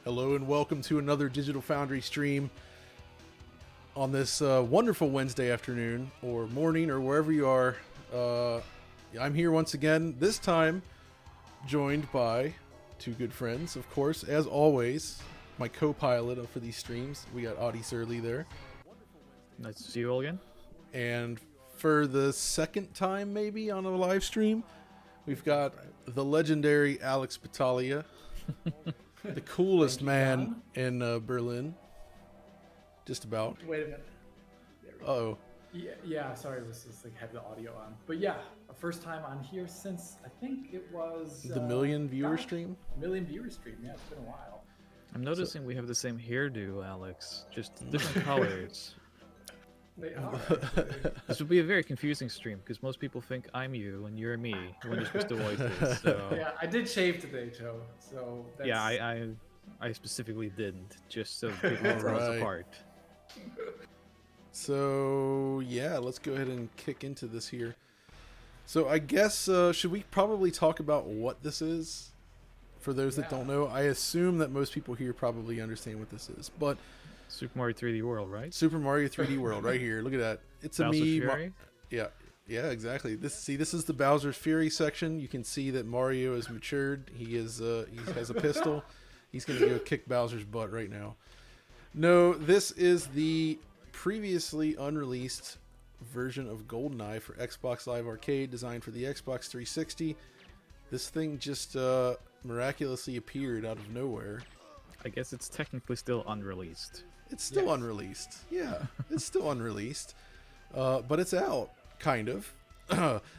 Hello and welcome to another Digital Foundry stream on this wonderful Wednesday afternoon or morning or wherever you are. I'm here once again, this time joined by two good friends, of course, as always, my co-pilot for these streams. We got Audie Surly there. Nice to see you all again. And for the second time maybe on a live stream, we've got the legendary Alex Battaglia. The coolest man in Berlin. Just about. Wait a minute. Uh-oh. Yeah, sorry, it was just like had the audio on. But yeah, first time on here since I think it was The million viewer stream? Million viewer stream, yeah, it's been a while. I'm noticing we have the same hairdo, Alex, just different colors. They are. This would be a very confusing stream because most people think I'm you and you're me when you're supposed to voice this. So. Yeah, I did shave today, Joe. So that's... Yeah, I specifically didn't, just so people can tell us apart. So yeah, let's go ahead and kick into this here. So I guess should we probably talk about what this is? For those that don't know, I assume that most people here probably understand what this is, but Super Mario 3D World, right? Super Mario 3D World, right here. Look at that. It's a Bowser's me. Fury? Yeah, exactly. This is the Bowser's Fury section. You can see that Mario has matured. He has a pistol. He's gonna go kick Bowser's butt right now. No, this is the previously unreleased version of Goldeneye for Xbox Live Arcade, designed for the Xbox 360. This thing just miraculously appeared out of nowhere. I guess it's technically still unreleased. It's still unreleased. Yeah, it's still unreleased. But it's out, kind of.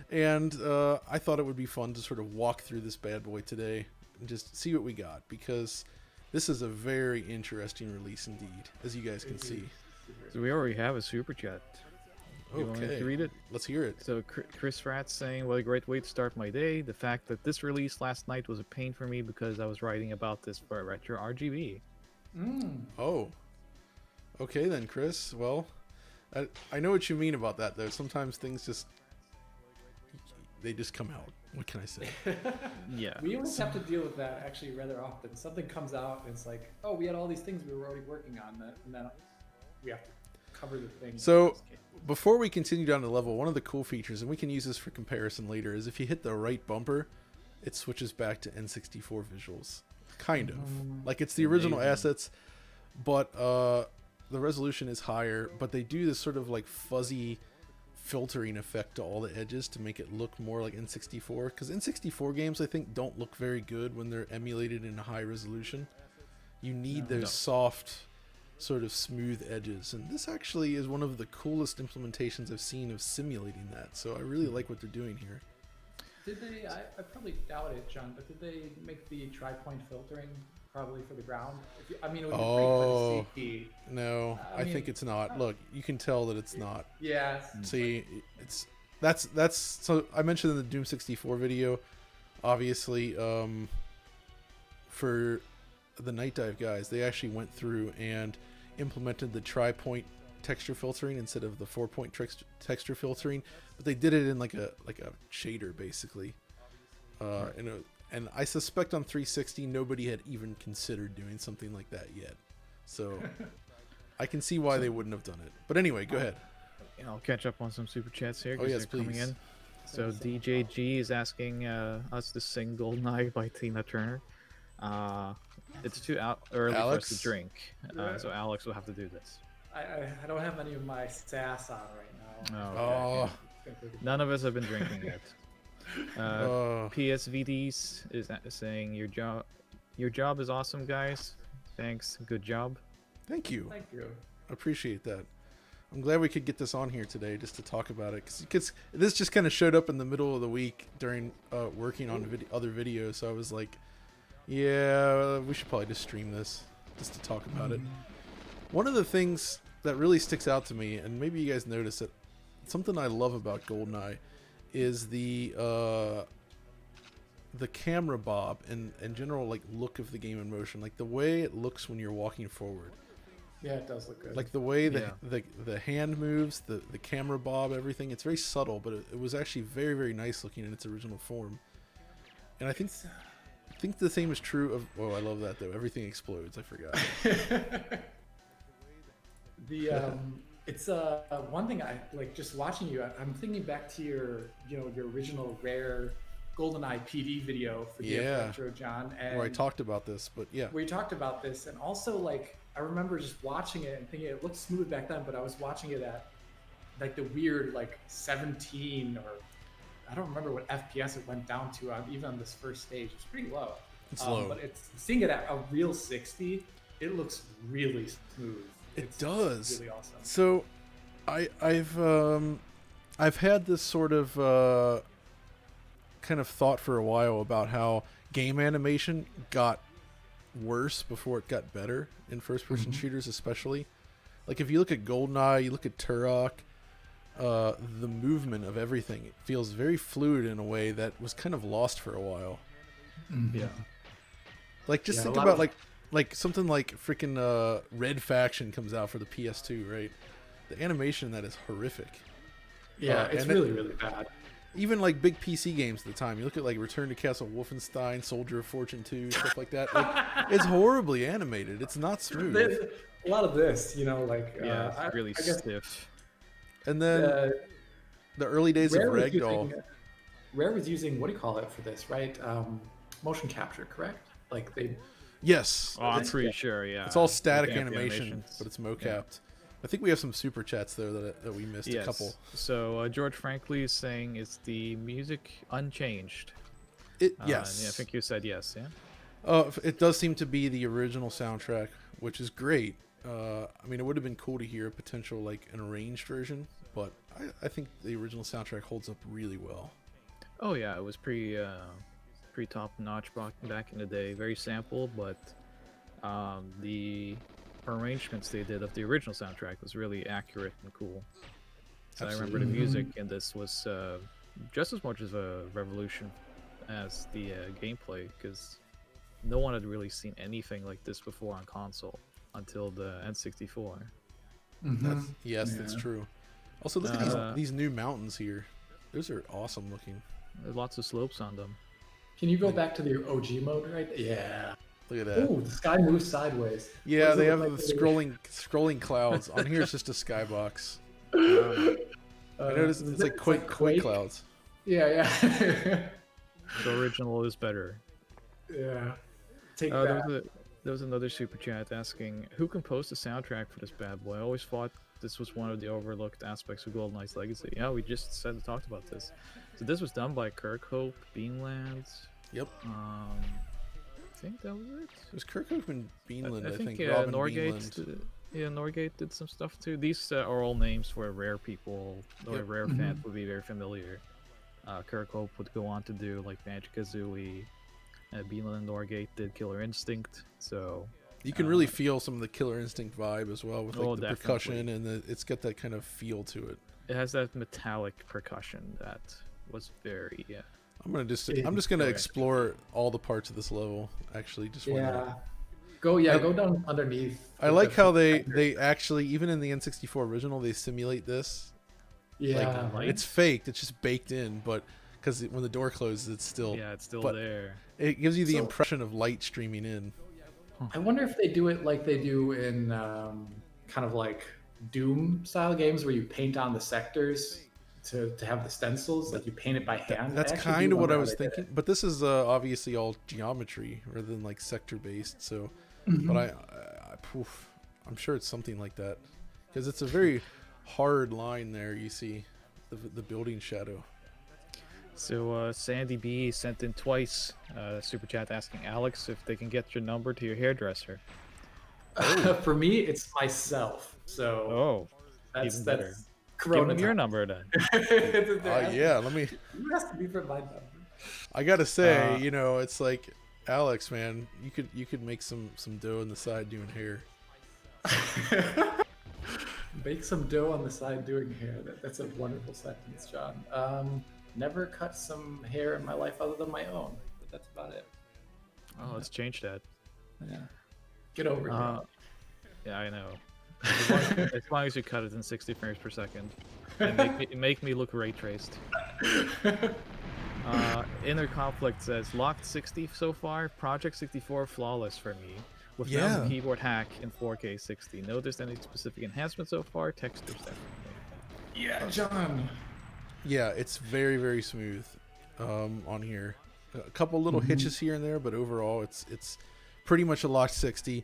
And I thought it would be fun to sort of walk through this bad boy today and just see what we got, because this is a very interesting release indeed, as you guys can see. So we already have a super chat. You want me to read it? Let's hear it. So Chris Rat's saying, what a great way to start my day. The fact that this release last night was a pain for me because I was writing about this for Retro RGB. Oh. Okay then, Chris. Well, I know what you mean about that, though. Sometimes things they just come out. What can I say? Yeah. We always have to deal with that actually rather often. Something comes out and it's like, oh, we had all these things we were already working on, and then we have to cover the thing. So before we continue down the level, one of the cool features, and we can use this for comparison later, is if you hit the right bumper, it switches back to N64 Visuals. Kind of. Like it's the original assets, but the resolution is higher, but they do this sort of like fuzzy filtering effect to all the edges to make it look more like N64, because N64 games I think don't look very good when they're emulated in a high resolution. You need those soft sort of smooth edges, and this actually is one of the coolest implementations I've seen of simulating that, so I really like what they're doing here. Did they, I probably doubt it, John, but did they make the tri-point filtering probably for the ground? It would be great for the safety. No, I think it's not. Look, you can tell that it's not. Yeah. See, that's so I mentioned in the Doom 64 video, obviously, for the Night Dive guys, they actually went through and implemented the tri-point texture filtering instead of the 4-point texture filtering, but they did it in like a shader basically. And I suspect on 360 nobody had even considered doing something like that yet, so I can see why they wouldn't have done it. But anyway, go ahead. I'll catch up on some super chats here. Oh yes, they're coming please. in. So DJG is asking us to sing Goldeneye by Tina Turner. It's too early for us to drink, so Alex will have to do this. I don't have any of my sass on right now. Oh, None of us have been drinking yet. PSVDs is saying your job is awesome, guys. Thanks, good job. Thank you. Thank you. I appreciate that. I'm glad we could get this on here today just to talk about it, because this just kind of showed up in the middle of the week during working on other videos, so I was like, yeah, we should probably just stream this just to talk about it. One of the things that really sticks out to me, and maybe you guys notice it, something I love about Goldeneye is the camera bob and general like look of the game in motion, like the way it looks when you're walking forward. Yeah, it does look good. Like the way the hand moves, the camera bob, everything. It's very subtle, but it was actually very, very nice looking in its original form. And I think I think the same is true of. Oh, I love that though. Everything explodes. I forgot. It's one thing I like just watching you. I'm thinking back to your your original Rare Goldeneye PD video for the Retro, John, and where I talked about this, but yeah, where you talked about this, and also like I remember just watching it and thinking it looked smooth back then, but I was watching it at like the weird like 17 or I don't remember what FPS it went down to even on this first stage. It's pretty low. It's low, but it's seeing it at a real 60. It looks really smooth. It does. Really awesome. So, I've had this sort of kind of thought for a while about how game animation got worse before it got better in first-person shooters, especially. Like if you look at Goldeneye, you look at Turok, the movement of everything, it feels very fluid in a way that was kind of lost for a while. Yeah. Like just think about like something like freaking Red Faction comes out for the PS2, right? The animation in that is horrific. Yeah, it's really bad. Even like big PC games at the time, you look at like Return to Castle Wolfenstein, Soldier of Fortune 2, stuff like that. Like, it's horribly animated. It's not smooth. There's a lot of this, like it's really stiff. And then the early days of Ragdoll. Rare was using what do you call it for this, right? Motion capture, correct? Like they. Yes. Oh, I'm pretty sure. Yeah. It's all static animation, but it's mocapped. Yeah. I think we have some super chats though that we missed. Yes. A couple. So George Franklin is saying it's the music Unchanged. Yes. Yeah, I think you said yes. Yeah. It does seem to be the original soundtrack, which is great. I mean, it would have been cool to hear a potential like an arranged version, but I think the original soundtrack holds up really well. Oh yeah, it was pretty top notch back in the day. Very sample, but the arrangements they did of the original soundtrack was really accurate and cool. So I remember the music in this was just as much as a revolution as the gameplay, because no one had really seen anything like this before on console until the N64. That's true. Also, look at these new mountains here. Those are awesome looking. There's lots of slopes on them. Can you go back to the OG mode right there? Yeah. Look at that. Ooh, the sky moves sideways. Yeah, they have the scrolling clouds. On here, it's just a skybox. I noticed it's like Quake clouds. Yeah. The original is better. Yeah. Take that. There was another super chat asking who composed the soundtrack for this bad boy. I always thought this was one of the overlooked aspects of GoldenEye's legacy. Yeah, we just talked about this. So this was done by Kirk Hope, Beanland. Yep. I think that was it. It was Kirk Hope and Beanland. I think Robin Norgate. Norgate did some stuff too. These are all names for Rare people or Rare fans would be very familiar. Kirk Hope would go on to do like Banjo-Kazooie. Beanland and Norgate did Killer Instinct. So you can really feel some of the Killer Instinct vibe as well with like the definitely. percussion and it's got that kind of feel to it. It has that metallic percussion that was very I'm just gonna explore all the parts of this level. Actually, just go down underneath. I like how they actually, even in the N64 original, they simulate this. Yeah, like, it's faked. It's just baked in, but because when the door closes, it's still there. It gives you the impression of light streaming in. I wonder if they do it like they do in kind of like Doom style games where you paint on the sectors to have the stencils, like you paint it by hand. That's kind of what I was thinking, but this is obviously all geometry rather than like sector based. So, but I'm sure it's something like that because it's a very hard line there. You see the building shadow. So Sandy B sent in twice super chat asking Alex if they can get your number to your hairdresser. For me, it's myself. So even better. Corona Give him your number then. Let me. It has to be for my number. I gotta say, it's like Alex, man. You could make some dough on the side doing hair. Make some dough on the side doing hair. That's a wonderful sentence, John. Never cut some hair in my life other than my own, but that's about it. Oh, let's change that. Yeah. Get over it. Yeah, I know. As long as you cut it in 60 frames per second and make me look ray traced. Inner Conflict says locked 60 so far. Project 64 flawless for me. With mouse Yeah. and keyboard hack in 4K 60. Noticed any specific enhancements so far? Textures definitely. Yeah, John. Yeah, it's very, very smooth on here. A couple little hitches here and there, but overall it's pretty much a locked 60.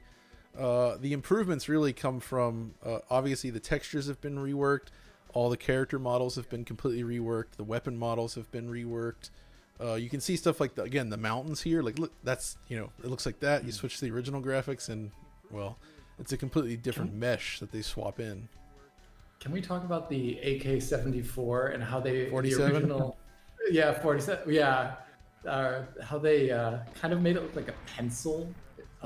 The improvements really come from obviously the textures have been reworked. All the character models have been completely reworked. The weapon models have been reworked. You can see stuff like the mountains here. Like, look, that's, it looks like that. You switch to the original graphics and, well, it's a completely different mesh that they swap in. Can we talk about the AK-74 and how they 47? the original? Yeah, 47. Yeah, how they kind of made it look like a pencil.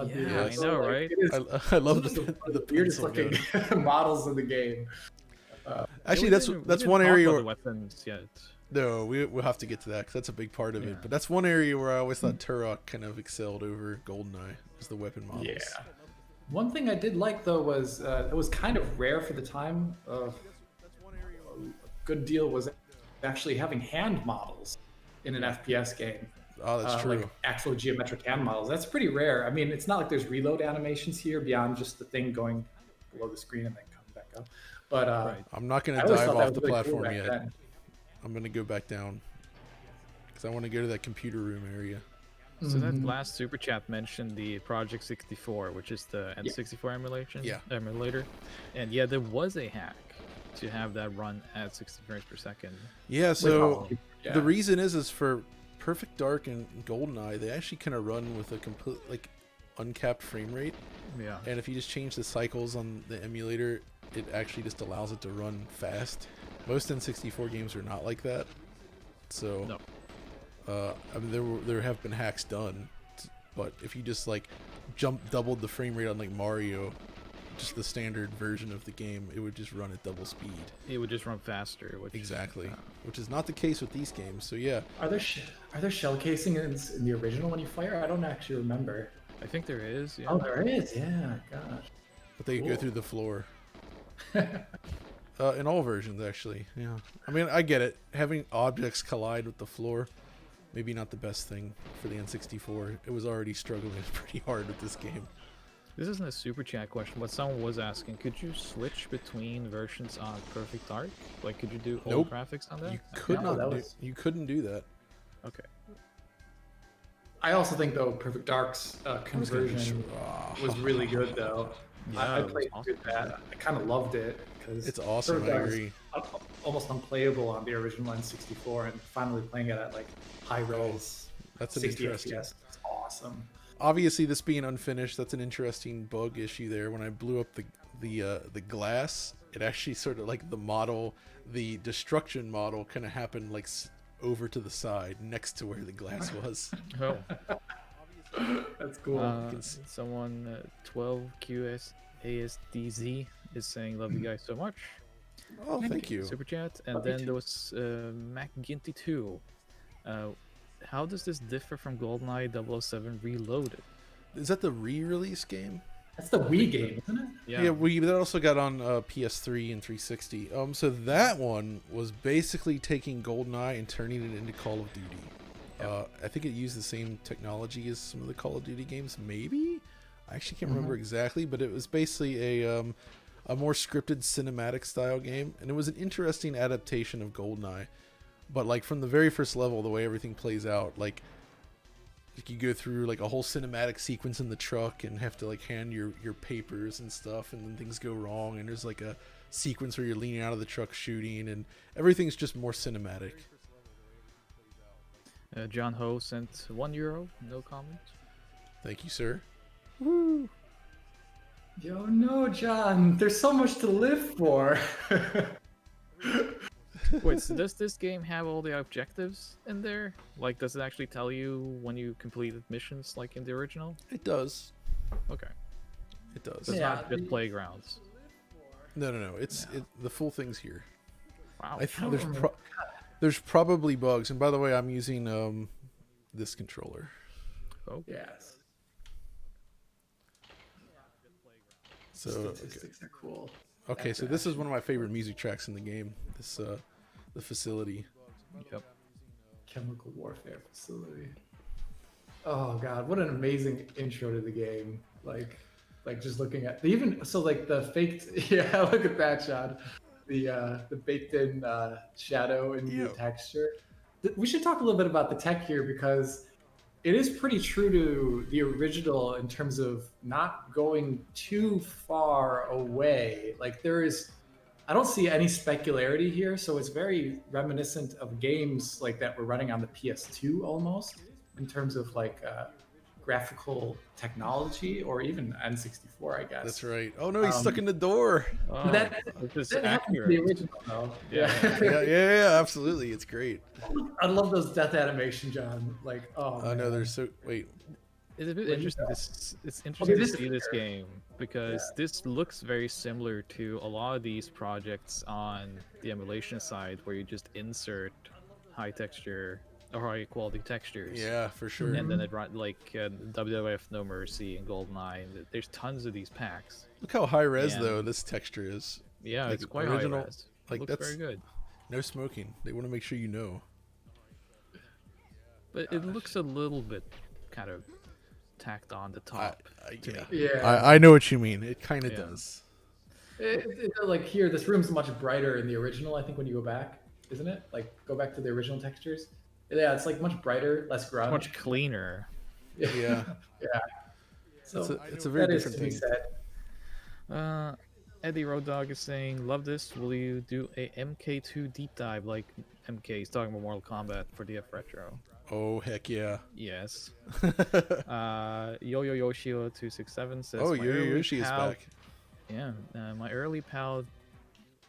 Yeah, I know, right? It is I love the the weirdest pencil looking gun. models in the game. Actually, We that's didn't one talk area about where the weapons yet. no, we'll have to get to that because that's a big part of Yeah. it. But that's one area where I always thought Turok kind of excelled over Goldeneye is the weapon models. Yeah. One thing I did like though was it was kind of rare for the time. A good deal was actually having hand models in an FPS game. Oh, that's true. Like actual geometric hand models. That's pretty rare. I mean, it's not like there's reload animations here beyond just the thing going below the screen and then coming back up. But Right. I'm not going I to always dive thought that off was the really cool platform back yet. then. I'm going to go back down because I want to go to that computer room area. So that last super chat mentioned the Project 64, which is the N64 emulator. And yeah, there was a hack to have that run at 60 frames per second. Yeah, so Yeah. the reason is for Perfect Dark and Goldeneye, they actually kind of run with a complete uncapped frame rate. Yeah. And if you just change the cycles on the emulator, it actually just allows it to run fast. Most N64 games are not like that. So, No. I mean, there have been hacks done, but if you just doubled the frame rate on Mario, just the standard version of the game, it would just run at double speed. It would just run faster. Which, Exactly, which is not the case with these games. So yeah, Are there shell casings in the original when you fire? I don't actually remember. I think there is. Yeah. Oh, there is. Yeah, gosh. but they go Cool. through the floor. In all versions, actually. Yeah. I mean, I get it. Having objects collide with the floor, maybe not the best thing for the N64. It was already struggling pretty hard with this game. This isn't a super chat question, but someone was asking, could you switch between versions on Perfect Dark? Like, could you do old Nope. graphics on that? You could No, not. that was- You couldn't do that. Okay. I also think though Perfect Dark's conversion was really good though. Yeah, I it was played awesome. through that. I kind of loved it because It's awesome. I agree. Almost unplayable on the original N64, and finally playing it at high res, That's an 60 interesting. FPS. It's awesome. Obviously, this being unfinished, that's an interesting bug issue there. When I blew up the glass, it actually sort of the destruction model kind of happened over to the side next to where the glass was. Oh. That's cool. Someone 12QSASDZ is saying, love you guys so much. Oh, thank you. Super chat. And Love you then too. there was MacGinty2. How does this differ from GoldenEye 007 Reloaded? Is that the re-release game? That's the Wii game, isn't it? Yeah, that also got on PS3 and 360. So that one was basically taking GoldenEye and turning it into Call of Duty. I think it used the same technology as some of the Call of Duty games, maybe? I actually can't remember exactly, but it was basically a more scripted cinematic style game, and it was an interesting adaptation of GoldenEye. But from the very first level, the way everything plays out, you go through a whole cinematic sequence in the truck and have to hand your papers and stuff, and then things go wrong, and there's a sequence where you're leaning out of the truck shooting, and everything's just more cinematic. John Ho sent €1. No comment. Thank you, sir. Yo, no, John. There's so much to live for. Wait, so does this game have all the objectives in there? Does it actually tell you when you completed missions like in the original? It does. Okay. It does. It's Yeah, not just playgrounds. No. The full thing's here. Wow. There's probably bugs, and by the way, I'm using this controller. Oh. Yes. So Statistics are cool. okay, so this is one of my favorite music tracks in the game. This the facility. Yep. Chemical warfare facility. Oh god, what an amazing intro to the game. Like just looking at even so like the faked yeah, look at that, Sean. The baked in shadow in the texture. We should talk a little bit about the tech here because it is pretty true to the original in terms of not going too far away. Like I don't see any specularity here, so it's very reminiscent of games like that were running on the PS2 almost in terms of like graphical technology, or even N64, I guess. That's right. Oh no, he's stuck in the door. Oh, that is happened to accurate. the original, though. Yeah, absolutely. It's great. I love those death animation, John. Like, oh. I know man. there's so wait. It's a bit interesting. It's interesting to see this game because this looks very similar to a lot of these projects on the emulation side, where you just insert high texture or high quality textures. Yeah, for sure. And then it run like WWF No Mercy and Goldeneye. And there's tons of these packs. Look how high res And- though this texture is. Yeah, Like it's quite original- high res. like, Looks that's- very good. No smoking. They want to make sure you know. But it looks a little bit kind of tacked on the top to me. Yeah. I know what you mean. It kind of Yeah. does. Like here, this room's much brighter in the original. I think when you go back, isn't it? Like go back to the original textures. Yeah, it's like much brighter, less grunge. Much cleaner. Yeah. Yeah. So It's a very that is different to be thing. said. Eddie Road Dog is saying, "Love this. Will you do a MK2 deep dive like MK?" He's talking about Mortal Kombat for DF Retro. Oh heck yeah. Yes. Yo Yo Yoshio 267 says, Oh, "My Yo early Yoshi is pal- back. Yeah, my early pal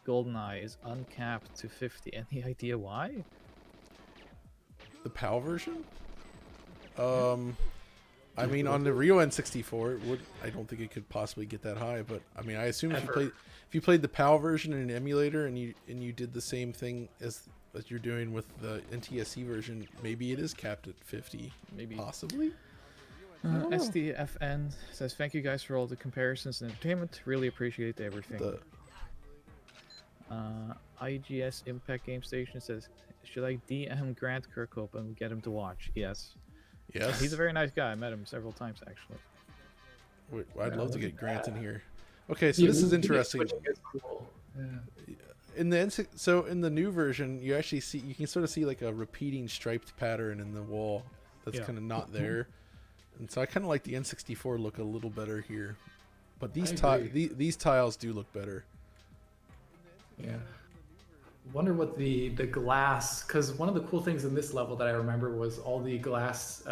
Goldeneye is uncapped to 50. Any idea why? The PAL version? I mean, on the Rio N64, I don't think it could possibly get that high. But I mean, I assume if you played the PAL version in an emulator and you did the same thing as you're doing with the NTSC version, maybe it is capped at 50. Maybe. Possibly. SDFN says, "Thank you guys for all the comparisons and entertainment. Really appreciate everything." IGS Impact Game Station says, "Should I DM Grant Kirkhope and get him to watch?" Yes. Yes. He's a very nice guy. I met him several times actually. Wait, I'd love to get Grant in here. Okay, so this is interesting. It's cool. Yeah. In the new version, you can sort of see like a repeating striped pattern in the wall that's kind of not there, and so I kind of like the N64 look a little better here, but these these tiles do look better. Yeah. Wonder what the glass, because one of the cool things in this level that I remember was all the glass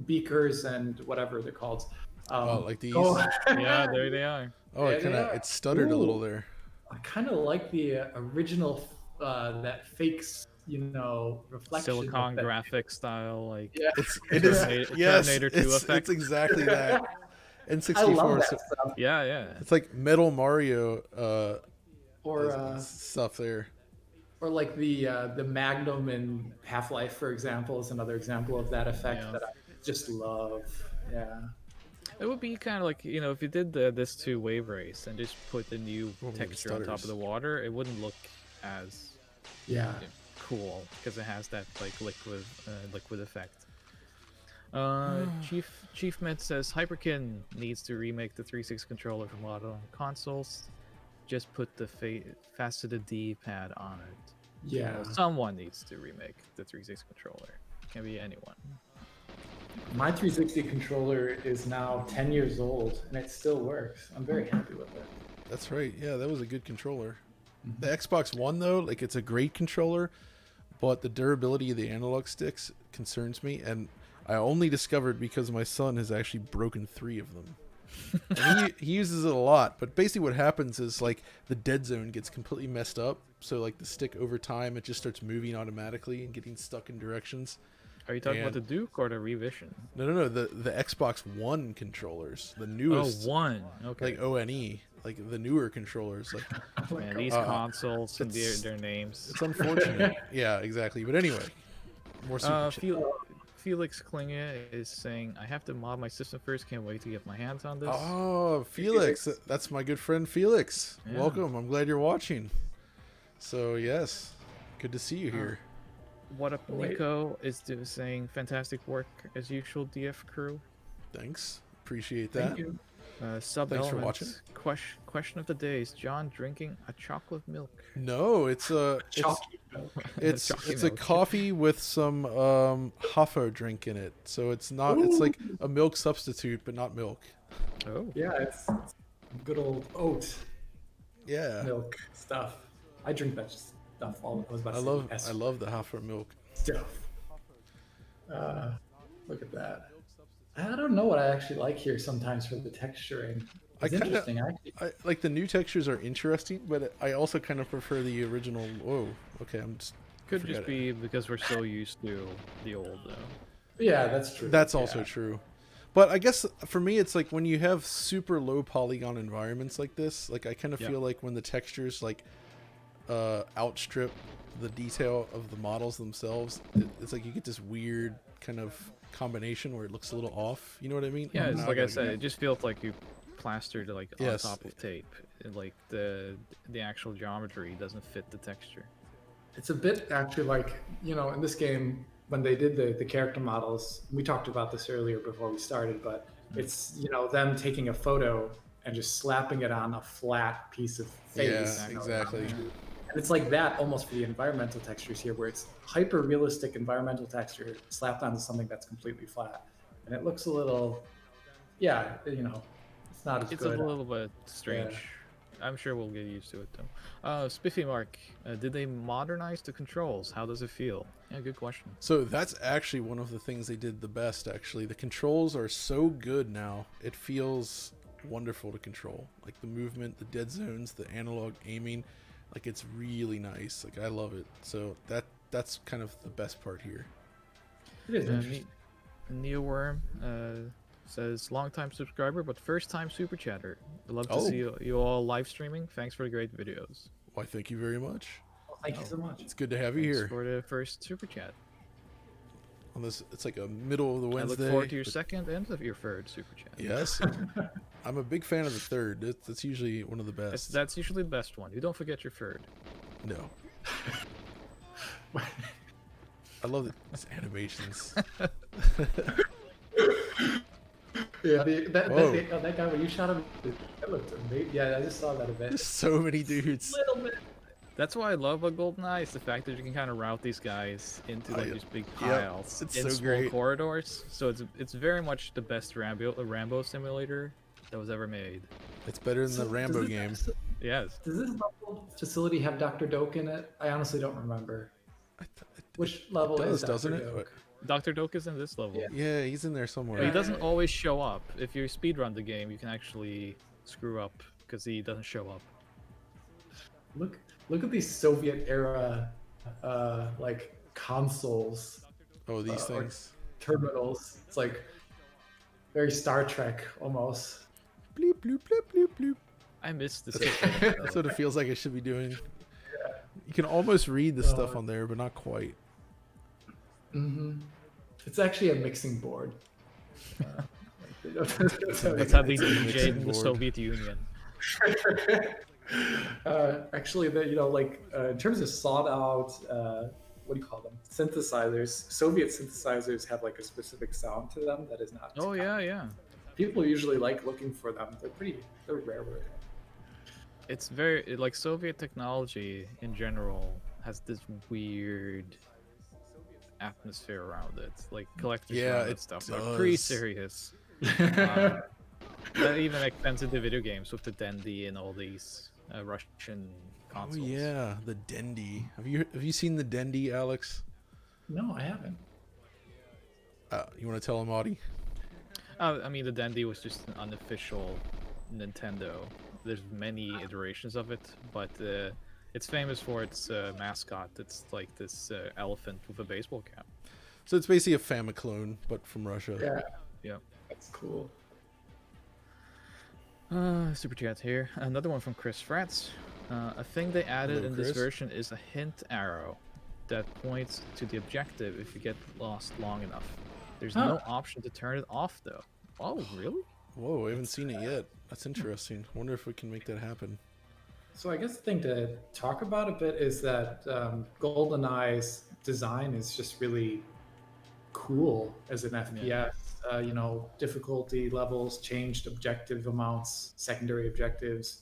beakers and whatever they're called. Like these. Yeah, there they are. Oh, Yeah, it stuttered a little Ooh. there. I kind of like the original that fakes, reflection. Silicon of that. graphic style, like Yeah. It is. Yes, Terminator 2 it's effect. exactly that. I love N64. that So, stuff. yeah. it's like Metal Mario Or stuff there. or like the Magnum in Half-Life, for example, is another example of that effect Yeah. that I just love. Yeah. It would be kind of like, if you did this to Wave Race and just put the new Oh, the texture on top of stutters. the water, it wouldn't look as Yeah. cool because it has that like liquid effect. Chief Med says Hyperkin needs to remake the 360 controller from modern consoles. Just put the faceted D-pad on it. Yeah. Someone needs to remake the 360 controller. Can be anyone. My 360 controller is now 10 years old and it still works. I'm very happy with it. That's right. Yeah, that was a good controller. The Xbox One though, like it's a great controller, but the durability of the analog sticks concerns me, and I only discovered because my son has actually broken 3 of them. And he uses it a lot, but basically what happens is like the dead zone gets completely messed up, so like the stick over time it just starts moving automatically and getting stuck in directions. Are you talking about the And- Duke or the Revision? No, the Xbox One controllers, the newest, Oh, one. Okay. like ONE, like the newer controllers, like Man, these Uh, consoles and it's- their names. it's unfortunate. Yeah, exactly. But anyway, more super Felix Klinge is saying, "I have to mod my system first. Can't wait to get my hands on this." Oh, Felix. That's my good friend Felix. Yeah. Welcome. I'm glad you're watching. So, yes. Good to see you here. What up, Wait. Nico? Saying fantastic work as usual, DF crew. Thanks. Appreciate that. Thank you. Sub Thanks for Elements, watching. Question of the day: is John drinking a chocolate milk? No, it's a Chalky milk. it's Chalky a milk. coffee with some Hoffa drink in it. So it's not. It's like a milk substitute, but not milk. Oh, Yeah, it's good old oat Yeah, milk stuff. I drink that stuff all. I was about to I say love the Hoffa milk. stuff. Look at that. I don't know what I actually like here sometimes for the texturing. It's interesting. I like the new textures are interesting, but I also kind of prefer the original. Whoa, okay, I'm just could forget just it. be because we're so used to the old though. Yeah, that's true. That's also Yeah. true. But I guess for me, it's like when you have super low polygon environments like this, like I kind of Yeah. feel like when the textures like outstrip the detail of the models themselves, it's like you get this weird kind of combination where it looks a little off. You know what I mean? Yeah, it's Now like I gotta said, get- it just feels like you plastered like Yes. on top of tape. And, like the actual geometry doesn't fit the texture. It's a bit actually like, in this game, when they did the character models, we talked about this earlier before we started, but it's, them taking a photo and just slapping it on a flat piece of face. Yeah, exactly. And it's like that almost for the environmental textures here, where it's hyper realistic environmental texture slapped onto something that's completely flat. And it looks a little, it's not as It's good. a little bit strange. I'm sure we'll get used to it though. Spiffy Mark, did they modernize the controls? How does it feel? Yeah, good question. So that's actually one of the things they did the best. Actually, the controls are so good now. It feels wonderful to control. Like the movement, the dead zones, the analog aiming. Like it's really nice. Like I love it. So that's kind of the best part here. It is interesting. Neoworm says long-time subscriber, but first-time super chatter. I'd love to Oh. see you all live streaming. Thanks for the great videos. Why, thank you very much. Well, thank you so much. It's good to have you Thanks here for the first super chat. on this. It's like a middle of the I Wednesday. look forward to your but- second and of your third super chat. Yes, I'm a big fan of the third. That's usually one of the best. That's usually the best one. You don't forget your third. No. I love these animations. Yeah, Whoa. that guy when you shot him, that looked amazing. Yeah, I just saw that event. There's so many dudes. Little bit. That's what I love about Goldeneye is the fact that you can kind of route these guys into Oh, like yeah. these big Yep, piles it's in so small great. corridors. So it's very much the best Rambo simulator that was ever made. It's better than the So, Rambo does game. Yes. Does this level facility have Dr. Doak in it? I honestly don't remember. It Which level does, is Dr. doesn't it? Doak? Dr. Doak is in this level. Yeah. Yeah, he's in there But he somewhere. doesn't always show up. If you speedrun the game, you can actually screw up because he doesn't show up. Look at these Soviet era like consoles, Oh, these or things. terminals. It's like very Star Trek almost. Bleep, bloop, bloop, bloop, bloop. I missed this. That's what it feels like it should be doing. You can almost read the stuff on there, but not quite. It's actually a mixing board. That's how they It's a DJ'd mixing in the board. Soviet Union. Actually, in terms of sawed out, what do you call them? Synthesizers. Soviet synthesizers have like a specific sound to them that is not. Oh yeah, yeah. People usually like looking for them. They're rare. It's very like Soviet technology in general has this weird atmosphere around it, like collectors Yeah, around it and stuff. Are pretty does. serious. That even extends into video games with the Dendy and all these Russian Oh consoles. yeah, the Dendy. Have you seen the Dendy, Alex? No, I haven't. You want to tell him, Audie? I mean, the Dendy was just an unofficial Nintendo. There's many iterations of it, but it's famous for its mascot. It's like this elephant with a baseball cap. So it's basically a Famiclone, but from Russia. Yeah, Yeah. that's cool. Super chat here. Another one from Chris Fratz. A thing they added Hello, in this Chris. version is a hint arrow that points to the objective if you get lost long enough. There's no option to turn it off though. Oh, really? Whoa, I haven't seen it yet. That's interesting. Wonder if we can make that happen. So I guess the thing to talk about a bit is that GoldenEye's design is just really cool as an FPS. You know, difficulty levels, changed objective amounts, secondary objectives,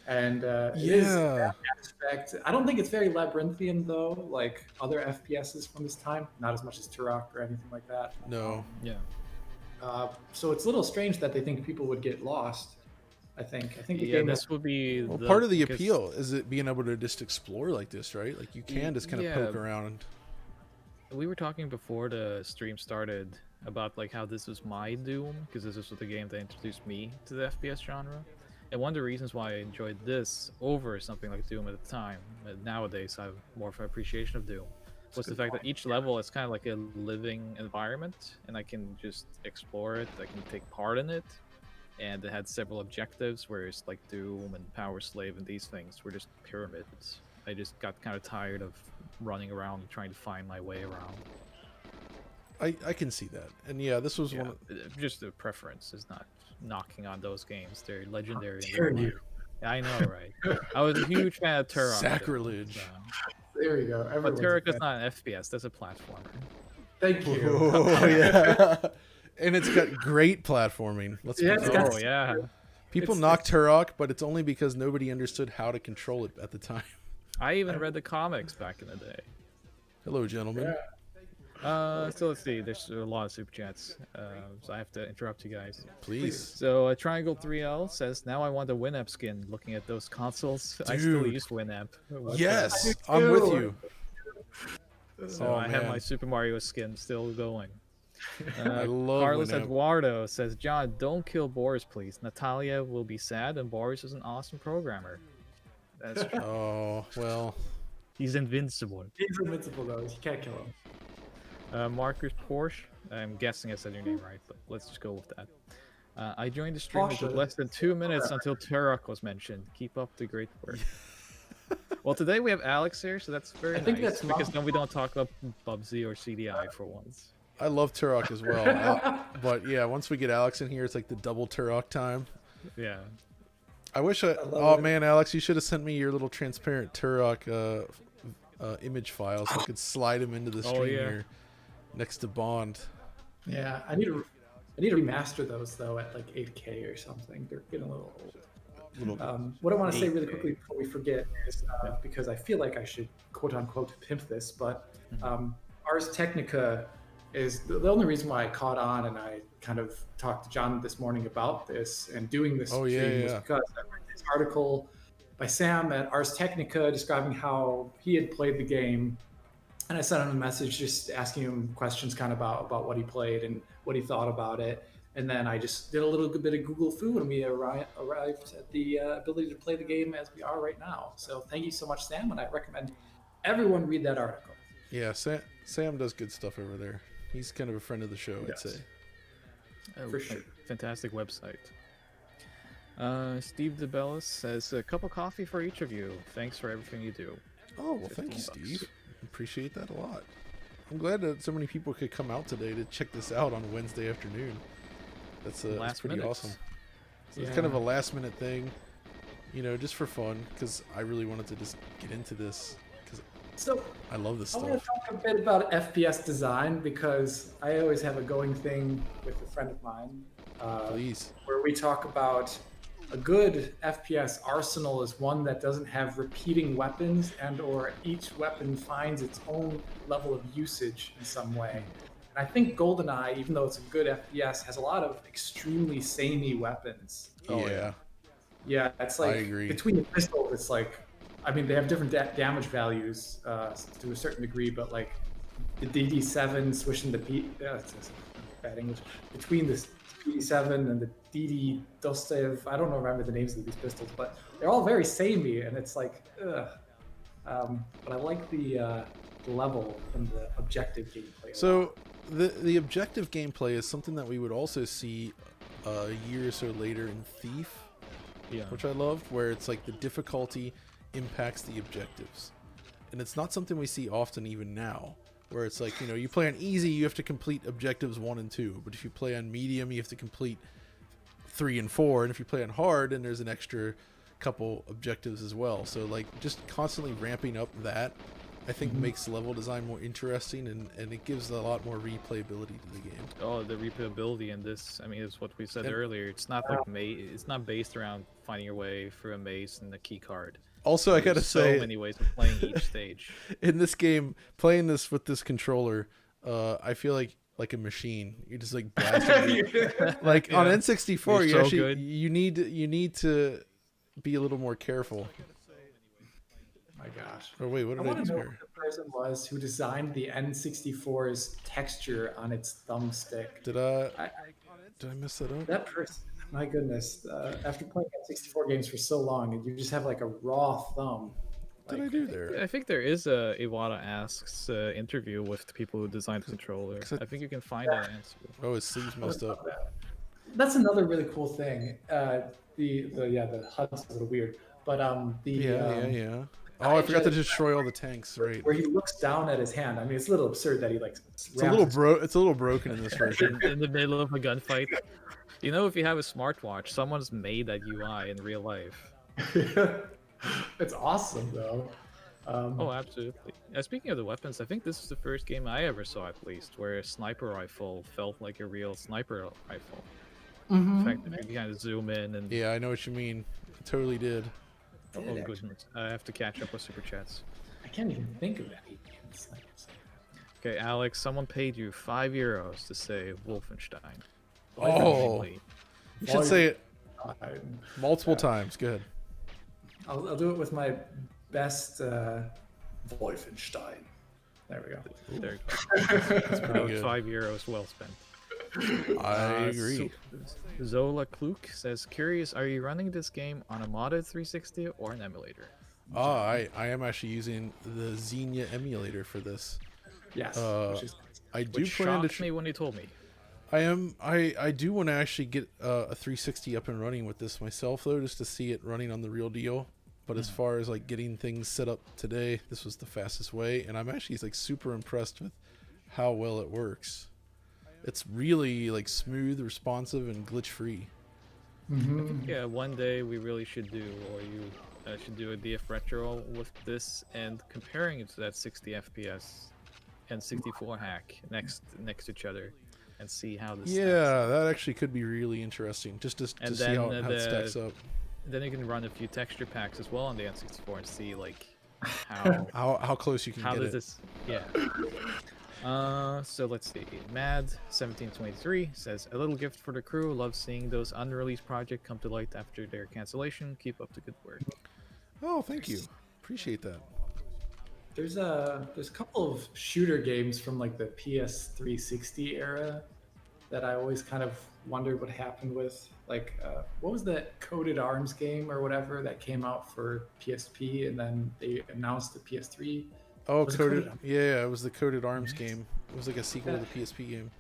and it is in Yeah. that aspect. I don't think it's very labyrinthian though, like other FPSs from this time. Not as much as Turok or anything like that. No. Yeah. So it's a little strange that they think people would get lost. I think the Yeah, game this would be Well, part of the because- appeal is it being able to just explore like this, right? Like you can just kind of Yeah. poke around. We were talking before the stream started about like how this was my Doom, because this was the game that introduced me to the FPS genre. And one of the reasons why I enjoyed this over something like Doom at the time, and nowadays I have more of an appreciation of Doom, was the fact that each level is kind of like a living environment, and I can just explore it, I can take part in it, and it had several objectives, whereas like Doom and Power Slave and these things were just pyramids. I just got kind of tired of running around trying to find my way around. I can see that. And yeah, this was Yeah, one of, just a preference is not knocking on those games. They're legendary. in dare their you. mind. Yeah, I know, right? I was a huge fan of Turok. Sacrilege. There you go. But Everyone's a Turok is fan. not an FPS. That's a platformer. Thank you. oh yeah. And it's got great platforming. Let's Yeah, be it's real. got- Oh yeah. People it's- knock Turok, but it's only because nobody understood how to control it at the time. I even read the comics back in the day. Hello, gentlemen. So let's see. There's a lot of super chats. So I have to interrupt you guys. Please. So Triangle 3L says, "Now I want a Winamp skin." Looking at those consoles, I still Dude. use Winamp. What the- Yes, I I'm do with too. you. So Oh, I have man. my Super Mario skin still going. I love Carlos Winamp. Eduardo says, "John, don't kill Boris, please. Natalia will be sad, and Boris is an awesome programmer." That's true. Oh, well. He's invincible. He's invincible though. You can't kill him. Marcus Porsche. I'm guessing I said your name right, but let's just go with that. I joined the stream with Porsche. less than 2 minutes until Turok was mentioned. Keep up the great work. Well, today we have Alex here, so that's very I think nice, that's because mom- then we don't talk about Bubsy or CDI for once. I love Turok as well. But yeah, once we get Alex in here, it's like the double Turok time. Yeah. I wish love oh it. man, Alex, you should have sent me your little transparent Turok image file so I could slide him into the Oh, stream yeah. here next to Bond. Yeah, I need to remaster those though at like 8K or something. They're getting a little old. What I want to say really 8K. quickly before we forget is because I feel like I should quote unquote pimp this, but Ars Technica is the only reason why I caught on and I kind of talked to John this morning about this and doing this Oh, stream yeah, was yeah. because I read this article by Sam at Ars Technica describing how he had played the game. And I sent him a message just asking him questions kind of about what he played and what he thought about it. And then I just did a little bit of Google Foo and we arrived at the ability to play the game as we are right now. So thank you so much, Sam. And I recommend everyone read that article. Yeah, Sam does good stuff over there. He's kind of a friend of the show, Yes. I'd say. For sure. Fantastic website. Steve DeBellis says, "A cup of coffee for each of you. Thanks for everything you do." Oh, well, thank you, $15. Steve. Appreciate that a lot. I'm glad that so many people could come out today to check this out on Wednesday afternoon. That's Last pretty minute. awesome. So it's kind of a last minute thing, you know, just for fun, because I really wanted to just get into this, because So I love this I want to stuff. talk a bit about FPS design because I always have a going thing with a friend of mine Please. where we talk about a good FPS arsenal is one that doesn't have repeating weapons and or each weapon finds its own level of usage in some way. And I think Goldeneye, even though it's a good FPS, has a lot of extremely samey weapons. Yeah. Yeah, it's like agree. between the pistols, it's like, I mean, they have different damage values to a certain degree, but like the DD7 switching the it's bad English, between the DD7 and the DD Dostev, I don't remember the names of these pistols, but they're all very samey, and it's like, ugh. But I like the level and the objective gameplay. a lot. So the objective gameplay is something that we would also see a year or so later in Thief, Yeah. which I loved, where it's like the difficulty impacts the objectives. And it's not something we see often even now, where it's like, you know, you play on easy, you have to complete objectives 1 and 2, but if you play on medium, you have to complete 3 and 4, and if you play on hard, then there's an extra couple objectives as well. So like just constantly ramping up that I think makes level design more interesting, and it gives a lot more replayability to the game. Oh, the replayability in this, I mean, it's what we said And- earlier. It's not like it's not based around finding your way through a maze and a key card. Also, I There's gotta so say, many ways of playing each stage. in this game, playing this with this controller, I feel like a machine. You just like blasting. Like on Yeah. N64, You're you so actually good. you need to be a little more careful. My gosh. Oh wait, what I did I want do to know here? who the person was who designed the N64's texture on its thumbstick. Did I, I mess that up? that person, my goodness, after playing N64 games for so long, you just have like a raw thumb. What did I do there? I think there is a Iwata Asks interview with the people who designed the controller. I think you can find that answer. Oh, his sleeves messed up. That's another really cool thing. The HUD's a little weird, but Yeah. Oh, I forgot to destroy all the tanks. Right. where he looks down at his hand. I mean, it's a little absurd that he like. It's a little broken in this version. In the middle of a gunfight. You know, if you have a smartwatch, someone's made that UI in real life. It's awesome though. Oh, absolutely. Speaking of the weapons, I think this is the first game I ever saw, at least, where a sniper rifle felt like a real sniper rifle. In fact, if you kind of zoom in and Yeah, I know what you mean. It totally did. oh goodness, I have to catch up with super chats. I can't even think of any games. Okay, Alex, someone paid you €5 to say Wolfenstein. Oh, you should say it multiple times. Good. I'll do it with my best Wolfenstein. There we go. There you go. Pretty good. €5 well spent. I agree. Zola Kluk says, curious, are you running this game on a modded 360 or an emulator? Oh, I am actually using the Xenia emulator for this. Yes. I do Which plan to. shocked me when he told me. I do want to actually get a 360 up and running with this myself though, just to see it running on the real deal. But as far as like getting things set up today, this was the fastest way, and I'm actually like super impressed with how well it works. It's really like smooth, responsive, and glitch free. Yeah, one day we really should do, or you should do a DF retro with this and comparing it to that 60 FPS and 64 hack next to each other, and see how this. Yeah, that actually could be really interesting, just to And see then, how it stacks up. Then you can run a few texture packs as well on the N64 and see like how How close you can how get does it. this so let's see. Mad1723 says, a little gift for the crew. Love seeing those unreleased projects come to light after their cancellation. Keep up the good work. Oh, thank you. Appreciate that. There's a couple of shooter games from like the PS360 era that I always kind of wondered what happened with. Like, what was that Coded Arms game or whatever that came out for PSP and then they announced the PS3? Oh, Was it Coded. Coded? Yeah, it was the Coded Arms game. It was like a sequel to the PSP game.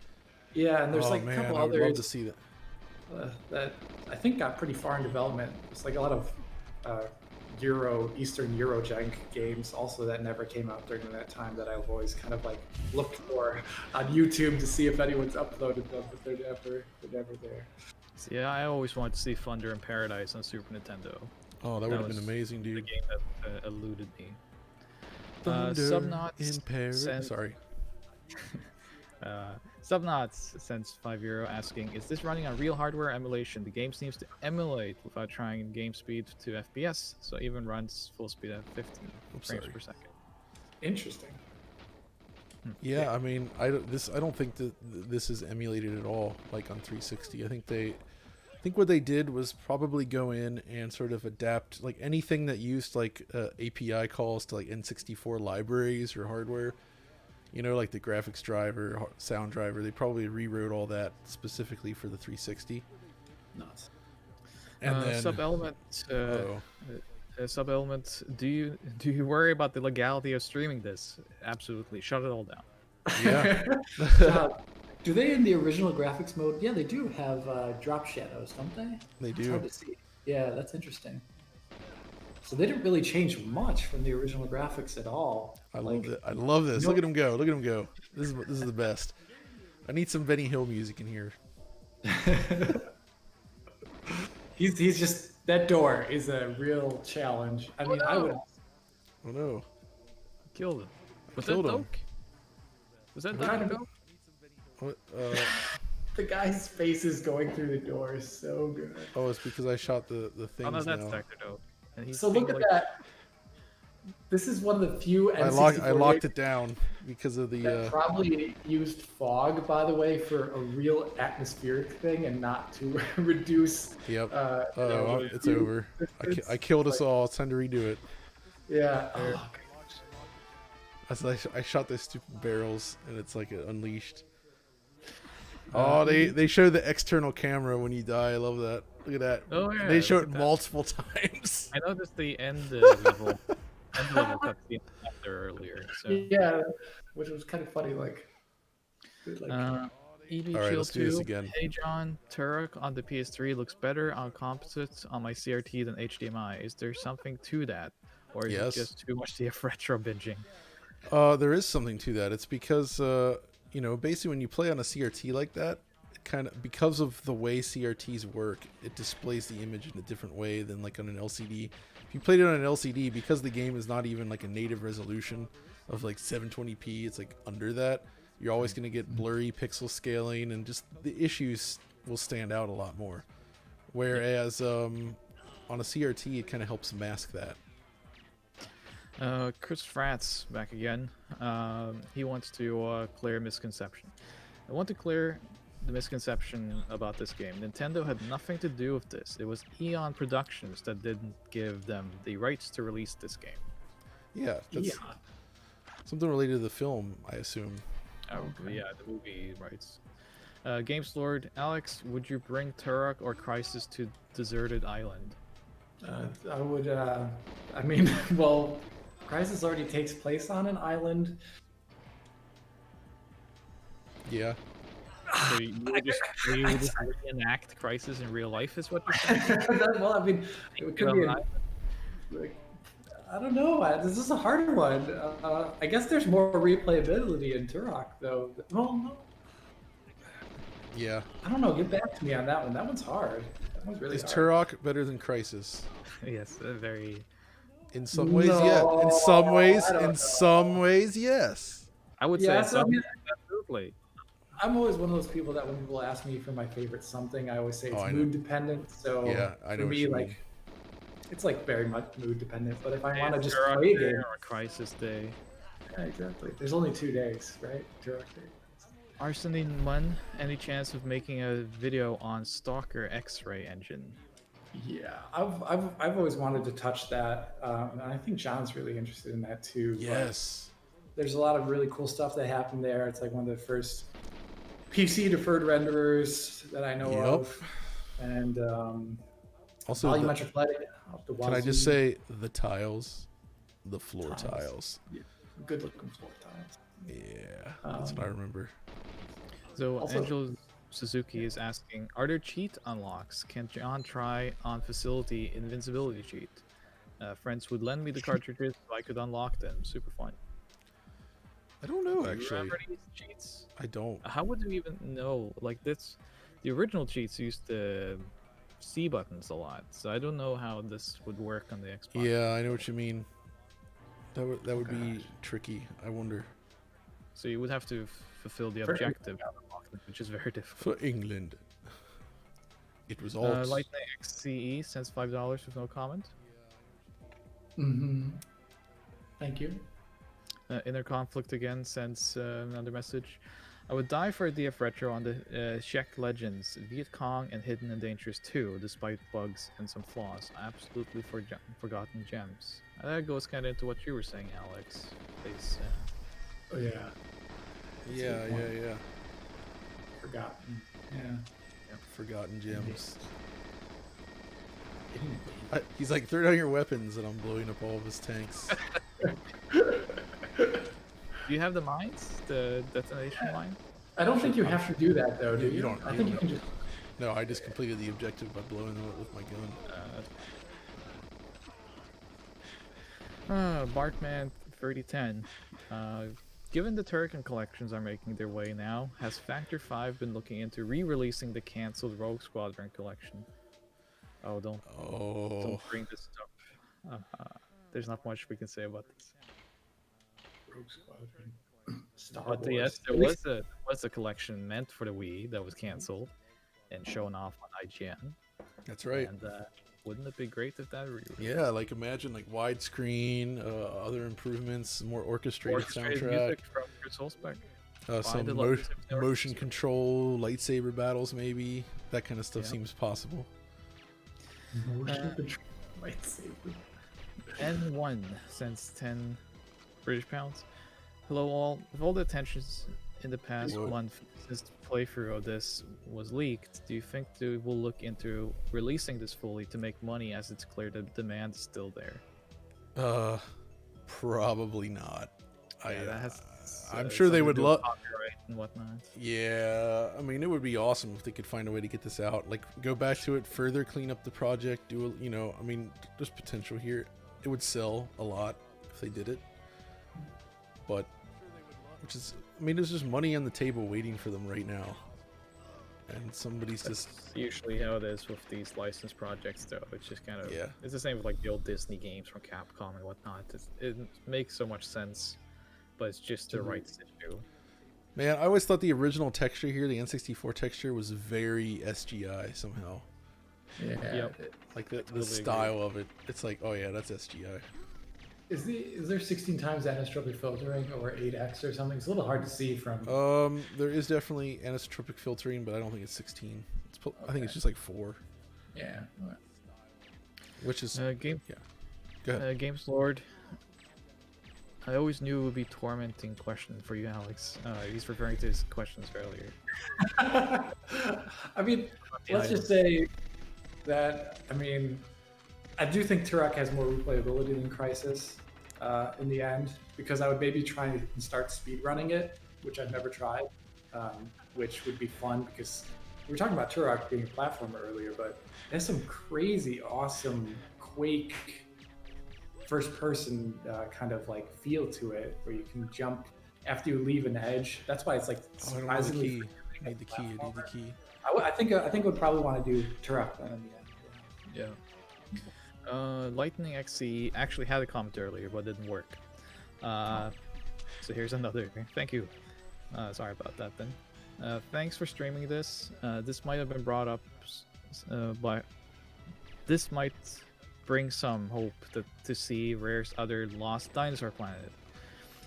Yeah, and there's Oh like a man, couple I would love others to see that. that I think got pretty far in development. It's like a lot of Eastern Eurojank games also that never came out during that time that I've always kind of like looked for on YouTube to see if anyone's uploaded them, but they're never there. So, yeah, I always wanted to see Thunder in Paradise on Super Nintendo. Oh, that would have been was amazing, The dude. game that eluded me. Thunder Subnauts in Paris. sent- Sorry. Subnauts sends €5 asking, is this running on real hardware emulation? The game seems to emulate without trying game speed to FPS, so even runs full speed at 15 Oops, frames sorry. per second. Interesting. Yeah, I mean, I don't think that this is emulated at all, like on 360. I think what they did was probably go in and sort of adapt like anything that used like API calls to like N64 libraries or hardware. You know, like the graphics driver, sound driver. They probably rewrote all that specifically for the 360. Nuts. And then Sub-element, Sub-element, do you worry about the legality of streaming this? Absolutely, shut it all down. yeah, Do they in the original graphics mode? Yeah, they do have drop shadows, don't they? they It's do. hard to see. Yeah, that's interesting. So they didn't really change much from the original graphics at all. I love it. I love this. Look at him go. Look at him go. This is the best. I need some Benny Hill music in here. He's just, that door is a real challenge. I mean, I would. Oh no. killed him. Was Killed that him. Doak? Was that I'm trying Dr. to- Doak? What? The guy's face is going through the door is so good. Oh, it's because I shot the things Oh no, that's now. Dr. Doak. And he's So look being at that. This is one of the few I N64 locked games it down because of that the. probably used fog, by the way, for a real atmospheric thing and not to reduce. Yep. You know, Oh, the it's view over. distance. I killed us Like, all. It's time to redo it. Yeah. There. Oh, I shot those stupid barrels, and it's like unleashed. Oh, they show the external camera when you die. I love that. Look at that. Oh, yeah, They show look it at that. multiple times. I noticed the end level cutscene after earlier. So yeah, which was kind of funny. Like EV All right, Shield let's do this 2. again. Hey John, Turok on the PS3 looks better on composites on my CRT than HDMI. Is there something to that, or is Yes. it just too much the retro binging? There is something to that. It's because basically when you play on a CRT like that, it kind of because of the way CRTs work, it displays the image in a different way than like on an LCD. If you played it on an LCD, because the game is not even like a native resolution of like 720p, it's like under that. You're always going to get blurry pixel scaling, and just the issues will stand out a lot more. Whereas on a CRT, it kind of helps mask that. Chris Fratz back again. He wants to clear a misconception. I want to clear the misconception about this game. Nintendo had nothing to do with this. It was Eon Productions that didn't give them the rights to release this game. Yeah, that's Yeah. something related to the film, I assume. Oh, yeah, the movie rights. Games Lord Alex, would you bring Turok or Crisis to Deserted Island? I would. I mean, well, Crisis already takes place on an island. Yeah. So you would just reenact Crisis in real life, is what you're saying? Well, I mean, it could be. Like, I don't know. This is a hard one. I guess there's more replayability in Turok, though. Well, no, Yeah. I don't know. Get back to me on that one. That one's hard. That one's really Is hard. Turok better than Crisis? Yes, very. In some ways, yeah. In some ways, I don't in know. some ways, yes. I would Yeah, say so I mean, absolutely. I'm always one of those people that when people ask me for my favorite something, I always say it's Oh, I know. mood dependent. So Yeah, I know for what me, you like, mean. it's like very much mood dependent. But if I want to just Turok play a Day game, or Crisis Day. yeah, exactly. There's only 2 days, right? Turok Day. Arsene Mun, any chance of making a video on Stalker X-Ray engine? Yeah, I've always wanted to touch that, and I think John's really interested in that too. but Yes. there's a lot of really cool stuff that happened there. It's like one of the first PC deferred renderers that I know Yep. of, and Also, volumetric lighting. Out the can I just say the tiles, the floor Tiles. tiles. good looking floor tiles. Yeah, that's what I remember. So Also- Angel Suzuki is asking, are there cheat unlocks? Can John try on facility invincibility cheat? Friends would lend me the cartridges so I could unlock them. Super fun. I don't know Do you actually. remember these cheats? I don't. How would you even know? Like this, the original cheats used the C buttons a lot, so I don't know how this would work on the Xbox. Yeah, I know what you mean. That would be tricky. I wonder. So you would have to fulfill the For- objective, which is very difficult. For England, it was all. Lightning XCE sends $5 with no comment. Mm-hmm. Thank you. Inner Conflict again sends another message. I would die for a DF Retro on the Czech Legends, Viet Cong, and Hidden and Dangerous 2, despite bugs and some flaws. Absolutely forgotten gems. That goes kind of into what you were saying, Alex. It's, Oh yeah. yeah. Forgotten. Yeah. Forgotten gems. He's like, throw down your weapons, and I'm blowing up all of his tanks. do you have the mines? The detonation line? I don't think you have to do that though, do you? You don't- I you think don't you can just. No, I just completed the objective by blowing them up with my gun. Bartman 3010. Given the Turrican collections are making their way now, has Factor 5 been looking into re-releasing the cancelled Rogue Squadron collection? Oh, don't Oh, bring this up. There's not much we can say about this. Rogue Squadron, Star But Wars. yes, there At least- was a collection meant for the Wii that was canceled and shown off on IGN. That's right. And wouldn't it be great if that re-released? Yeah, like imagine like widescreen, other improvements, more orchestrated Orchestrated soundtrack, music from Chris Holzbeck. some did mo- love music to motion orchestrate. control, lightsaber battles, maybe that kind of stuff Yeah. seems possible. Motion control lightsaber. N1 sends 10 British pounds. Hello all. With all the attentions in the past Whoa. month since the playthrough of this was leaked, do you think they will look into releasing this fully to make money, as it's clear that the demand is still there? Probably not. I'm sure they something would to do with love. copyright and whatnot. Yeah, I mean, it would be awesome if they could find a way to get this out. Like, go back to it, further clean up the project, I mean, there's potential here. It would sell a lot if they did it. But, there's just money on the table waiting for them right now. And somebody's That's just, usually how it is with these licensed projects, though. It's just kind of, Yeah. It's the same with like the old Disney games from Capcom and whatnot. It makes so much sense, but it's just the rights issue. man, I always thought the original texture here, the N64 texture, was very SGI somehow. Yeah. Yep. Like the totally style of it. It's like, oh yeah, that's SGI. Is there 16 times anisotropic filtering or 8x or something? It's a little hard to see from. There is definitely anisotropic filtering, but I don't think it's 16. I think it's just like 4, Yeah. which is Game yeah. Go ahead. Games Lord. I always knew it would be tormenting question for you, Alex. He's referring to his questions earlier. I mean, let's just say that, I do think Turok has more replayability than Crysis in the end, because I would maybe try and start speedrunning it, which I've never tried, which would be fun, because we were talking about Turok being a platformer earlier, but it has some crazy, awesome Quake first-person kind of like feel to it, where you can jump after you leave an edge. That's why it's like Oh, I don't know the surprisingly. key. I need the key. I need the key. I think I would probably want to do Turok then in the end. Yeah. Lightning XC actually had a comment earlier, but didn't work. So here's another. Thank you. Sorry about that then. Thanks for streaming this. This might have been brought up, but this might bring some hope to see Rare's other lost dinosaur planet.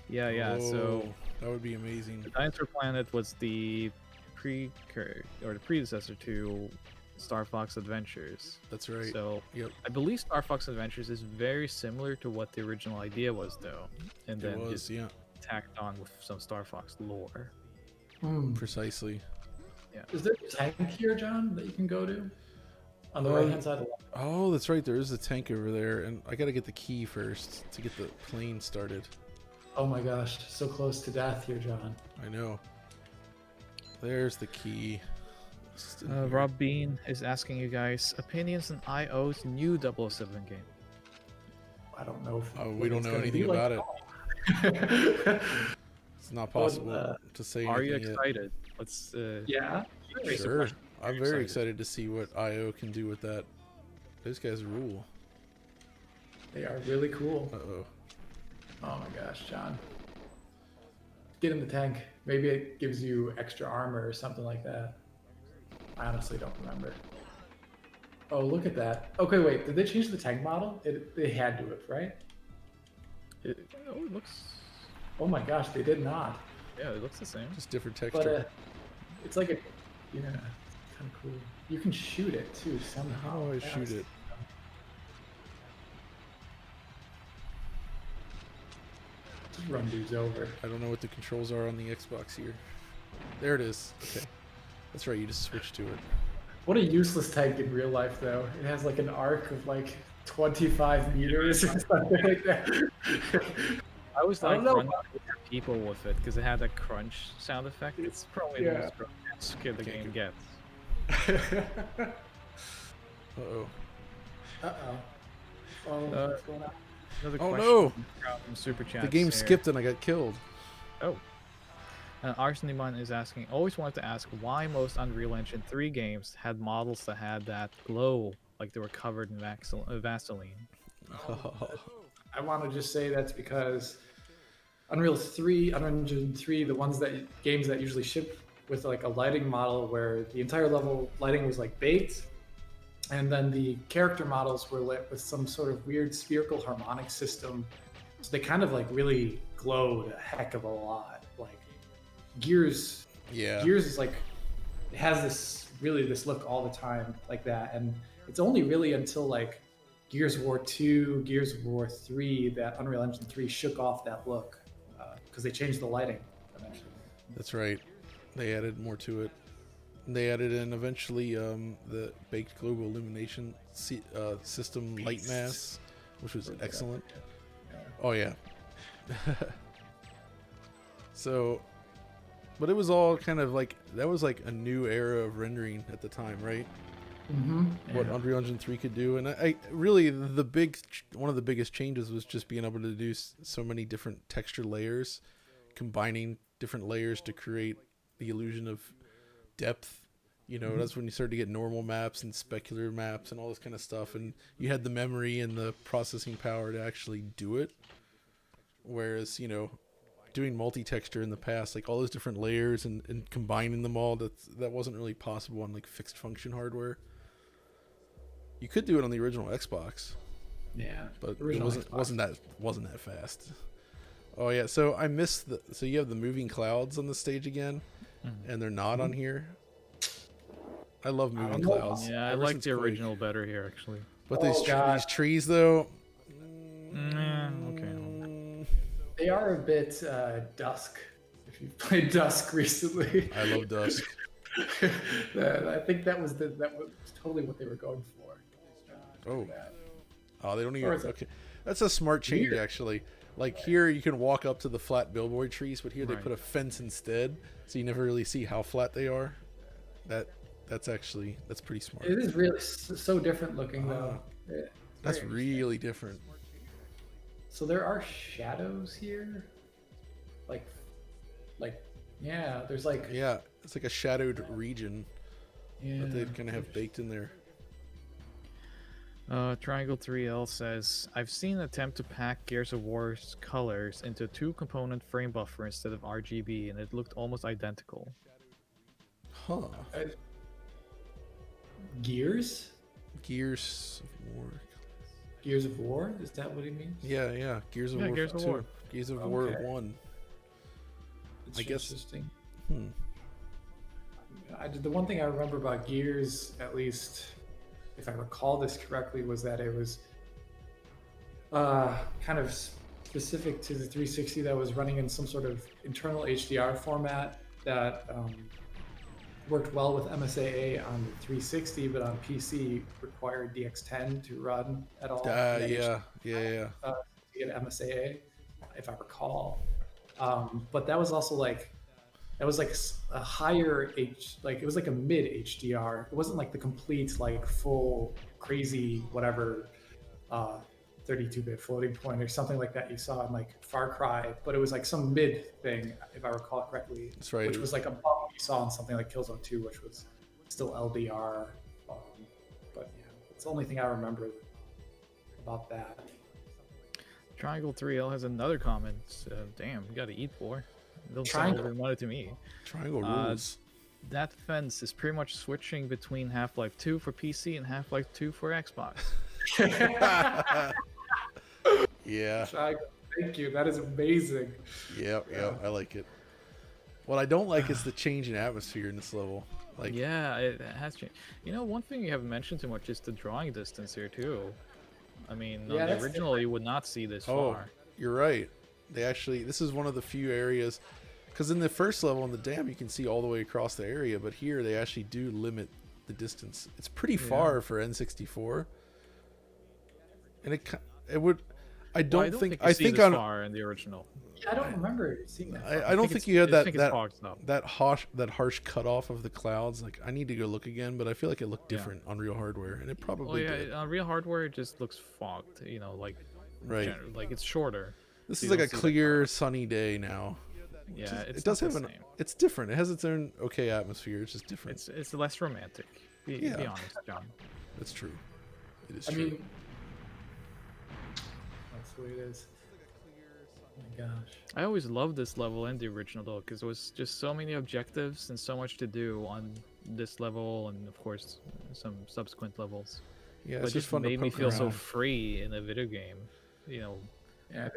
Yeah. So Oh, that would be amazing. the dinosaur planet was the predecessor to Star Fox Adventures. That's right. So Yep. I believe Star Fox Adventures is very similar to what the original idea was, though, and It then was, just yeah, tacked on with some Star Fox lore. precisely. Is there a tank here, John, that you can go to? On the right hand side of the Oh, that's right. There is a tank over there, and I gotta get the key first to get the plane started. Oh my gosh, so close to death here, John. I know. There's the key. Just in here. Rob Bean is asking you guys opinions on IO's new 007 game. I don't know if Oh, we what don't it's know gonna anything be like about at it. all. It's not possible to say Are you anything yet. excited? Let's. Yeah. Sure. I'm very excited to see what IO can do with that. Those guys rule. They are really cool. Uh-oh. Oh my gosh, John. Get in the tank. Maybe it gives you extra armor or something like that. I honestly don't remember. Oh, look at that. Okay, wait. Did they change the tank model? They had to have, right? It looks. Oh my gosh, they did not. Yeah, it looks the same. Just different But texture. it's like a, yeah, it's kind of cool. You can shoot it too somehow. How do I That's- shoot it? Just run dudes over. I don't know what the controls are on the Xbox here. There it is. Okay. That's right, you just switch to it. What a useless tank in real life, though. It has like an arc of like 25 meters or something like that. I was I like don't know. running over people with it because it had that crunch sound effect. It's probably the Yeah. most grotesque the Okay, game good. gets. Uh-oh. Uh-oh. Oh, what's going on? Another Oh, question no! from Super Chat. The game skipped and I got killed. Oh. Arseniman is asking, always wanted to ask why most Unreal Engine 3 games had models that had that glow, like they were covered in Vaseline. I want to just say that's because Unreal Engine 3, the ones that games that usually ship with like a lighting model where the entire level lighting was like baked, and then the character models were lit with some sort of weird spherical harmonic system. So they kind of like really glowed a heck of a lot. Like Gears, Yeah. Gears is like it has this look all the time like that, and it's only really until like Gears of War 2, Gears of War 3 that Unreal Engine 3 shook off that look because they changed the lighting eventually. That's right. They added more to it. They added in eventually the baked global illumination system light mass, which was excellent. Oh yeah. So, but it was all kind of like that was like a new era of rendering at the time, right? Mm-hmm. What Unreal Engine 3 could do, and I really one of the biggest changes was just being able to do so many different texture layers, combining different layers to create the illusion of depth. You know, that's when you start to get normal maps and specular maps and all this kind of stuff, and you had the memory and the processing power to actually do it. Whereas, you know, doing multi-texture in the past, like all those different layers and combining them all, that wasn't really possible on like fixed function hardware. You could do it on the original Xbox. Yeah, but it wasn't that fast. Oh yeah, so I missed so you have the moving clouds on the stage again, and they're not on here. I love moving clouds. Yeah, I like the original better here actually. But these trees though, Okay. They are a bit Dusk. If you've played Dusk recently, I love Dusk. I think that was totally what they were going for. They don't even. Okay, that's a smart change actually. Like here, you can walk up to the flat billboard trees, but here they put a fence instead, so you never really see how flat they are. That's pretty smart. It is really so different looking though. That's really different. So there are shadows here, like yeah. There's like it's like a shadowed region that they kind of have baked in there. Triangle 3L says, I've seen an attempt to pack Gears of War's colors into a 2-component frame buffer instead of RGB, and it looked almost identical. Huh. Gears of War. Gears of War? Is that what he means? Yeah. Gears of War 2. Gears of War 1. It's I guess. Interesting. The one thing I remember about Gears, at least if I recall this correctly, was that it was kind of specific to the 360 that was running in some sort of internal HDR format that worked well with MSAA on the 360, but on PC required DX10 to run at all. Yeah. To get MSAA, if I recall. But that was also like a higher it was like a mid HDR. It wasn't like the complete like full crazy whatever 32-bit floating point or something like that you saw in like Far Cry, but it was like some mid thing if I recall correctly. That's right. Which was like above what you saw in something like Killzone 2, which was still LDR. But yeah, it's the only thing I remember about that. Triangle 3L has another comment. Damn, you gotta eat, boy. Don't sound overmoted to me. Triangle rules. That fence is pretty much switching between Half-Life 2 for PC and Half-Life 2 for Xbox. Yeah. Thank you. That is amazing. Yep. I like it. What I don't like is the change in atmosphere in this level. Like, yeah, it has changed. You know, one thing you haven't mentioned too much is the drawing distance here too. I mean, on the original, you would not see this far. You're right. This is one of the few areas, because in the first level in the dam you can see all the way across the area, but here they actually do limit the distance. It's pretty far for N64, and it would. I think far in the original. Yeah, I don't remember seeing that. I don't think you had that harsh cutoff of the clouds. Like, I need to go look again, but I feel like it looked different on real hardware, and it probably did. On real hardware it just looks fogged. You know, like like it's shorter. This is like a clear, sunny day now. Yeah, it does have it's different. It has its own atmosphere. It's just different. It's less romantic. Be honest, John. That's true. It is true. I mean, that's the way it is. gosh. I always loved this level and the original though, because there was just so many objectives and so much to do on this level, and of course some subsequent levels. Yeah, But it's it just just fun to made me poke feel so around. free in a video game. You know, Yeah.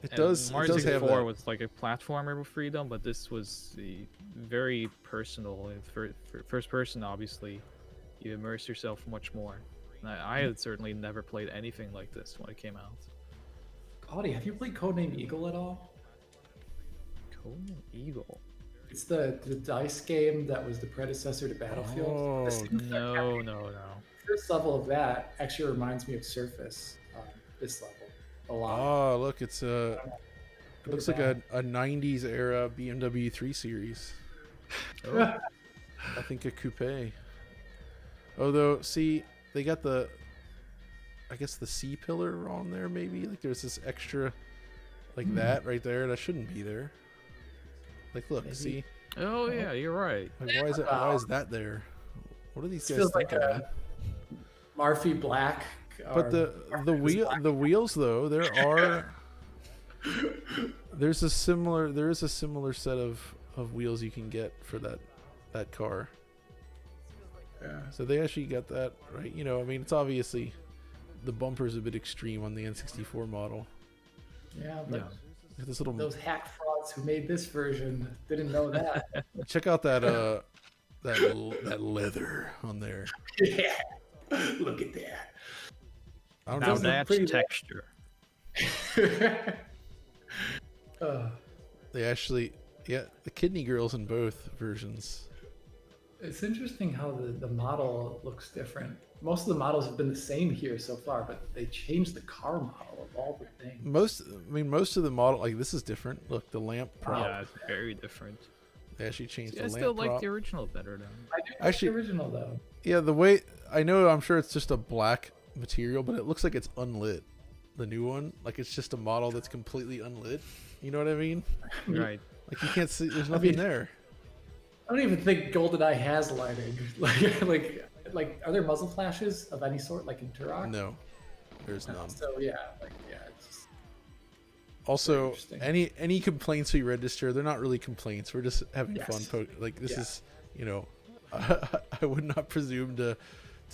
It and does. It Mario does have 64 that. was like a platformer with freedom, but this was very personal. For first person, obviously, you immerse yourself much more. And I had certainly never played anything like this when it came out. Audie, have you played Codename Eagle at all? Codename Eagle. It's the dice game that was the predecessor to Battlefield. Oh, The same No. first level of that actually reminds me of Surface. This level a lot. Oh, look, it's a. It looks like bad. a '90s era BMW 3 Series. Oh, I think a coupe. Although, see, they got the, I guess the C pillar on there. Maybe like there's this extra, like that right there. That shouldn't be there. Like, look, Maybe. see, oh yeah, you're right. like why is it? Why is that there? What are these This guys feels like thinking? a Marfy Black. But the wheels though, there is a similar set of wheels you can get for that car. Yeah. So they actually got that right. You know, I mean, it's obviously the bumper's a bit extreme on the N64 model. Yeah, but Yeah. This little those hack frauds who made this version didn't know that. check out that that leather on there. Yeah. Look at that. I don't Now know. Doesn't that's pretty- texture. They actually, yeah, the kidney girls in both versions. It's interesting how the model looks different. Most of the models have been the same here so far, but they changed the car model of all the things. Most of the model, like this is different. Look, the lamp prop. Yeah, it's very different. They actually changed I the still lamp like prop. the original better though. I do like Actually- the original though. Yeah, the way I know, I'm sure it's just a black material, but it looks like it's unlit. The new one, like it's just a model that's completely unlit. You know what I mean? Right. Like you can't see. There's nothing mean- there. I don't even think Goldeneye has lighting. Like, are there muzzle flashes of any sort, like in Turok? No, there's none. So yeah, it's just Also, interesting. any complaints we register, they're not really complaints. We're just having Yes. fun. Like this Yeah. is, you know, I would not presume to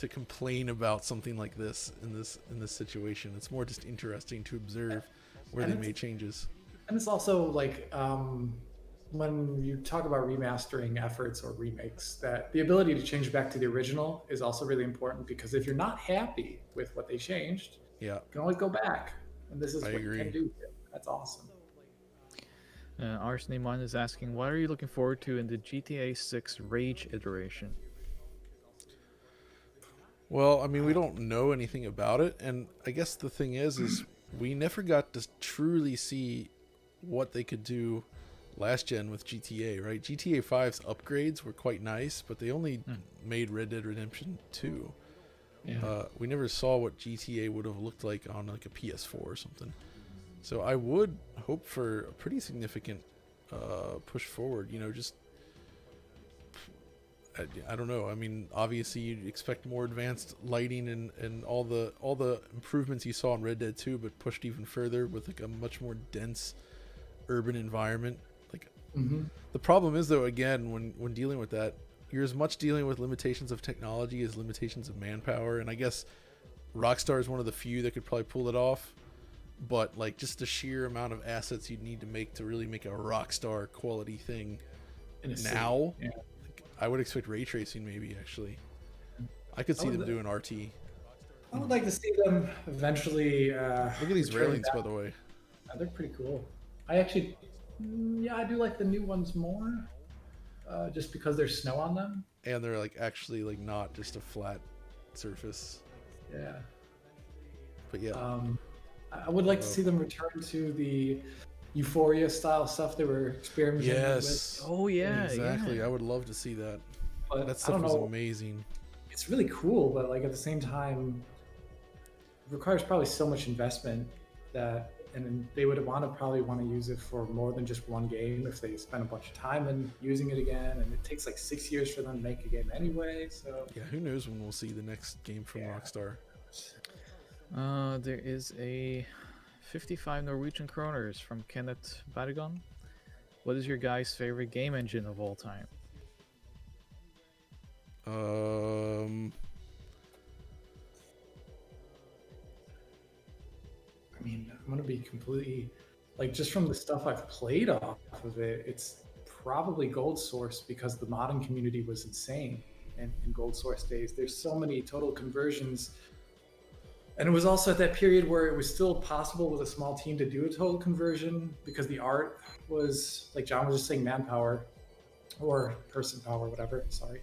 complain about something like this in this situation. It's more just interesting to observe where And they it's- made changes. and it's also like when you talk about remastering efforts or remakes, that the ability to change back to the original is also really important, because if you're not happy with what they changed, Yeah, you can always go back, and this is I what you agree. can do. That's awesome. Arsene is asking, what are you looking forward to in the GTA 6 Rage iteration? well, I mean, we don't know anything about it, and I guess the thing is we never got to truly see what they could do last gen with GTA, right? GTA 5's upgrades were quite nice, but they only made Red Dead Redemption 2. Yeah. We never saw what GTA would have looked like on like a PS4 or something. So I would hope for a pretty significant push forward. You know, just I don't know. I mean, obviously you'd expect more advanced lighting and all the improvements you saw in Red Dead 2, but pushed even further with like a much more dense urban environment. Like the problem is though, again, when dealing with that, you're as much dealing with limitations of technology as limitations of manpower, and I guess Rockstar is one of the few that could probably pull it off. But like just the sheer amount of assets you'd need to make to really make a Rockstar quality thing In a city. now, Yeah. like, I would expect ray tracing maybe. Actually, I could see Oh, them the- doing RT. I would like to see them eventually. Look at these return railings, back. by the way. They're pretty cool. I actually, yeah, I do like the new ones more, just because there's snow on them. And they're like actually like not just a flat surface. Yeah. But yeah, I would like to see them return to the Euphoria style stuff they were experimenting yes. Oh yeah, exactly. yeah. I would love to see that. with. But That I stuff don't was know. amazing. It's really cool, but like at the same time, it requires probably so much investment that, and then they would probably want to use it for more than just one game if they spend a bunch of time in using it again. And it takes like 6 years for them to make a game anyway. So Yeah, who knows when we'll see the next game from Yeah. Rockstar. There is a 55 Norwegian kroners from Kenneth Badagon. What is your guys' favorite game engine of all time? I mean, I'm gonna be completely like just from the stuff I've played off of it, it's probably Gold Source because the modding community was insane in Gold Source days. There's so many total conversions. And it was also at that period where it was still possible with a small team to do a total conversion because the art was, like John was just saying, manpower or person power, whatever. Sorry,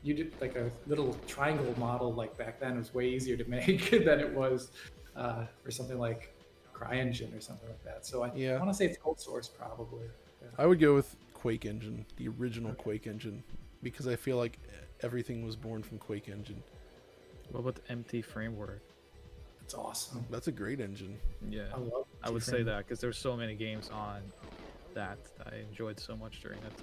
you did like a little triangle model like back then was way easier to make than it was for something like CryEngine or something like that. So I want to say it's Cold Source probably. Yeah. I would go with Quake Engine, the original Quake Engine, because I feel like everything was born from Quake Engine. What about the MT Framework? It's awesome. That's a great engine. Yeah, I would say that because there's so many games on that I enjoyed so much during that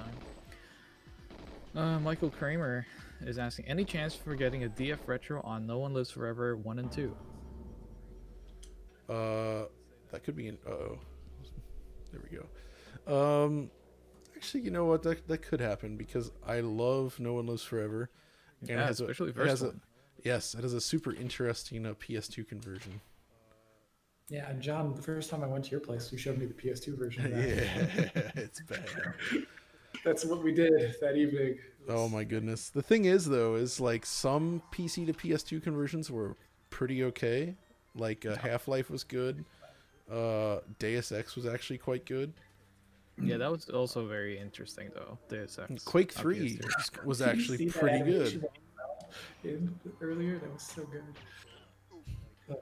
time. Michael Kramer is asking, any chance for getting a DF Retro on No One Lives Forever 1 and 2? That could be an there we go. Actually, you know what? That could happen because I love No One Lives Forever, and Yeah, especially first one. Yes, it has a super interesting PS2 conversion. Yeah, and John, the first time I went to your place, you showed me the PS2 version of that. Yeah, it's bad. That's what we did that evening. Oh my goodness. The thing is, though, is like some PC to PS2 conversions were pretty okay. Like Half-Life was good. Deus Ex was actually quite good. Yeah, that was also very interesting though. Deus Ex. Quake on 3 PS2. was Did you actually see that pretty animation good. Earlier, that was so good.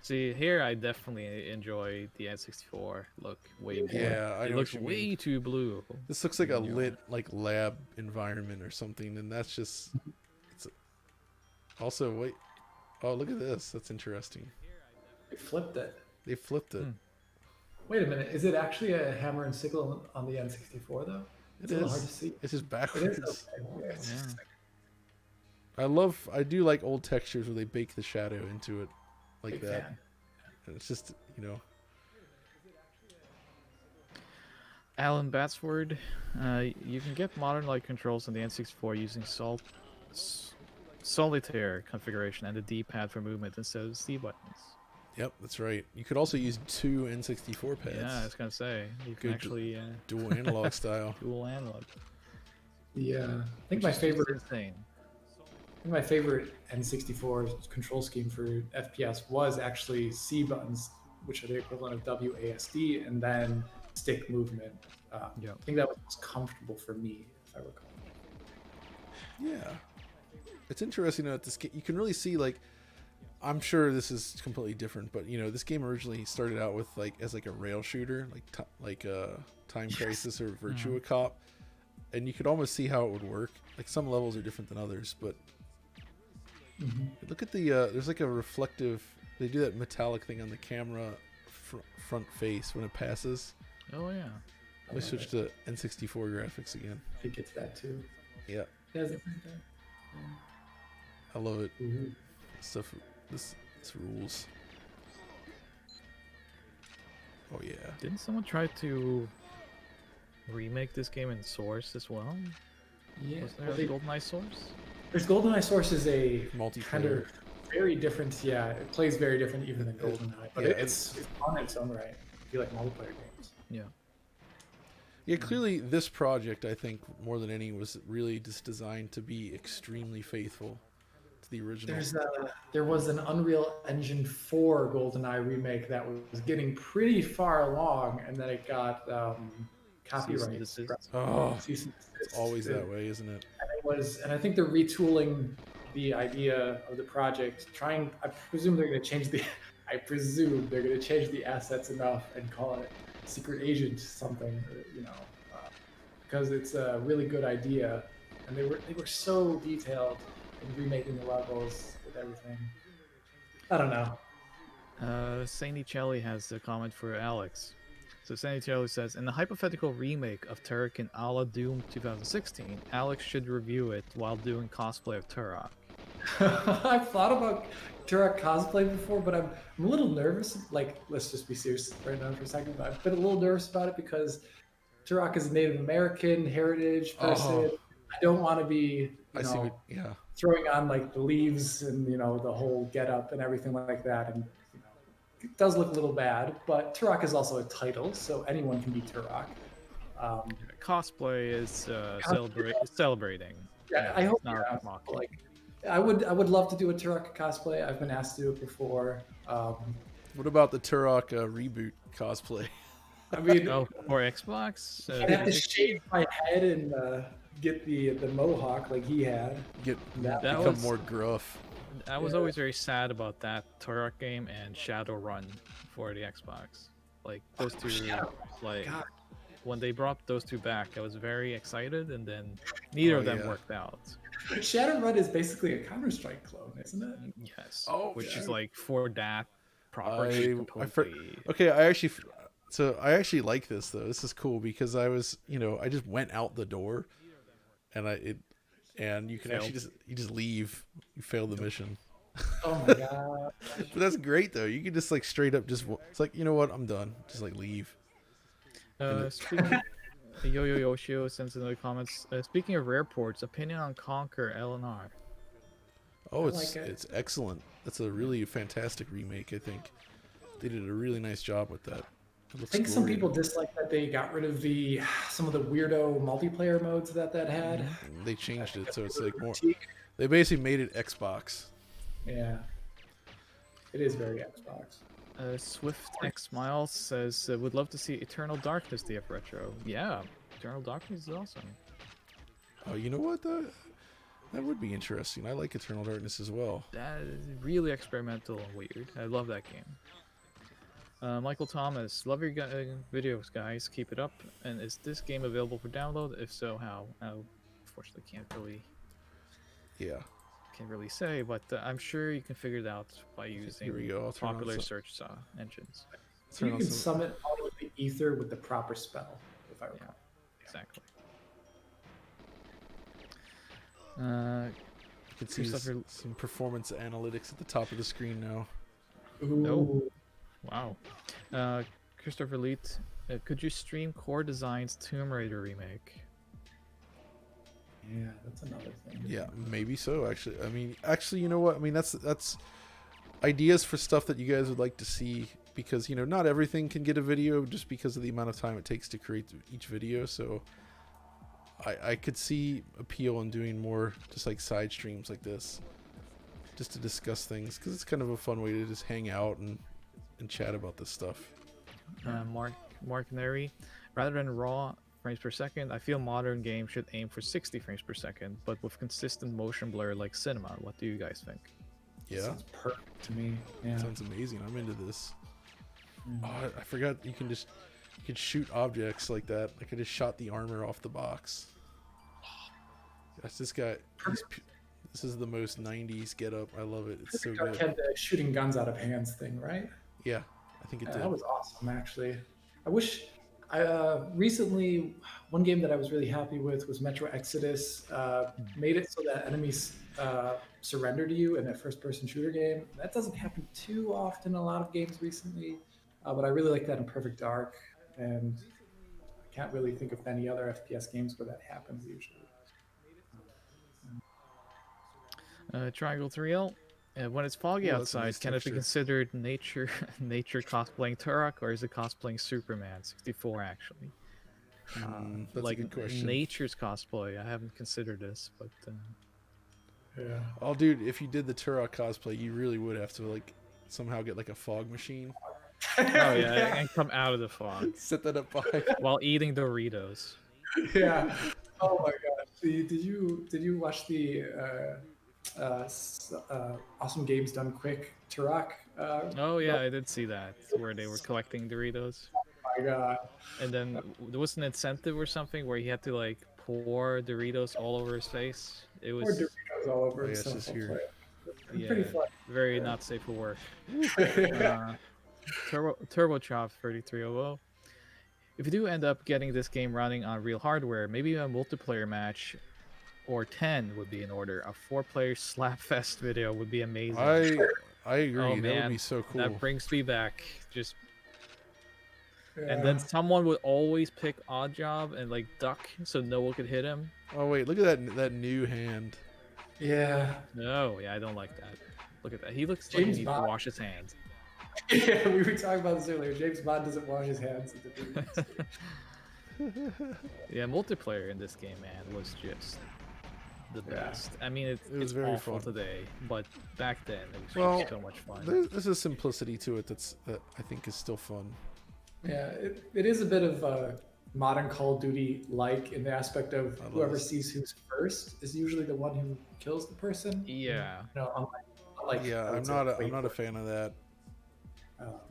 See, here I definitely enjoy the N64 look way more. Yeah, I it know looks what you way mean. too blue. This looks like a lit like lab environment or something, and that's just. Also, wait. Oh, look at this. That's interesting. They flipped it. They flipped it. Wait a minute. Is it actually a hammer and sickle on the N64 though? It's a little hard to see. It's just It backwards. is okay. Yeah, it's just like I do like old textures where they bake the shadow into it like big that. fan. And it's just, Alan Batsford, you can get modern light controls on the N64 using solitaire configuration and the D-pad for movement instead of C buttons. Yep, that's right. You could also use 2 N64 pads. Yeah, I was gonna say you can Good actually dual analog style. dual analog. Yeah, I think which my is favorite. insane. I think my favorite N64 control scheme for FPS was actually C buttons, which are the equivalent of WASD, and then stick movement. Yeah. I think that was most comfortable for me, if I recall. Yeah. It's interesting that this you can really see, like, I'm sure this is completely different, but this game originally started out with as a rail shooter, like Time Crisis or Virtua Cop, and you could almost see how it would work. Like some levels are different than others, but look at the there's like a reflective. They do that metallic thing on the camera front face when it passes. Oh yeah. Let me switch to N64 graphics again. I think it's that too. Yeah, Yeah, is it right there? I love it. Mhm. Stuff. This rules. Oh yeah. Didn't someone try to remake this game in Source as well? Yeah. Was there Well, a Goldeneye Source? There's Goldeneye Source is a Multiplayer. kind of very different. Yeah, it plays very different even than Goldeneye, but Yeah, it's on its own right. If you like multiplayer games. Yeah. Yeah, clearly this project, I think, more than any, was really just designed to be extremely faithful to the original. There was an Unreal Engine 4 GoldenEye remake that was getting pretty far along, and then it got copyright. desist. Oh, Cease and it's desist. always that way, isn't it? And I think they're retooling the idea of the project. I presume they're going to change the. I presume they're going to change the assets enough and call it Secret Agent something, because it's a really good idea, and they were so detailed in remaking the levels with everything. I don't know. Sandy Chelly has a comment for Alex. So Sandy Chelly says, in the hypothetical remake of Turok in a la Doom 2016, Alex should review it while doing cosplay of Turok. I've thought about Turok cosplay before, but I'm a little nervous. Like, let's just be serious right now for a second. I've been a little nervous about it because Turok is a Native American heritage person. Oh, I don't want to be, I see what. Yeah. throwing on like the leaves and the whole get up and everything like that. And it does look a little bad, but Turok is also a title, so anyone can be Turok. Cosplay is celebrating. Yeah, I hope not mocking. like I would love to do a Turok cosplay. I've been asked to do it before. What about the Turok reboot cosplay? I mean, Oh, or Xbox? I'd have to shave my head and get the mohawk like he had. Become was- more gruff. I was always very sad about that Turok game and Shadowrun for the Xbox. Like those two, like God. when they brought those two back, I was very excited, and then neither Oh, of them yeah. worked out. Shadowrun is basically a Counter-Strike clone, isn't it? Yes. Oh, which yeah. is like for that property completely. Okay, I actually like this though. This is cool because I just went out the door, and you can actually just leave. You failed the mission. Oh my god. But that's great though. You can just like straight up it's like, you know what, I'm done. Just like leave. Speaking, Yo Yoshio sends in the comments. Speaking of rare ports, opinion on Conquer LNR. Oh, I it's like it. it's excellent. That's a really fantastic remake. I think they did a really nice job with that. It I looks think some gory. people dislike that they got rid of some of the weirdo multiplayer modes that had. They changed it so it's like more. Critique. They basically made it Xbox. Yeah. It is very Xbox. Swift X Miles says, would love to see Eternal Darkness DF Retro. Yeah, Eternal Darkness is awesome. Oh, you know what? That would be interesting. I like Eternal Darkness as well. That is really experimental and weird. I love that game. Michael Thomas, love your videos, guys. Keep it up. And is this game available for download? If so, how? I unfortunately can't really say, but I'm sure you can figure it out by using Here we go. I'll turn on popular some- search engines. So you can summon out of the ether with the proper spell, if I recall. Exactly. You can see Christopher- some performance analytics at the top of the screen now. Ooh. Wow. Christopher Leet, could you stream Core Design's Tomb Raider remake? Yeah, that's another thing. Yeah, maybe so. Actually, you know what? I mean, that's ideas for stuff that you guys would like to see, because not everything can get a video just because of the amount of time it takes to create each video. So I could see appeal in doing more just like side streams like this, just to discuss things, because it's kind of a fun way to just hang out and chat about this stuff. Mark Neri, rather than raw frames per second, I feel modern games should aim for 60 frames per second, but with consistent motion blur like cinema. What do you guys think? Yeah, Sounds perfect to me. Yeah. sounds amazing. I'm into this. Oh, I forgot you can shoot objects like that. Like I just shot the armor off the box. Gosh, this guy. This is the most 90s get up. I love it. It's so Dark good. had the shooting guns out of hands thing, right? Yeah, I think it did. That was awesome, actually. I wish. Recently, one game that I was really happy with was Metro Exodus. Made it so that enemies surrender to you in a first-person shooter game. That doesn't happen too often in a lot of games recently, but I really like that in Perfect Dark, and I can't really think of any other FPS games where that happens usually. Triangle 3L, when it's foggy Oh, that's a outside, nice can it be texture. considered nature cosplaying Turok, or is it cosplaying Superman 64 actually? That's Like a good question. nature's cosplay. I haven't considered this, but Yeah. Oh, dude, if you did the Turok cosplay, you really would have to like somehow get like a fog machine, oh yeah, and come out of the fog set that up by. while eating Doritos. Yeah. Oh my god. Did you watch the Awesome Games Done Quick Turok? Oh yeah, I did see that where they were collecting Doritos, My god. and then there was an incentive or something where he had to like pour Doritos all over his face. It Poor was Doritos all over Oh, yeah, it's himself. just here. yeah, Pretty fun. very not safe for work. Yeah. TurboChop 3300. If you do end up getting this game running on real hardware, maybe a multiplayer match or 10 would be in order. A 4-player Slapfest video would be amazing. I agree. Oh That man, would be so cool. that brings me back. Just Yeah. and then someone would always pick Odd Job and like duck so no one could hit him. Oh wait, look at that new hand. Yeah. No, yeah, I don't like that. Look at that. He looks like he James needs to Bond. wash his hands. Yeah, we were talking about this earlier. James Bond doesn't wash his hands at the beginning. Yeah, multiplayer in this game, man, was just the Yeah. best. I mean, It was it's very awful fun. today, but back then it was Well, just so much fun. There's a simplicity to it that I think is still fun. Yeah, it is a bit of modern Call of Duty like in the aspect of I love whoever this. sees who's first is usually the one who kills the person. Yeah. No, unlike Yeah, I I'm would say not a Quake, fan of that. but,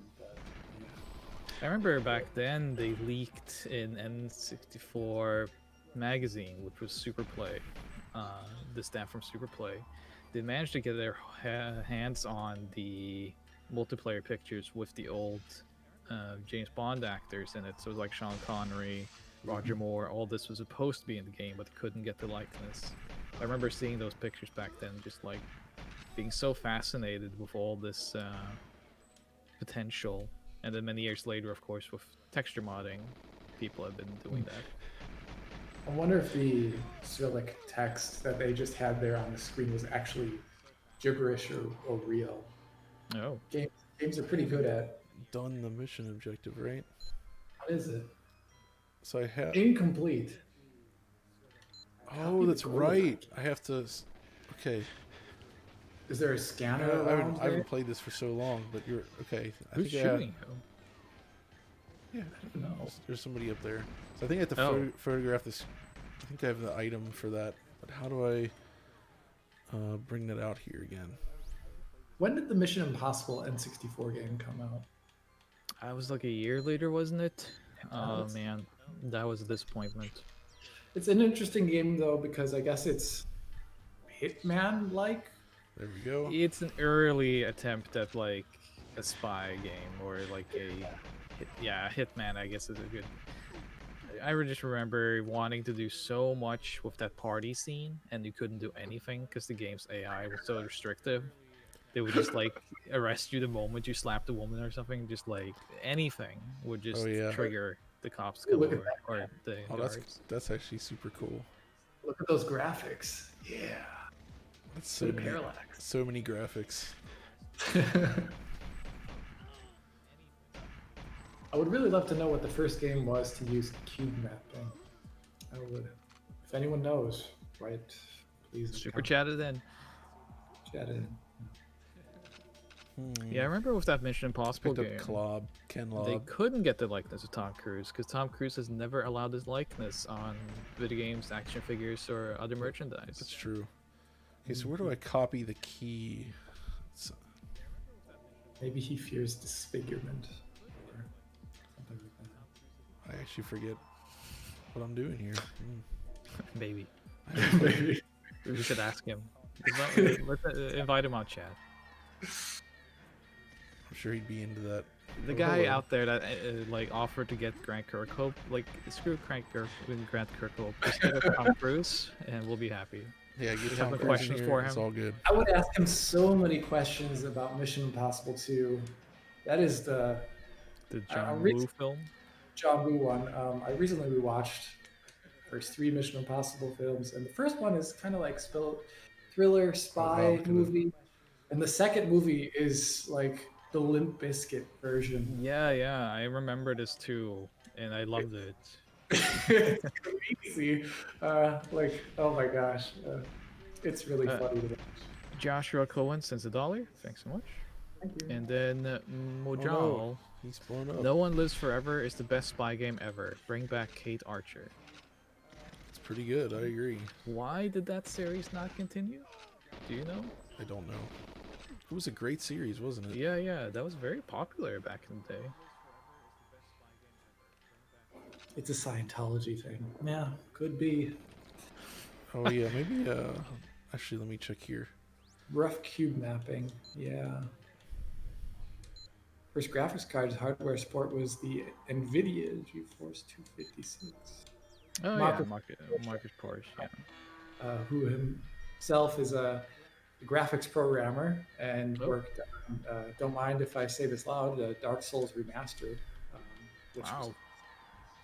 I remember back then they leaked in N64 magazine, which was Superplay, the staff from Superplay. They managed to get their hands on the multiplayer pictures with the old James Bond actors in it. So it was like Sean Connery, Roger Moore. All this was supposed to be in the game, but they couldn't get the likeness. I remember seeing those pictures back then, just like being so fascinated with all this potential. And then many years later, of course, with texture modding, people have been doing that. I wonder if the Cyrillic text that they just had there on the screen was actually gibberish or real. Oh, Games are pretty good at. Done the mission objective, right? What is it? So I have. Incomplete. Oh, that's right. I have to. Okay. Is there a scanner I around there? haven't played this for so long, but you're okay. who's think I have- shooting you? Yeah, I don't know. there's somebody up there. So I think I have to Oh. photograph this. I think I have the item for that. But how do I bring that out here again? When did the Mission Impossible N64 game come out? I was like a year later, wasn't it? Oh that's- man, that was a disappointment. It's an interesting game though because I guess it's Hitman-like. There we go. It's an early attempt at like a spy game or like Hitman. I guess is a good. I just remember wanting to do so much with that party scene, and you couldn't do anything because the game's AI was so restrictive. They would just like arrest you the moment you slapped a woman or something. Just like anything would just Oh, yeah. trigger the cops to come Look at over or the Oh, guards. that's actually super cool. Look at those graphics. Yeah. That's so Good many, parallax. so many graphics. I would really love to know what the first game was to use cube mapping. I would. If anyone knows, write please. in the Super comments. chatted in. Chat in. Yeah, I remember with that Mission Impossible Picked game. up Ken They Lob. couldn't get the likeness of Tom Cruise because Tom Cruise has never allowed his likeness on video games, action figures, or other merchandise. That's true. Okay, so where do I copy the key? Maybe he fears disfigurement or something like that. I actually forget what I'm doing here. Maybe Maybe. we should ask him. Let's invite him on chat. I'm sure he'd be into that. The Oh, guy hello. out there that like offered to get Grant Kirkhope, like screw Grant Kirkhope, just get us Tom Cruise, and we'll be happy. Yeah, get have Tom any Cruise in questions here, for It's him? all good. I would ask him so many questions about Mission Impossible 2. That is the The I John read- Woo film. John Woo one. I recently rewatched the first 3 Mission Impossible films, and the first one is kind of like thriller spy look at it. movie, and the second movie is like the Limp Bizkit version. Yeah, I remember this too, and I loved it. It's crazy. Like, oh my gosh, it's really funny to watch. Joshua Cohen sends $1. Thanks so much. Thank you. And then Mojal. no. He's blown up. No One Lives Forever is the best spy game ever. Bring back Kate Archer. It's pretty good. I agree. Why did that series not continue? Do you know? I don't know. It was a great series, wasn't it? Yeah, that was very popular back in the day. It's a Scientology thing. Yeah, could be. Oh yeah, maybe. Actually, let me check here. Rough cube mapping. Yeah. First graphics card's hardware support was the NVIDIA GeForce 256. Oh Marcus- yeah, Marcus Porsche. Yeah. who himself is a graphics programmer and Oh. worked on, don't mind if I say this loud, Dark Souls Remastered, which was Wow.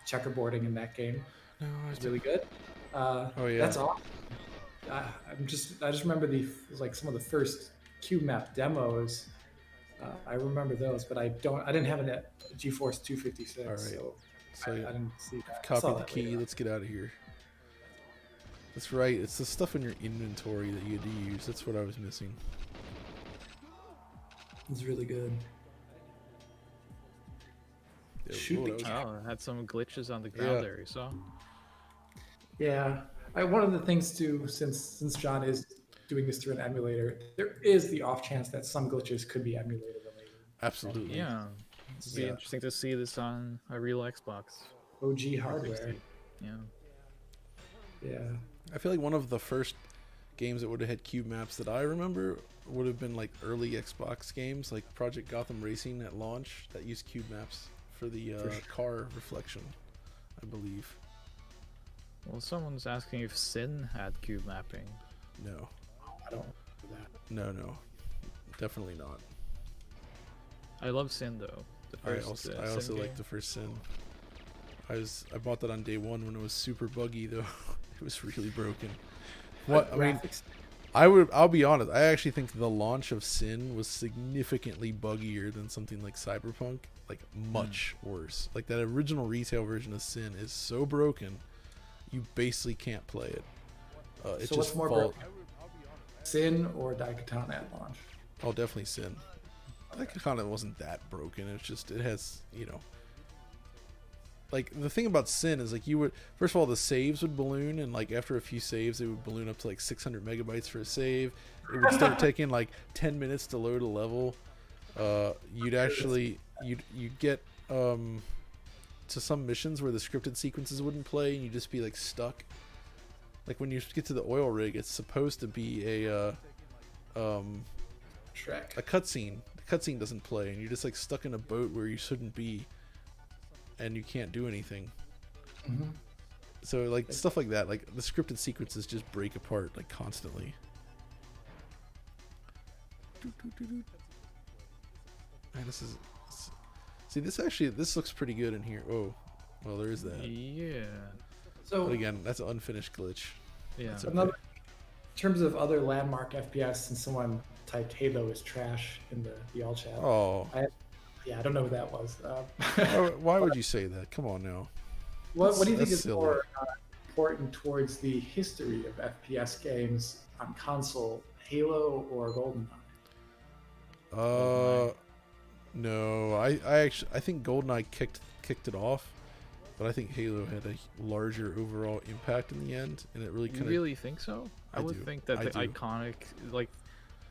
checkerboarding in that game. No, It was really good. Oh, yeah. That's awesome. I just remember like some of the first cube map demos. I remember those, but I didn't have a GeForce 256, All right. so So I yeah, didn't see that. I saw copy the that key. later on. Let's get out of here. That's right. It's the stuff in your inventory that you had to use. That's what I was missing. It's really good. Yeah, Shoot the that was- cat. Oh, it had some glitches on the ground Yeah. there. You saw. Yeah, one of the things too, since John is doing this through an emulator, there is the off chance that some glitches could be emulator related. Absolutely. Yeah. It'd be Yeah. interesting to see this on a real Xbox. OG hardware. Yeah. Yeah. I feel like one of the first games that would have had cube maps that I remember would have been like early Xbox games, like Project Gotham Racing at launch that used cube maps for the For sure. car reflection, I believe. Well, someone's asking if Sin had cube mapping. No, I don't know that. no, definitely not. I love Sin though. The I first, also Sin like game. the first Sin. I bought that on day one when it was super buggy though. It was really broken. What I mean, Graphics. I'll be honest. I actually think the launch of Sin was significantly buggier than something like Cyberpunk. Like much worse. Like that original retail version of Sin is so broken, you basically can't play it. It So just what's more fall- broken? Sin or Daikatana at launch? Oh, definitely Sin. Like it kind of wasn't that broken. It's just it has like the thing about Sin is like you would first of all the saves would balloon and like after a few saves it would balloon up to like 600 megabytes for a save. It would start taking like 10 minutes to load a level. You'd get to some missions where the scripted sequences wouldn't play and you'd just be like stuck. Like when you get to the oil rig, it's supposed to be a Shrek. cutscene. The cutscene doesn't play and you're just like stuck in a boat where you shouldn't be and you can't do anything. Mm-hmm. So like stuff like that, like the scripted sequences just break apart like constantly. Man, this looks pretty good in here. Oh, well, there is that. Yeah. So But again, that's an unfinished glitch. Yeah. That's okay. another, in terms of other landmark FPS, and someone typed Halo is trash in the all chat. Oh, Yeah, I don't know who that was. why would you say that? Come on now. What do you think That's is silly. more important towards the history of FPS games on console, Halo or GoldenEye? No, I think GoldenEye kicked it off, but I think Halo had a larger overall impact in the end, and it really You kind of really think so? I would do. think that I the do. iconic, like,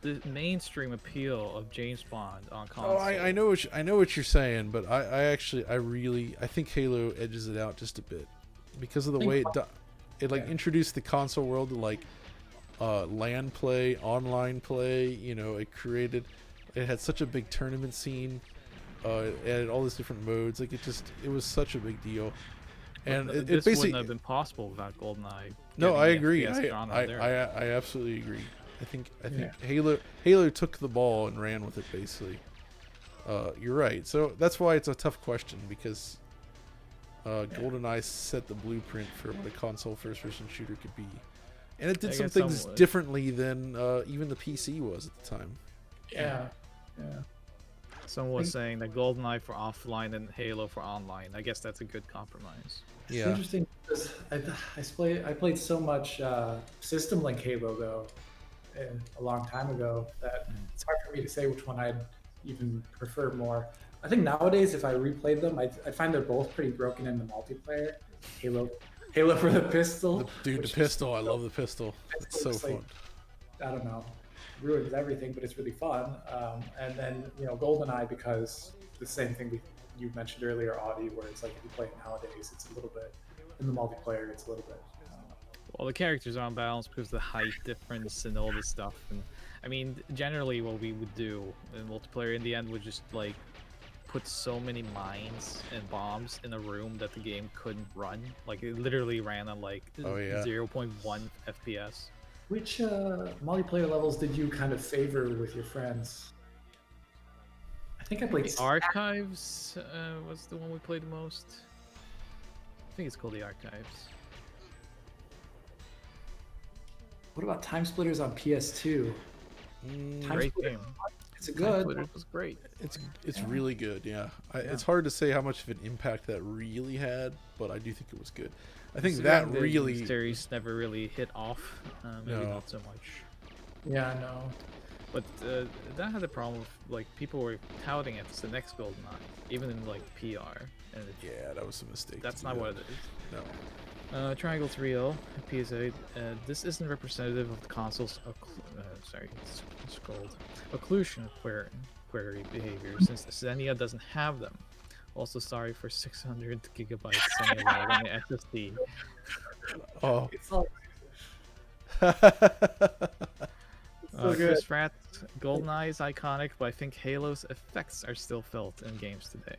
the mainstream appeal of James Bond on console. Oh, I know what you're saying, but I think Halo edges it out just a bit because of the way it like Yeah. introduced the console world to like LAN play, online play. You know, it had such a big tournament scene. It added all these different modes. Like it was such a big deal. And But it this basically wouldn't have been possible without GoldenEye. no, getting I the agree. FPS genre I there. absolutely agree. I think Yeah. Halo took the ball and ran with it basically. You're right. So that's why it's a tough question because GoldenEye set the blueprint for what a console first-person shooter could be, and it did I some guess things somewhat. differently than even the PC was at the time. Yeah. Someone was saying that GoldenEye for offline and Halo for online. I guess that's a good compromise. It's Yeah. interesting because I played so much System Link Halo though, a long time ago that it's hard for me to say which one I'd even prefer more. I think nowadays if I replayed them, I'd find they're both pretty broken in the multiplayer. Halo for the pistol. The which is- pistol. I love the pistol. It's so It's like- fun. I don't know, ruins everything, but it's really fun. And then GoldenEye because the same thing you mentioned earlier, Audie, where it's like if you play it nowadays, it's a little bit in the multiplayer, it's a little bit. Well, the characters are unbalanced because of the height difference and all this stuff. And I mean, generally, what we would do in multiplayer in the end would just like put so many mines and bombs in a room that the game couldn't run. Like it literally ran on like Oh, yeah. 0.1 FPS. Which multiplayer levels did you kind of favor with your friends? I think I played The Archives was the one we played the most. I think it's called the Archives. What about Time Splitters on PS2? Time Great Splitters, game. it's a Time good. Splitters was great. It's really good. Yeah. Yeah. It's hard to say how much of an impact that really had, but I do think it was good. I think Sugar that and the really. series never really hit off. Maybe No. not so much. Yeah, I know. But that had a problem with like people were touting it as the next Goldeneye, even in like PR, and Yeah, that was a mistake. that's to not do what it that. is. No. Triangle 3L PSA. This isn't representative of the console's it's called occlusion query behavior, since Xenia doesn't have them. Also, sorry for 600 gigabytes Xenia lag on the SSD. Oh. It's all so good. Chris Rat, GoldenEye is iconic, but I think Halo's effects are still felt in games today.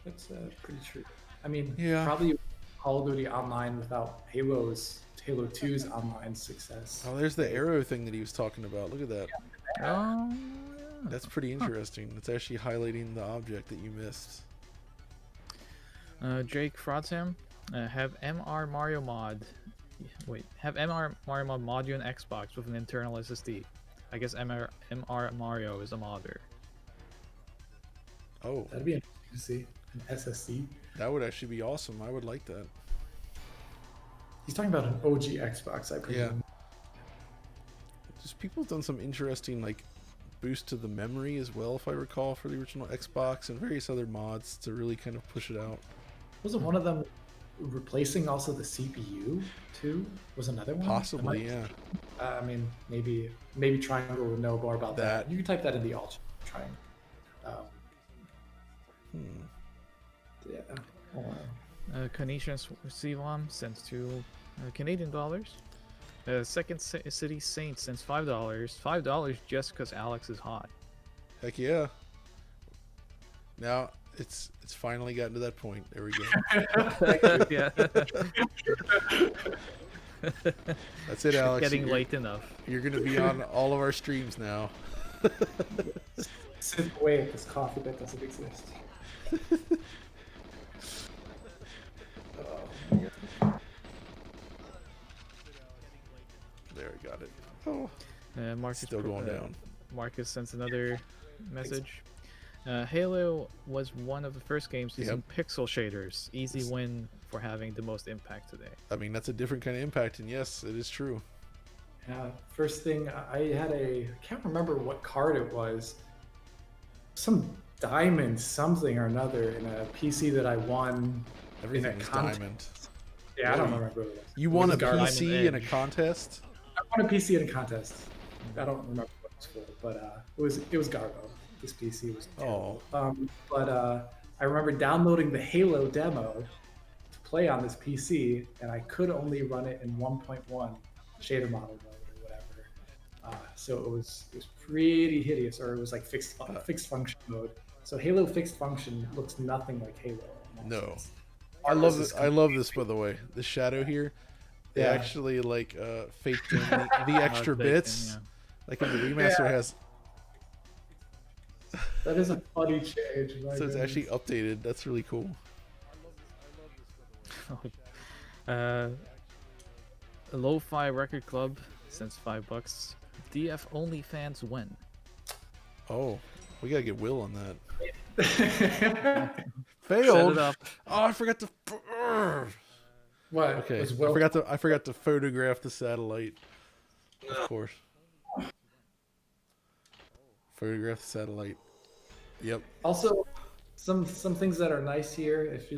That's pretty true. I mean, Yeah. probably Call of Duty Online without Halo 2's online success. Oh, there's the arrow thing that he was talking about. Look at that. Oh, That's pretty interesting. It's actually highlighting the object that you missed. Jake Frodsam, have MR Mario mod. Wait, have MR Mario mod you on Xbox with an internal SSD. I guess MR Mario is a modder. Oh, That'd be interesting to see. An SSD. that would actually be awesome. I would like that. He's talking about an OG Xbox, I presume. Just people have done some interesting like boost to the memory as well, if I recall, for the original Xbox and various other mods to really kind of push it out. Wasn't one of them replacing also the CPU too? Was another one? Possibly, yeah. I mean, maybe Triangle would know more about that. You can type that in the alt. Triangle. Yeah. Hold on. Canadian Sivam sends to Canadian dollars. Second City Saint sends $5. $5 just because Alex is hot. Heck yeah. Now it's finally gotten to that point. There we go. Yeah. That's it, Alex. Getting You're- late enough. You're gonna be on all of our streams now. Sip away at this coffee that doesn't exist. There, I got it. Oh, Marcus still going down. Marcus sends another message. Halo was one of the first games using pixel shaders. Easy win for having the most impact today. I mean, that's a different kind of impact, and yes, it is true. Yeah, first thing, I can't remember what card it was. Some diamond something or another in a PC that I won. Everything is contest. diamond. Yeah, I don't remember what it was. You won a It was Garbo. PC in a Edge. contest? I won a PC in a contest. I don't remember what it was for, but it was Garbo. This PC was terrible. But I remember downloading the Halo demo to play on this PC, and I could only run it in 1.1 shader model mode or whatever. So it was pretty hideous, or it was like fixed function mode. So Halo fixed function looks nothing like Halo. in that No. sense. I love Ours this. is I love this, by the way. The shadow here, they Yeah. actually like faked in the extra bits. Like in the remaster Yeah. has, That is a funny change. my so it's goodness. actually updated. That's really cool. A Lo-Fi Record Club sends $5. DF only fans win. Oh, we gotta get Will on that. Set Failed. it up. Oh, I forgot to. What? Okay, Was Will- I forgot to photograph the satellite. Of course. Photograph the satellite. Yep. Also, some things that are nice here. If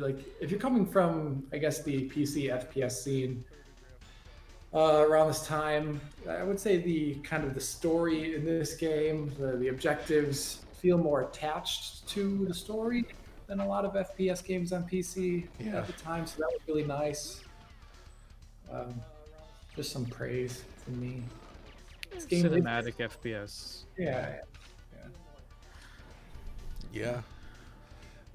you're coming from, I guess, the PC FPS scene around this time, I would say the story in this game, the objectives feel more attached to the story than a lot of FPS games on PC Yeah. at the time. So that was really nice. Just some praise from me. This game, Cinematic FPS. yeah. Yeah.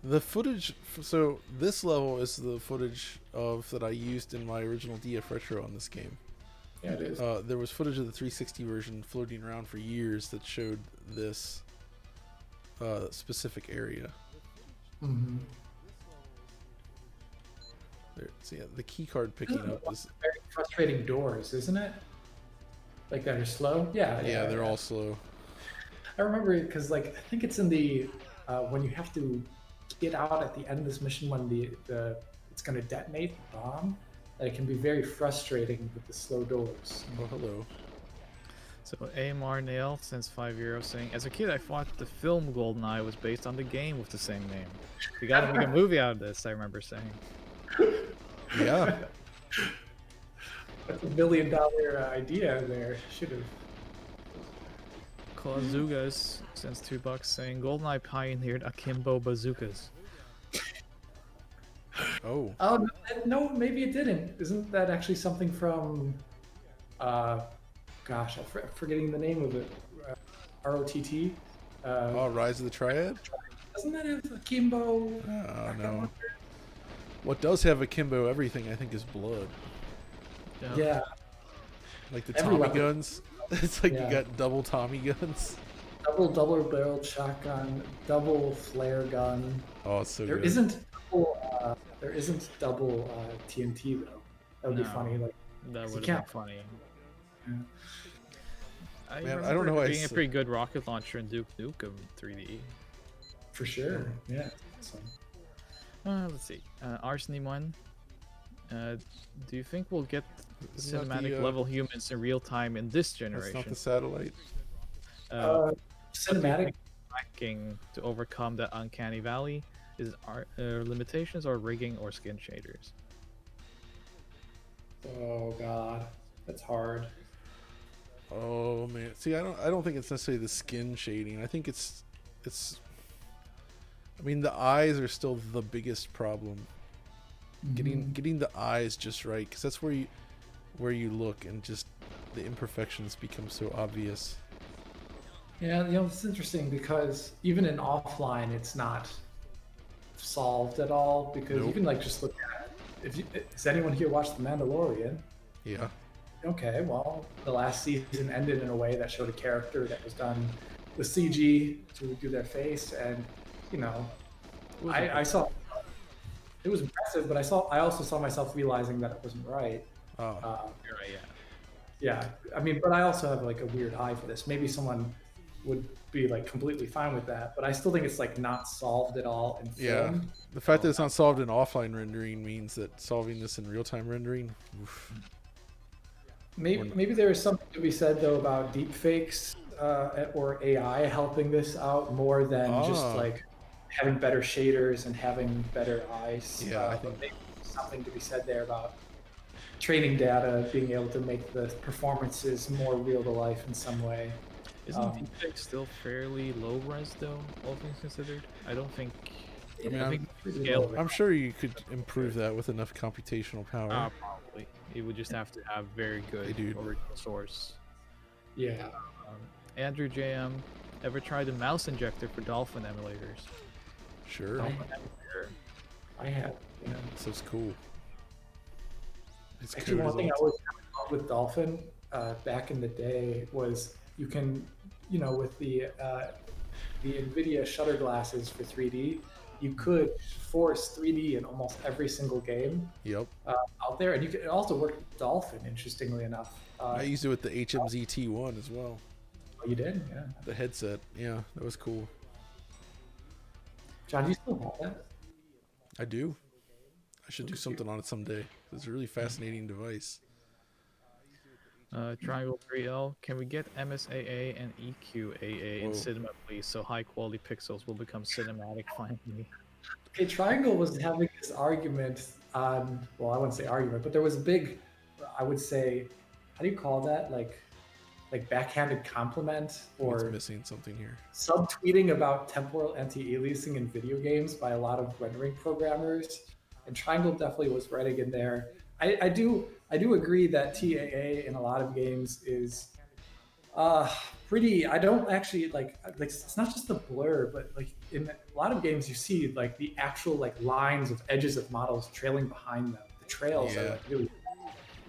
The footage, so this level is the footage of that I used in my original DF Retro on this game. Yeah, it is. There was footage of the 360 version floating around for years that showed this specific area. Mm-hmm. There, so yeah, the key card picking up is Very frustrating doors, isn't it? Like that are slow. Yeah. yeah, they're all slow. I remember it because like I think it's in the when you have to get out at the end of this mission when the it's going to detonate the bomb. It can be very frustrating with the slow doors. Oh, hello. So AMR Nail since 5 euros saying, as a kid I thought the film Goldeneye was based on the game with the same name. You gotta make a movie out of this, I remember saying. Yeah. That's $1 million idea there. Should have. Clauzugas since $2 saying, Goldeneye pioneered akimbo bazookas. Oh. Oh no, maybe it didn't. Isn't that actually something from? Gosh, I'm forgetting the name of it. ROTT. Oh, Rise of the Triad? Doesn't that have akimbo? Oh, no. What does have akimbo everything, I think, is blood. Yeah. Like the Every Tommy weapon. guns. It's like Yeah. you got double Tommy guns. Double barreled shotgun, double flare gun. Oh, it's so There good. isn't double TNT though. That would be No. funny. Like That You would have can't- been funny. Yeah. I Man, I remember don't know why it being it's a pretty good rocket launcher in Duke Nukem 3D. for sure. Yeah. So, Let's see. Arseny1, do you think we'll get Isn't that cinematic the, level humans in real time in this That's generation? not the satellite. cinematic. Hacking to overcome that uncanny valley is limitations or rigging or skin shaders. Oh god, that's hard. Oh man. See, I don't think it's necessarily the skin shading. I think it's I mean, the eyes are still the biggest problem. Getting the eyes just right, because that's where you look and just the imperfections become so obvious. Yeah, it's interesting because even in offline, it's not solved at all because you Nope. can like just look at has anyone here watched The Mandalorian? Yeah. Okay, well, the last season ended in a way that showed a character that was done with CG to do their face, and I saw it was impressive, but I also saw myself realizing that it wasn't right. Oh. You're right, yeah. Yeah, I mean, but I also have like a weird eye for this. Maybe someone would be like completely fine with that, but I still think it's like not solved at all in Yeah. film. The fact that it's not solved in offline rendering means that solving this in real-time rendering. Oof. Maybe there is something to be said though about deepfakes or AI helping this out more than just Ah. like having better shaders and having better eyes. Yeah, I but think- maybe there's something to be said there about training data being able to make the performances more real to life in some way. Isn't Um, deepfake still fairly low res though, all things considered? I don't think. I mean, I think pretty scale. low. I'm sure you could improve that with enough computational power. Probably. You would just have to have very good Hey, dude. original source. Yeah. Andrew JM, ever tried a mouse injector for Dolphin emulators? Sure. I- Sure. I have. So it's cool. It's Actually, cool one thing I results. always loved with Dolphin back in the day was you can, with the NVIDIA shutter glasses for 3D, you could force 3D in almost every single game Yep. out there, and you could it also work with Dolphin. Interestingly enough, I used it with the HMZ-T1 as well. you did, yeah. The headset. Yeah, that was cool. John, do you still have that? I do. I should do something on it someday. It's a really fascinating device. Triangle 3L, can we get MSAA and EQAA in Whoa. cinema, please, so high quality pixels will become cinematic finally? Okay, Triangle was having this argument on, well, I wouldn't say argument, but there was a big, I would say, how do you call that? Like backhanded compliment It's or missing something here. subtweeting about temporal anti-aliasing in video games by a lot of rendering programmers, and Triangle definitely was writing in there. I do agree that TAA in a lot of games is pretty. I don't actually like it's not just the blur, but like in a lot of games you see like the actual like lines of edges of models trailing behind them. The trails are like really,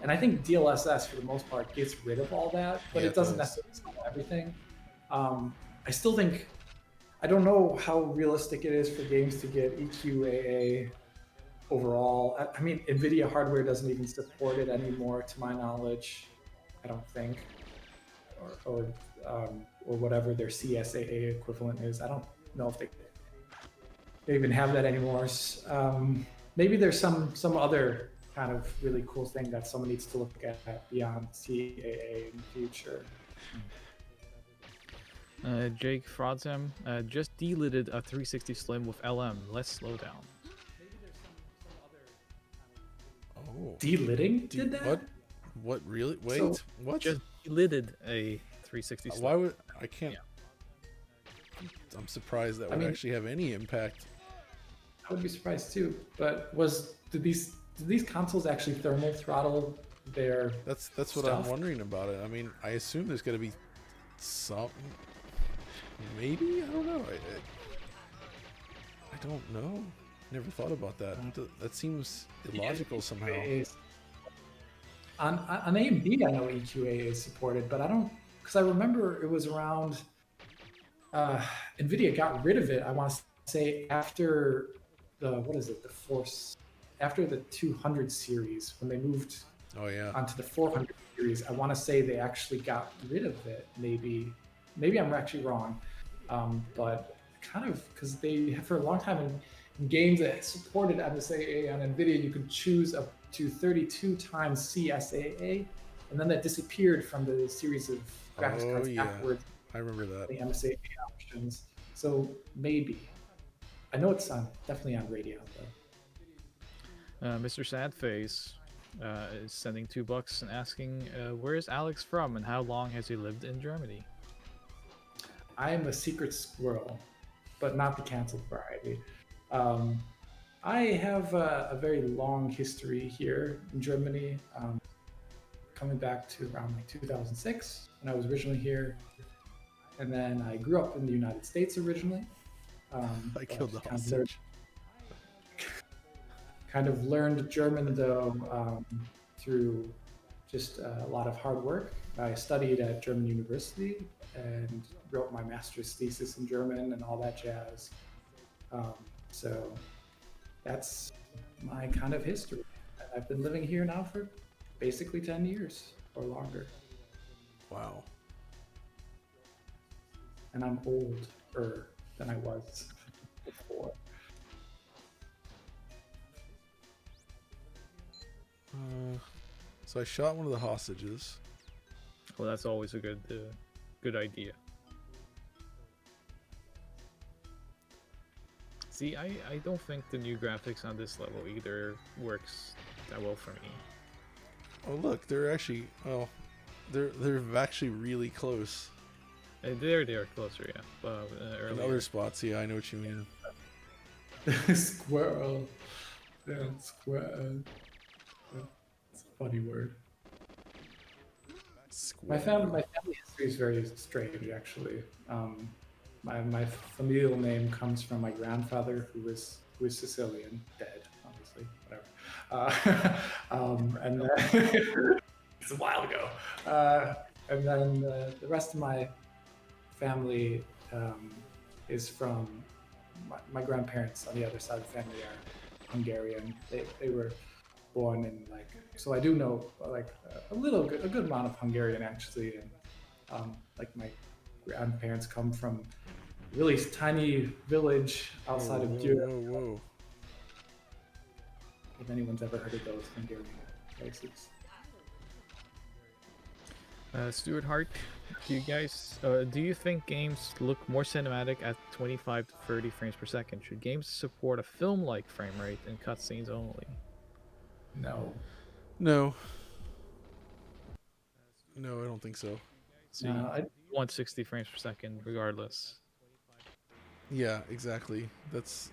and I think DLSS for the most part gets rid of all that, but Yeah, it it doesn't does. necessarily solve everything. I still think I don't know how realistic it is for games to get EQAA overall. I mean, NVIDIA hardware doesn't even support it anymore, to my knowledge. I don't think, or whatever their CSAA equivalent is. I don't know if they even have that anymore. Maybe there's some other kind of really cool thing that someone needs to look at beyond CAA in the future. Jake Frodzem just delidded a 360 Slim with LM. Let's slow down. Oh. Delidding did that? What? What really? Wait, So, what? Just delidded a 360 Slim. Why would I can't? I'm surprised that would mean- actually have any impact. I would be surprised too. But did these consoles actually thermal throttle their? That's what stuff? I'm wondering about it. I mean, I assume there's going to be some. Maybe, I don't know. I don't know. Never thought about that. That seems illogical somehow. On AMD, I know EQA is supported, but I don't, because I remember it was around. NVIDIA got rid of it. I want to say after the Force, after the 200 series, when they moved Oh yeah. onto the 400 series. I want to say they actually got rid of it. Maybe I'm actually wrong, but kind of because they for a long time in games that supported MSAA on NVIDIA, you could choose up to 32 times CSAA, and then that disappeared from the series of graphics cards afterwards. I remember that. The MSAA options. So maybe. I know it's definitely on radio though. Mr. Sadface is sending $2 and asking, where is Alex from and how long has he lived in Germany? I am a secret squirrel, but not the canceled variety. I have a very long history here in Germany, coming back to around like 2006 when I was originally here. And then I grew up in the United States originally. I killed the kind of hostage. kind of learned German though through just a lot of hard work. I studied at German University and wrote my master's thesis in German and all that jazz. So that's my kind of history. I've been living here now for basically 10 years or longer. Wow. And I'm older than I was before. So I shot one of the hostages. Well, that's always a good idea. See, I don't think the new graphics on this level either works that well for me. Oh look, they're actually they're actually really close. They're closer, yeah. But In earlier. other spots, yeah, I know what you mean. Squirrel. Yeah, squirrel. It's a funny word. My family history is very strange, actually. My familial name comes from my grandfather, who was Sicilian, dead, obviously, whatever. And then it's a while ago. And then the rest of my family is from my grandparents on the other side of the family are Hungarian. They were born in so I do know a good amount of Hungarian actually, and my grandparents come from a really tiny village outside of Europe. Whoa. If anyone's ever heard of those Hungarian places. Stuart Hart, do you think games look more cinematic at 25 to 30 frames per second? Should games support a film-like frame rate and cutscenes only? No, I don't think so. So I you want 60 frames per second regardless. Yeah, exactly. That's.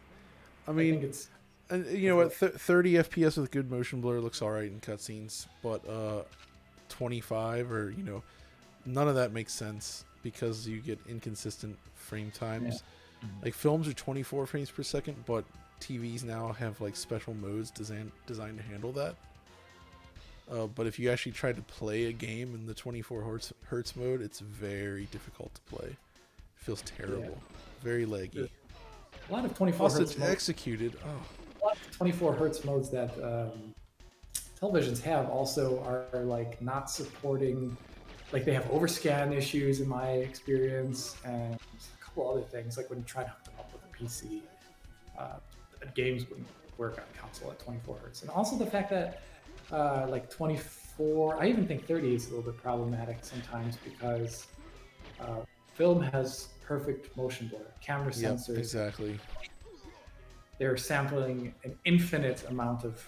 I think mean, it's and you know what? 30 FPS with good motion blur looks alright in cutscenes, but 25 or none of that makes sense because you get inconsistent frame times. Like films are 24 frames per second, but TVs now have like special modes designed to handle that. But if you actually try to play a game in the 24 hertz mode, it's very difficult to play. It feels terrible, very laggy. A lot of 24 Plus, hertz it's modes, executed. a lot of 24 hertz modes that televisions have also are like not supporting, like they have overscan issues in my experience, and a couple other things like when you try to hook them up with a PC, games wouldn't work on console at 24 hertz. And also the fact that like 24, I even think 30 is a little bit problematic sometimes because film has perfect motion blur, camera Yep, sensors. exactly. They're sampling an infinite amount of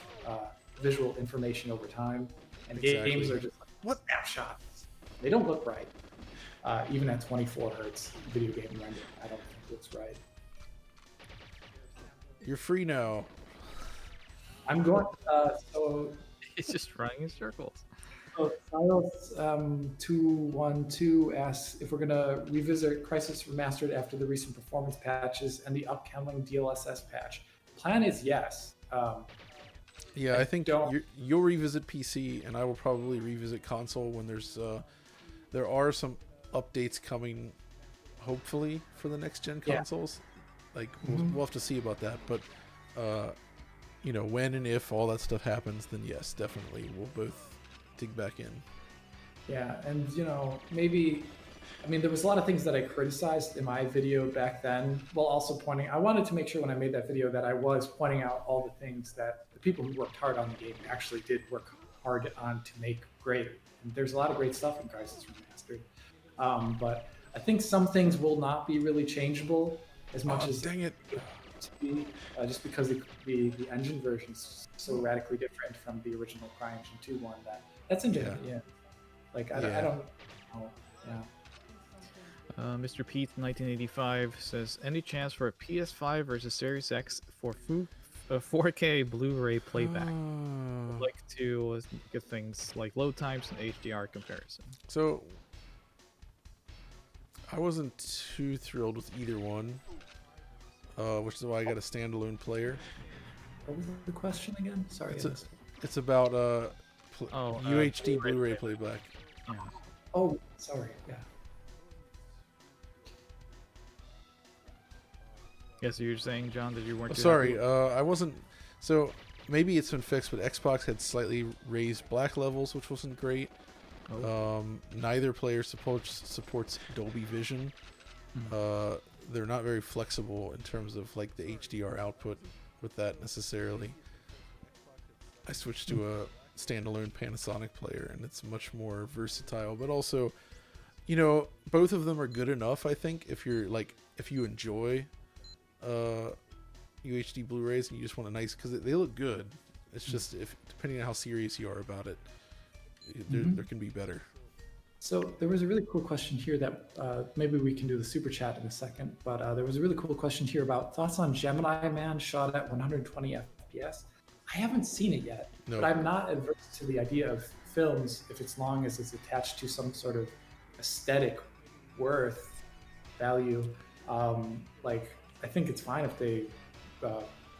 visual information over time, and Exactly. games are just like snapshots. They don't look right, even at 24 hertz video game render. I don't think it looks right. You're free now. I'm going. So He's just running in circles. Silas 212 asks if we're gonna revisit Crisis Remastered after the recent performance patches and the upcoming DLSS patch. Plan is yes. Yeah, I think don't- you'll revisit PC, and I will probably revisit console when there are some updates coming, hopefully for the next gen Yeah. consoles. Like we'll have to see about that, but when and if all that stuff happens, then yes, definitely we'll both dig back in. Yeah, and maybe, I mean, there was a lot of things that I criticized in my video back then, while also I wanted to make sure when I made that video that I was pointing out all the things that the people who worked hard on the game actually did work hard on to make great. And there's a lot of great stuff in Crisis Remastered. But I think some things will not be really changeable as much as Dang it. to be, just because the engine version is so radically different from the original CryEngine 2 one that's engine. Yeah. Like I don't know. Yeah. Mr. Pete 1985 says, any chance for a PS5 versus Series X for 4K Blu-ray playback? I'd like to get things like load times and HDR comparison. So I wasn't too thrilled with either one, which is why I got a standalone player. What was the question again? Sorry. It's about UHD Blu-ray Blu-ray playback. Yeah. Oh, sorry. Yeah. Yeah, so you're saying, John, that you weren't. Sorry, I wasn't. So maybe it's been fixed, but Xbox had slightly raised black levels, which wasn't great. Neither player supports Dolby Vision. They're not very flexible in terms of like the HDR output with that necessarily. I switched to a standalone Panasonic player, and it's much more versatile, but also, both of them are good enough. I think if you enjoy UHD Blu-rays and you just want a nice, because they look good. It's just depending on how serious you are about it, there can be better. So there was a really cool question here that maybe we can do the super chat in a second, but there was a really cool question here about thoughts on Gemini Man shot at 120 FPS. I haven't seen it yet, No. but I'm not adverse to the idea of films if it's long as it's attached to some sort of aesthetic worth value. Like I think it's fine if they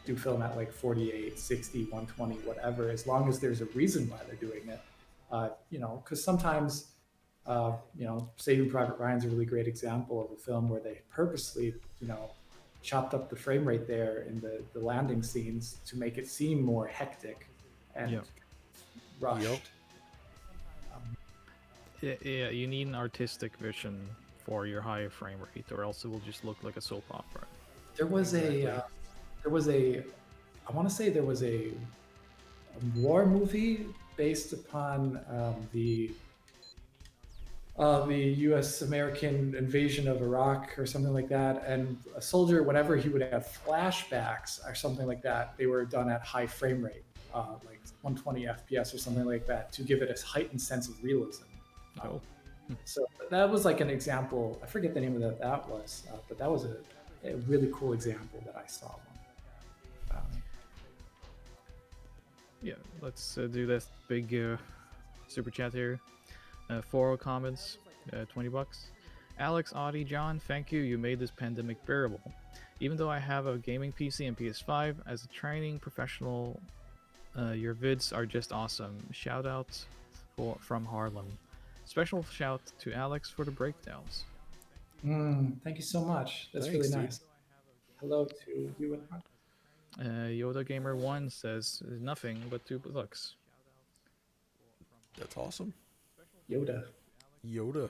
do film at like 48, 60, 120, whatever, as long as there's a reason why they're doing it. Because sometimes, Saving Private Ryan's a really great example of a film where they purposely, chopped up the frame rate there in the landing scenes to make it seem more hectic and rushed. Yep. Yeah, you need an artistic vision for your high frame rate, or else it will just look like a soap opera. There was I want to say there was a war movie based upon the U.S. American invasion of Iraq or something like that, and a soldier, whenever he would have flashbacks or something like that, they were done at high frame rate, like 120 FPS or something like that, to give it a heightened sense of realism. So that was like an example. I forget the name of that was, but that was a really cool example that I saw. Yeah, let's do this big super chat here. 4 comments, $20. Alex, Audie, John, thank you. You made this pandemic bearable. Even though I have a gaming PC and PS5, as a training professional, your vids are just awesome. Shout out from Harlem. Special shout to Alex for the breakdowns. Thank you so much. That's Thanks, really dude. nice. Hello to you. Yoda Gamer 1 says nothing but 2 looks. That's awesome. Yoda. Yoda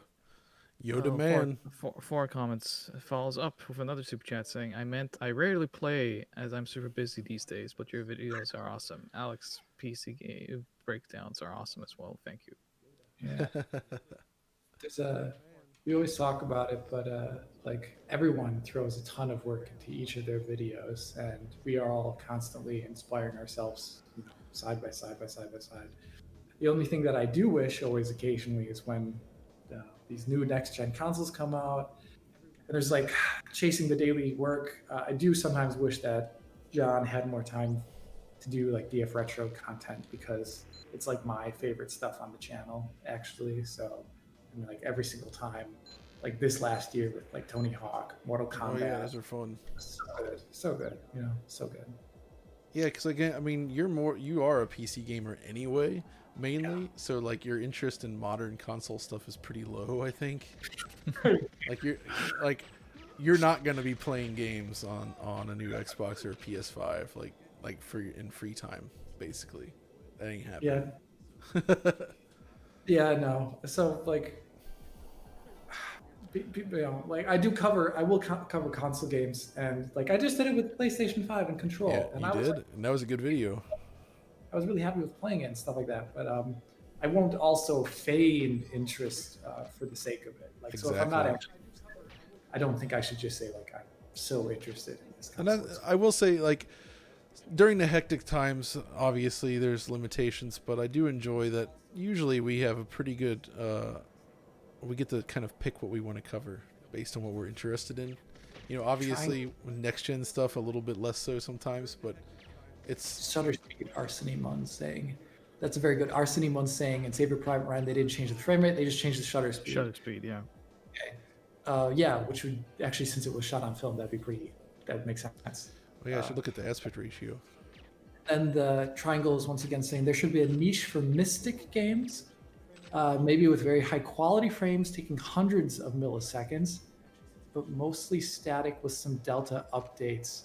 Oh, man. Four comments. Follows up with another super chat saying, I rarely play as I'm super busy these days, but your videos are awesome. Alex, PC game breakdowns are awesome as well. Thank you. Yeah. We always talk about it, but like everyone throws a ton of work into each of their videos, and we are all constantly inspiring ourselves, side by side. The only thing that I do wish always occasionally is when these new next gen consoles come out, and there's like chasing the daily work. I do sometimes wish that John had more time to do like DF retro content, because it's like my favorite stuff on the channel actually. So I mean, like every single time, like this last year with like Tony Hawk, Mortal Kombat. Oh yeah, those are fun. So good, so good. Yeah, because again, I mean, you are a PC gamer anyway, mainly. Yeah. So like your interest in modern console stuff is pretty low, I think. You're not gonna be playing games on a new Xbox or a PS5 like for in free time, basically. That ain't happening. Yeah. Yeah, no. So like, like I will cover console games, and like I just did it with PlayStation 5 and Control. Yeah, and and that was a good video. I was really happy with playing it and stuff like that. But I won't also feign interest for the sake of it. Like, exactly. So if I'm not actually, I don't think I should just say like I'm so interested in this. And I will say, like, during the hectic times, obviously there's limitations, but I do enjoy that. Usually we have a pretty good. We get to kind of pick what we want to cover based on what we're interested in. You know, obviously with next gen stuff a little bit less so sometimes, but it's Shutter Speed. Arseny Munn saying that's a very good. Arseny Munn saying in Saving Private Ryan they didn't change the frame rate, they just changed the shutter speed. Shutter speed, yeah. Okay. Yeah, which would actually, since it was shot on film, that makes sense. Well, yeah, I should look at the aspect ratio. And the Triangle is once again saying there should be a niche for mystic games. Maybe with very high quality frames taking hundreds of milliseconds, but mostly static with some delta updates.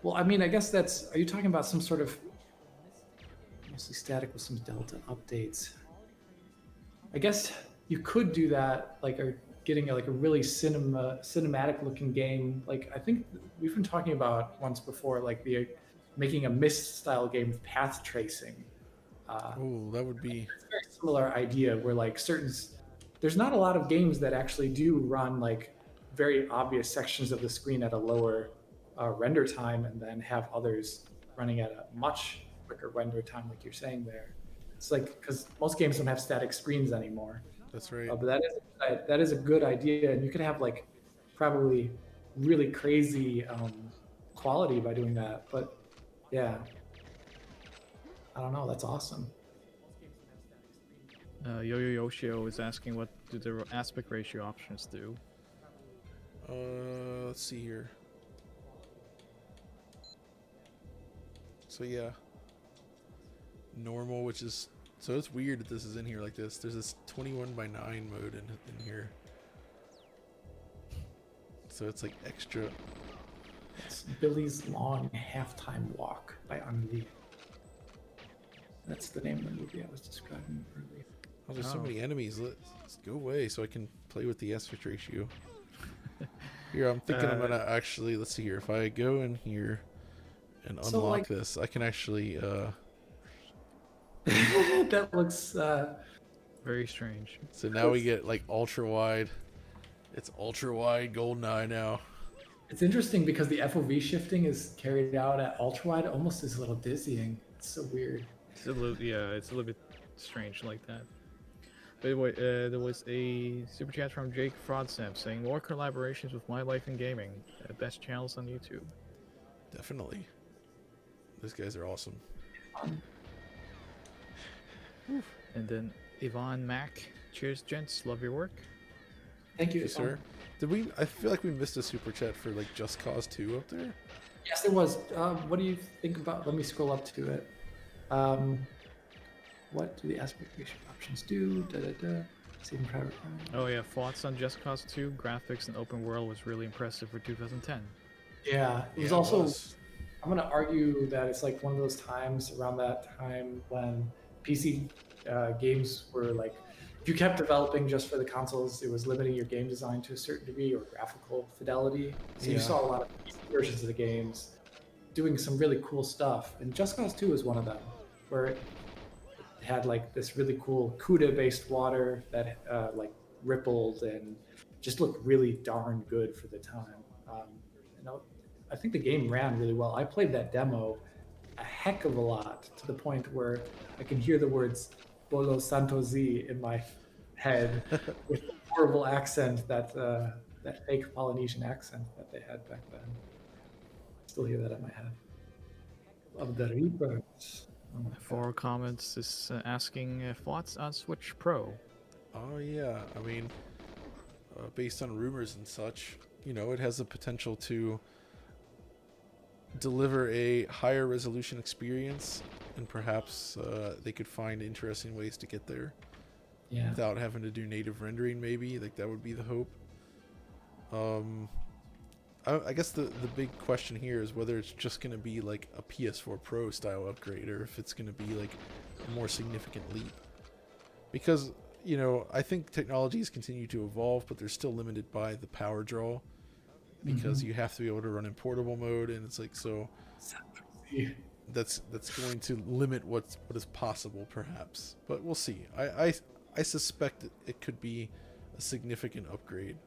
Well, I mean, I guess are you talking about some sort of mostly static with some delta updates? I guess you could do that, like getting a really cinematic looking game. Like I think we've been talking about once before, like making a Myst style game with path tracing. Oh, that would be it's a very similar idea where like there's not a lot of games that actually do run like very obvious sections of the screen at a lower render time and then have others running at a much quicker render time, like you're saying there. It's like, because most games don't have static screens anymore. That's right. But that is a good idea, and you could have like probably really crazy quality by doing that. But yeah, I don't know. That's awesome. Yo-Yo Yoshio is asking, what do the aspect ratio options do? Let's see here. So yeah, normal, which is, so it's weird that this is in here like this. There's this 21:9 mode in here. So it's like extra. It's Billy's Long Halftime Walk by Unreleased. That's the name of the movie I was describing earlier. Oh, there's so many enemies. Let's go away so I can play with the aspect ratio. Here, I'm thinking I'm gonna actually, let's see here. If I go in here and unlock this, I can actually that looks very strange. So now we get like ultra wide. It's ultra wide Goldeneye now. It's interesting because the FOV shifting is carried out at ultra wide, almost is a little dizzying. It's so weird. It's a little bit strange like that. But anyway, there was a super chat from Jake Frodsam saying more collaborations with My Life in Gaming, best channels on YouTube. Definitely, those guys are awesome. And then Yvonne Mack, cheers gents, love your work. Thank you, sir. Did we? I feel like we missed a super chat for like Just Cause 2 up there. Yes, there was. What do you think about? Let me scroll up to it. What do the aspect ratio options do? Saving private. Oh yeah, thoughts on Just Cause 2? Graphics and open world was really impressive for 2010. Yeah, it was also. I'm gonna argue that it's like one of those times around that time when PC games were like, if you kept developing just for the consoles, it was limiting your game design to a certain degree or graphical fidelity. So you saw a lot of versions of the games doing some really cool stuff, and Just Cause 2 is one of them, where it had like this really cool CUDA-based water that like rippled and just looked really darn good for the time. I think the game ran really well. I played that demo a heck of a lot to the point where I can hear the words Bolo Santo Z in my head with the horrible accent that fake Polynesian accent that they had back then. I still hear that in my head. Of the Reapers. Oh my For God. comments is asking thoughts on Switch Pro. Oh yeah, I mean, based on rumors and such, it has the potential to deliver a higher resolution experience, and perhaps they could find interesting ways to get there without having to do native rendering. Maybe like that would be the hope. I guess the big question here is whether it's just going to be like a PS4 Pro style upgrade, or if it's going to be like a more significant leap. Because I think technologies continue to evolve, but they're still limited by the power draw. Because you have to be able to run in portable mode, and it's like that's going to limit what is possible, perhaps. But we'll see. I suspect it could be a significant upgrade.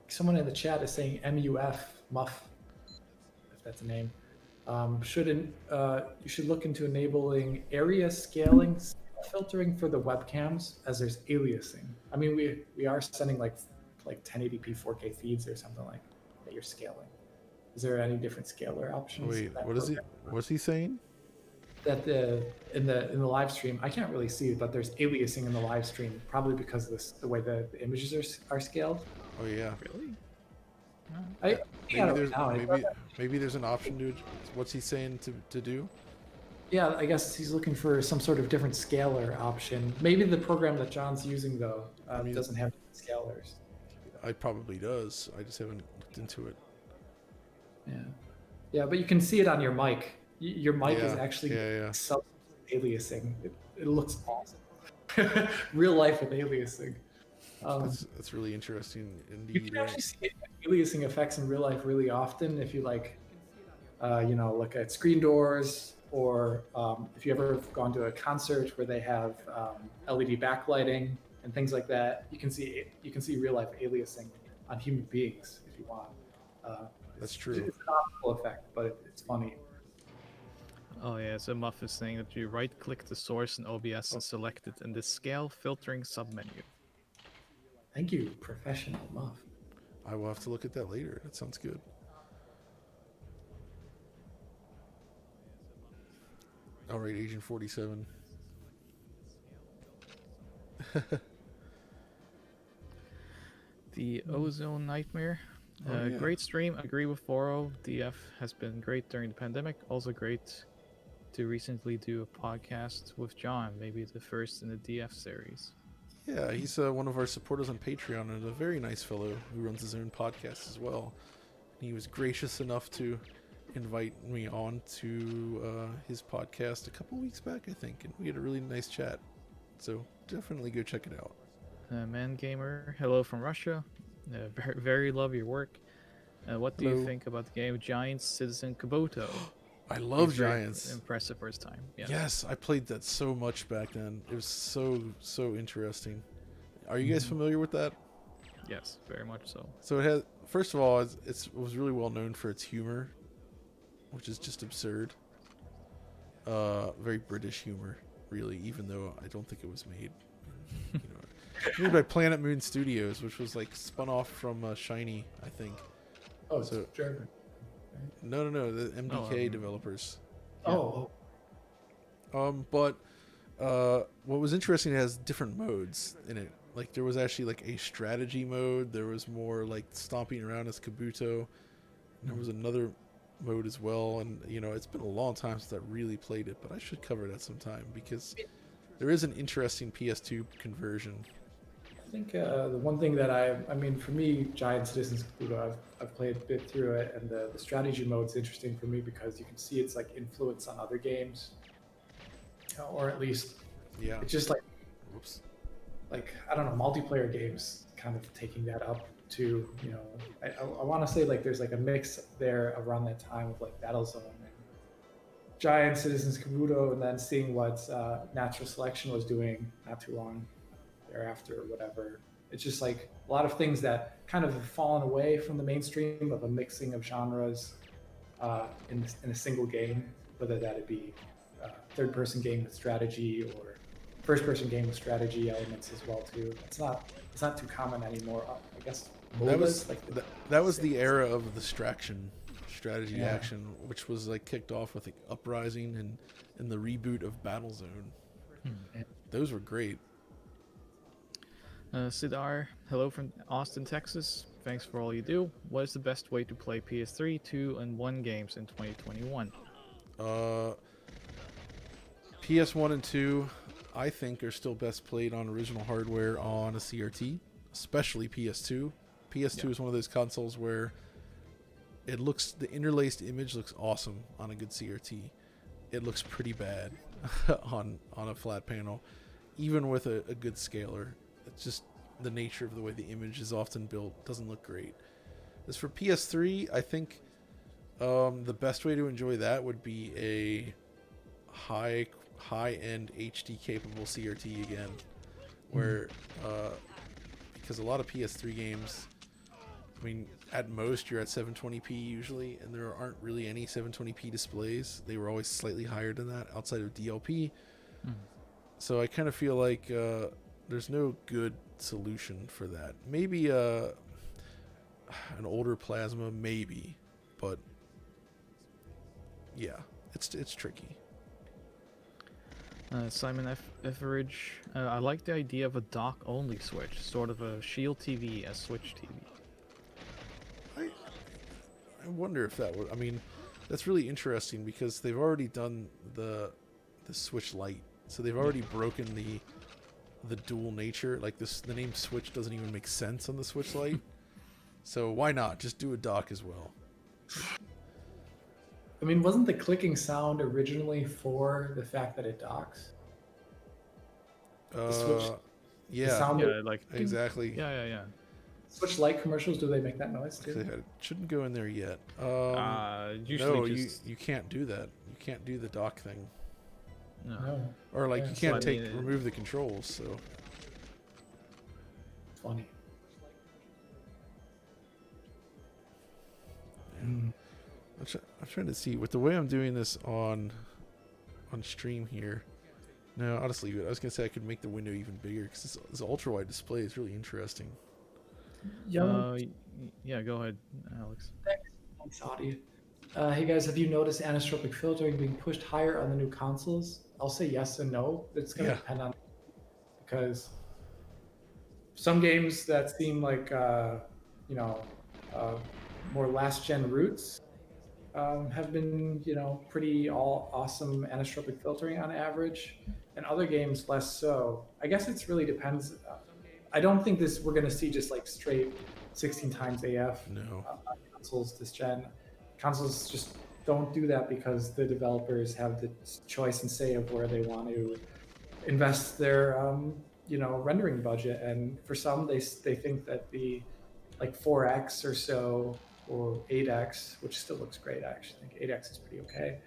Someone in the chat is saying MUF, if that's a name. You should look into enabling area scaling filtering for the webcams, as there's aliasing. I mean, we are sending like 1080p 4K feeds or something like that you're scaling. Is there any different scaler options? Wait, what's he saying? That in the live stream, I can't really see it, but there's aliasing in the live stream, probably because of the way the images are scaled. Oh yeah. Really? Maybe there's an option to what's he saying to do? Yeah, I guess he's looking for some sort of different scaler option. Maybe the program that John's using though doesn't have scalers. It probably does. I just haven't looked into it. Yeah, but you can see it on your mic. Your mic is actually aliasing. It looks awesome. Real life with aliasing. That's really interesting indeed. You can actually see aliasing effects in real life really often if you look at screen doors, or if you ever gone to a concert where they have LED backlighting and things like that. You can see real life aliasing on human beings if you want. That's true. It's an optical effect, but it's funny. Oh yeah, so Muff is saying that you right-click the source in OBS and select it in the scale filtering submenu. Thank you, professional Muff. I will have to look at that later. That sounds good. All right, Agent 47. The Ozone Nightmare. Great stream. Agree with Foro. DF has been great during the pandemic. Also great to recently do a podcast with John. Maybe the first in the DF series. Yeah, he's one of our supporters on Patreon, and a very nice fellow who runs his own podcast as well. He was gracious enough to invite me on to his podcast a couple weeks back, I think, and we had a really nice chat. So definitely go check it out. Man Gamer, hello from Russia. Very love your work. What do you think about the game Giants Citizen Kabuto? I love Giants. Impressive first time. Yes, I played that so much back then. It was so interesting. Are you guys familiar with that? Yes, very much so. So it has, first of all, it was really well known for its humor, which is just absurd. Very British humor, really, even though I don't think it was made. Made by Planet Moon Studios, which was like spun off from Shiny, I think. Oh, it's German. No, the MDK developers. Oh. But what was interesting, it has different modes in it, Like there was actually like a strategy mode. There was more like stomping around as Kabuto. There was another mode as well, and it's been a long time since I really played it, but I should cover it at some time because there is an interesting PS2 conversion. I think the one thing that I mean, for me, Giant Citizens Kabuto, I've played a bit through it, and the strategy mode's interesting for me because you can see its like influence on other games, or at least it's just like, like I don't know, multiplayer games kind of taking that up to I want to say like there's like a mix there around that time of like Battlezone and Giant Citizens Kabuto, and then seeing what Natural Selection was doing not too long thereafter or whatever. It's just like a lot of things that kind of have fallen away from the mainstream of a mixing of genres in a single game, whether that'd be third-person game with strategy or first-person game with strategy elements as well too. It's not too common anymore. I guess that was like that was the era of the distraction strategy action, which was like kicked off with like Uprising and the reboot of Battlezone. Those were great. Sidar, hello from Austin, Texas. Thanks for all you do. What is the best way to play PS3, 2, and 1 games in 2021? PS1 and 2, I think, are still best played on original hardware on a CRT, especially PS2. PS2 is one of those consoles where the interlaced image looks awesome on a good CRT. It looks pretty bad on a flat panel, even with a good scaler. It's just the nature of the way the image is often built doesn't look great. As for PS3, I think the best way to enjoy that would be a high-end HD capable CRT again, where because a lot of PS3 games, I mean, at most you're at 720p usually, and there aren't really any 720p displays. They were always slightly higher than that outside of DLP. So I kind of feel like there's no good solution for that. Maybe an older plasma, maybe, but yeah, it's tricky. Simon Etheridge, I like the idea of a dock-only Switch, sort of a Shield TV as Switch TV. I wonder if that would. I mean, that's really interesting because they've already done the Switch Lite, so they've already broken the dual nature. Like the name Switch doesn't even make sense on the Switch Lite. So why not just do a dock as well? I mean, wasn't the clicking sound originally for the fact that it docks? The Switch, yeah, the sound like exactly. Yeah. Switch Lite commercials, do they make that noise too? It shouldn't go in there yet. Usually no, you can't do that. You can't do the dock thing. No. Or like you can't So, remove the controls. So Funny. yeah. I'm trying to see with the way I'm doing this on stream here. No, I'll just leave it. I was gonna say I could make the window even bigger because this ultra wide display is really interesting. Yeah, go ahead, Alex. Thanks, Audie. Hey guys, have you noticed anisotropic filtering being pushed higher on the new consoles? I'll say yes and no. It's going to depend on, because some games that seem like more last gen roots have been pretty awesome anisotropic filtering on average, and other games less so. I guess it really depends. I don't think we're going to see just like straight 16 times AF on consoles this gen. Consoles just don't do that because the developers have the choice and say of where they want to invest their rendering budget, and for some they think that the like 4x or so or 8x, which still looks great actually, I think 8x is pretty okay,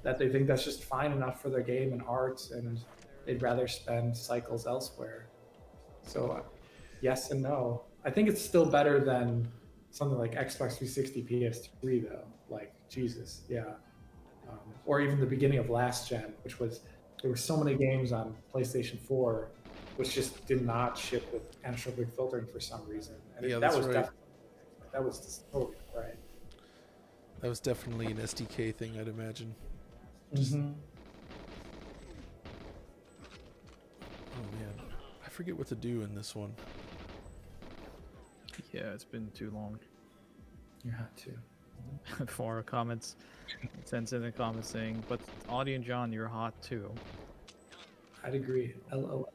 that they think that's just fine enough for their game and art, and they'd rather spend cycles elsewhere. So yes and no. I think it's still better than something like Xbox 360, PS3 though. Like Jesus, yeah. Or even the beginning of last gen, which was, there were so many games on PlayStation 4 which just did not ship with anisotropic filtering for some reason. And Yeah, that was right. that was just totally right. That was definitely an SDK thing, I'd imagine. Mm-hmm. Oh man, I forget what to do in this one. Yeah, it's been too long. You have to. For comments, sends in a comment saying, "But Audie and John, you're hot too." I'd agree. LOL.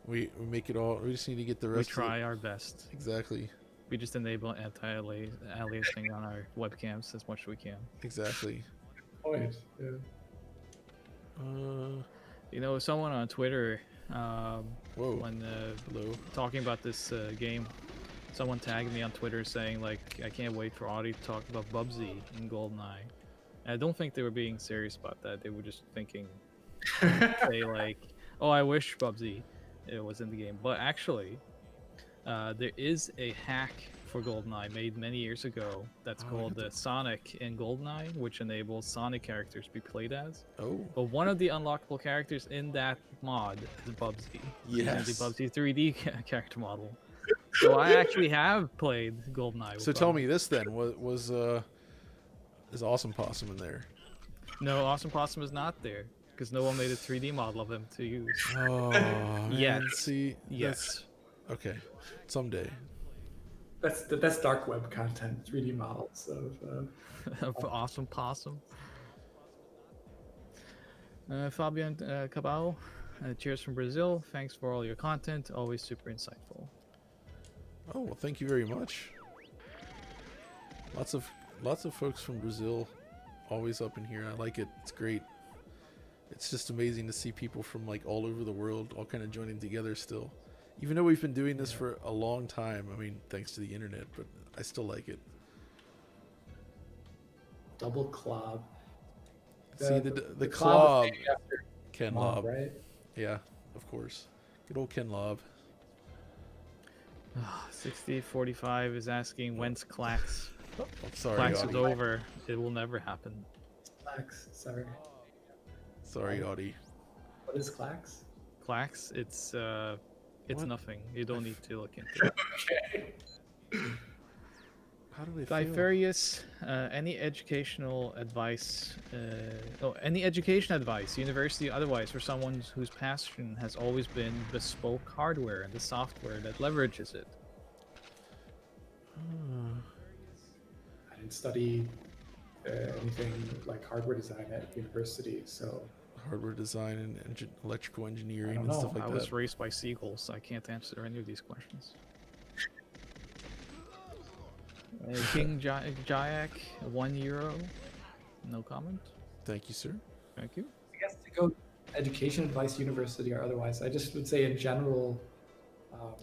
We make it all. We just need to get the We rest. try our best. Exactly. We just enable anti-aliasing on our webcams as much as we can. Exactly. Point. Yeah. You know, someone on Twitter, Whoa. when Hello. talking about this game, someone tagged me on Twitter saying like, "I can't wait for Audie to talk about Bubsy in Goldeneye." And I don't think they were being serious about that. They were just thinking, say like, "Oh, I wish Bubsy it was in the game." But actually, there is a hack for Goldeneye made many years ago that's called the Sonic in Goldeneye, which enables Sonic characters to be played as. Oh. But one of the unlockable characters in that mod is Bubsy. Yes. The Bubsy 3D character model. So I actually have played Goldeneye. So tell me this then. Is Awesome Possum in there? No, Awesome Possum is not there because no one made a 3D model of him to use. Oh. Man. Yet. See. Yes. Okay. Someday. That's dark web content. 3D models of. For Awesome Possum. Fabian Cabal, cheers from Brazil. Thanks for all your content. Always super insightful. Oh well, thank you very much. Lots of folks from Brazil, always up in here. I like it. It's great. It's just amazing to see people from like all over the world, all kind of joining together still. Even though we've been doing this for a long time, I mean, thanks to the internet, but I still like it. Double Clob. See the Clob, Ken Mob, Lob, right? Yeah, of course. Good old Ken Lob. 6045 is asking when's Clax. I'm sorry, Clax is Audie. over. It will never happen. Clax. Sorry. Sorry, Audie. What is Clax? Clax, it's What? nothing. You don't need to look into it. Okay. How do they feel? Diverius, any educational advice? Any education advice, university otherwise, for someone whose passion has always been bespoke hardware and the software that leverages it? I didn't study anything like hardware design at university, so Hardware design and electrical engineering I don't and stuff know. like I that. was raised by seagulls. I can't answer any of these questions. King Jayak, €1. No comment. Thank you, sir. Thank you. I guess to go education advice, university or otherwise, I just would say in general,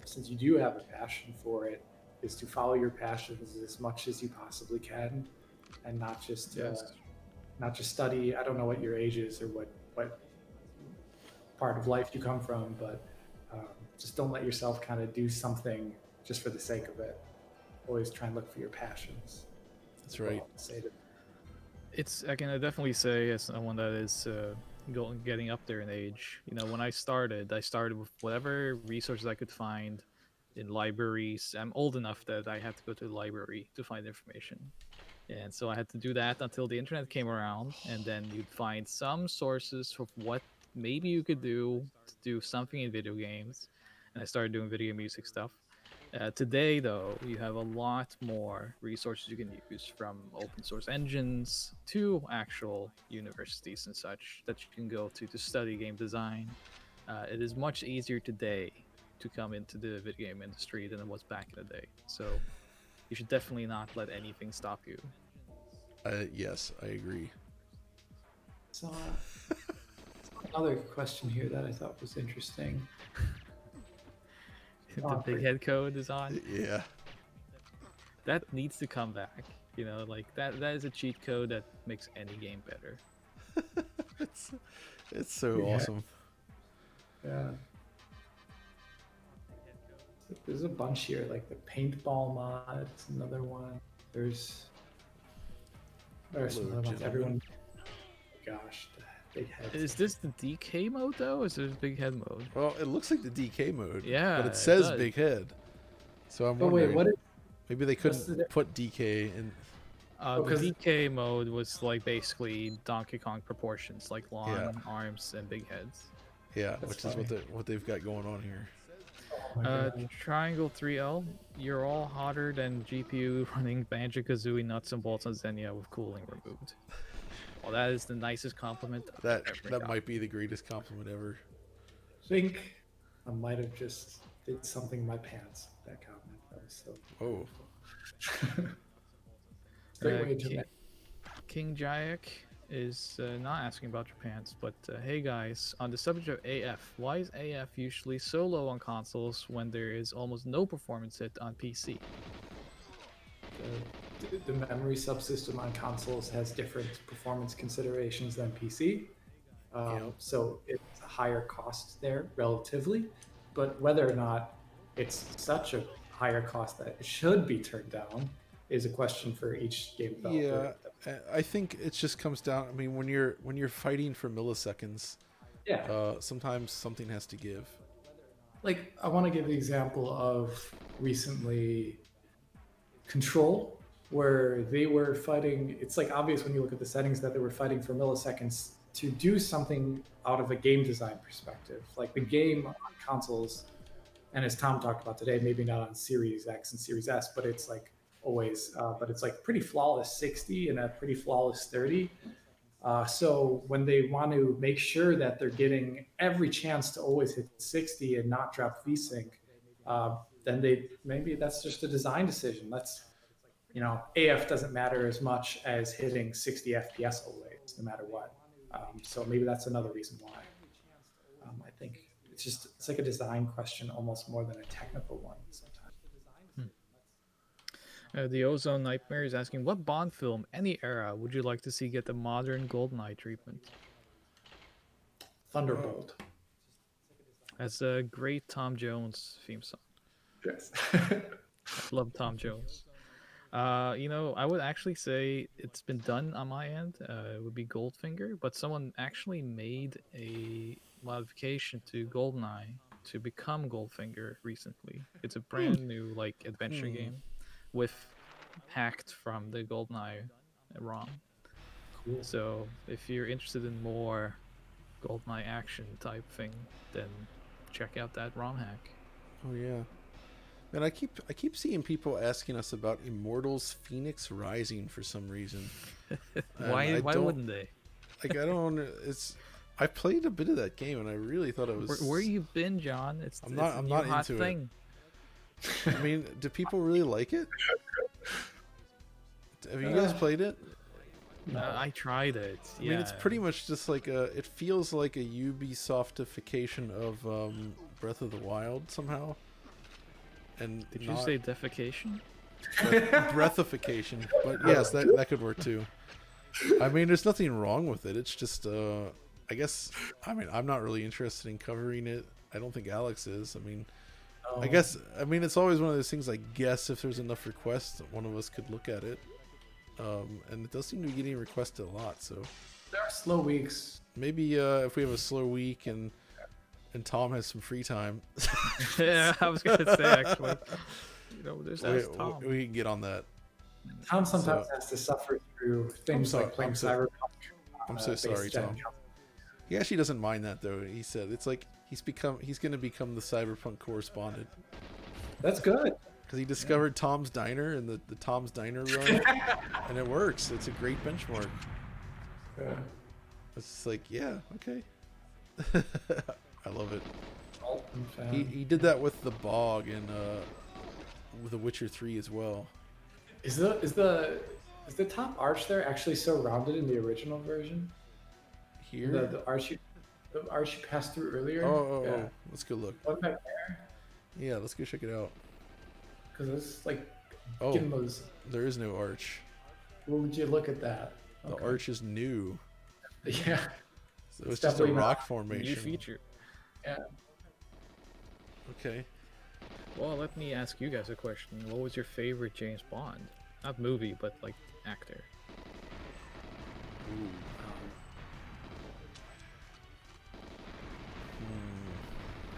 since you do have a passion for it, is to follow your passions as much as you possibly can, and not just study. I don't know what your age is or what part of life you come from, but just don't let yourself kind of do something just for the sake of it. Always try and look for your passions. That's right. I can definitely say, as someone that is getting up there in age, you know, when I started with whatever resources I could find in libraries. I'm old enough that I had to go to the library to find information. And so I had to do that until the internet came around, and then you'd find some sources of what maybe you could do to do something in video games. And I started doing video music stuff. Today, though, you have a lot more resources you can use, from open source engines to actual universities and such that you can go to study game design. It is much easier today to come into the video game industry than it was back in the day. So you should definitely not let anything stop you. Yes, I agree. So another question here that I thought was interesting. The big head code is on. Yeah. That needs to come back. You know, like that is a cheat code that makes any game better. It's so awesome. Yeah. There's a bunch here, like the paintball mod is another one. There's some other ones. gentlemen. Everyone, gosh, the big heads. Is this the DK mode though? Or is it big head mode? Well, it looks like the DK mode. Yeah, But it it says does. big head. So I'm Oh wondering. wait, what is? Maybe they what's couldn't the- put DK in. The 'cause- DK mode was like basically Donkey Kong proportions, like long Yeah. arms and big heads. Yeah, That's which is what they've got going on here. Oh my God. Triangle 3L, you're all hotter than GPU running Banjo-Kazooie nuts and bolts on Xenia with cooling removed. Well, that is the nicest compliment That I've ever that got. might be the greatest compliment ever. I think I might have just did something in my pants with that comment. That was so Oh, great way to King, end. King Jayak is not asking about your pants, but hey guys, on the subject of AF, why is AF usually so low on consoles when there is almost no performance hit on PC? The memory subsystem on consoles has different performance considerations than PC. Yep. So it's a higher cost there relatively, but whether or not it's such a higher cost that it should be turned down is a question for each game developer. I think it just comes down. I mean, when you're fighting for milliseconds, Yeah. sometimes something has to give. Like, I want to give the example of recently Control, where they were fighting. It's like obvious when you look at the settings that they were fighting for milliseconds to do something out of a game design perspective. Like the game on consoles, and as Tom talked about today, maybe not on Series X and Series S, but it's like always, but it's like pretty flawless 60 and a pretty flawless 30. So when they want to make sure that they're getting every chance to always hit 60 and not drop VSync, then maybe that's just a design decision. AF doesn't matter as much as hitting 60 FPS always, no matter what. So maybe that's another reason why. I think it's like a design question almost more than a technical one sometimes. The Ozone Nightmare is asking, what Bond film, any era, would you like to see get the modern Goldeneye treatment? Thunderbolt. That's a great Tom Jones theme song. Yes. I love Tom Jones. I would actually say it's been done on my end. It would be Goldfinger, but someone actually made a modification to Goldeneye to become Goldfinger recently. It's a brand new adventure game with hacked from the Goldeneye ROM. Cool. So if you're interested in more Goldeneye action type thing, then check out that ROM hack. Oh yeah. And I keep seeing people asking us about Immortals Phoenix Rising for some reason. Why wouldn't they? I don't. I played a bit of that game and I really thought it was. Where you been, John? I'm not hot into thing. it. I mean, do people really like it? Have you guys played it? No. I tried it. I mean, it's pretty much just like it feels like a Ubisoftification of Breath of the Wild somehow. And Did you say defecation? breathification? But yes, that could work too. I mean, there's nothing wrong with it. It's just, I guess. I mean, I'm not really interested in covering it. I don't think Alex is. I mean, I guess. I mean, it's always one of those things. I guess if there's enough requests, one of us could look at it. And it does seem to be getting requested a lot. So There are slow weeks. maybe if we have a slow week and Tom has some free time, Yeah, I was gonna say actually. There's that Tom. we can get on that. Tom sometimes has to suffer through things like playing Cyberpunk. I'm so sorry, Tom. He actually doesn't mind that though. He said it's like he's going to become the Cyberpunk correspondent That's good. because he discovered Tom's Diner and the Tom's Diner run, and it works. It's a great benchmark. Yeah. It's just like, yeah, okay. I love it. Alton fan. He did that with the Bog and with The Witcher 3 as well. Is the top arch there actually so rounded in the original version? Here? The arch you passed through earlier? Oh, let's go look. What back there? Yeah, let's go check it out. Because it's like Oh, getting those. there is no arch. Would you look at that? The Okay. arch is new. Yeah. So it's It's just a definitely rock not formation. New feature. Yeah. Okay. Well, let me ask you guys a question. What was your favorite James Bond? Not movie, but like actor. Ooh.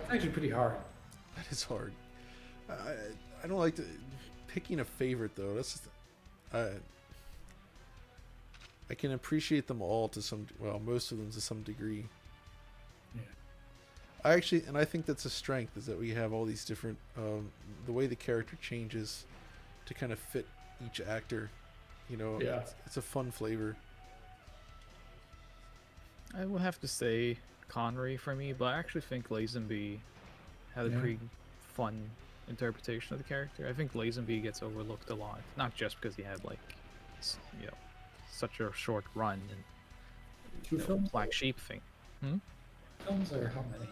It's actually pretty hard. That is hard. I don't like picking a favorite though. That's just, I can appreciate them all to some, well, most of them to some degree. Yeah. I think that's a strength, is that we have all these different, the way the character changes to kind of fit each actor. You know, Yeah. it's a fun flavor. I will have to say Connery for me, but I actually think Lazenby had a Yeah. pretty fun interpretation of the character. I think Lazenby gets overlooked a lot, not just because he had like, you know, such a short run and 2 films? Black Sheep thing. Films or how many?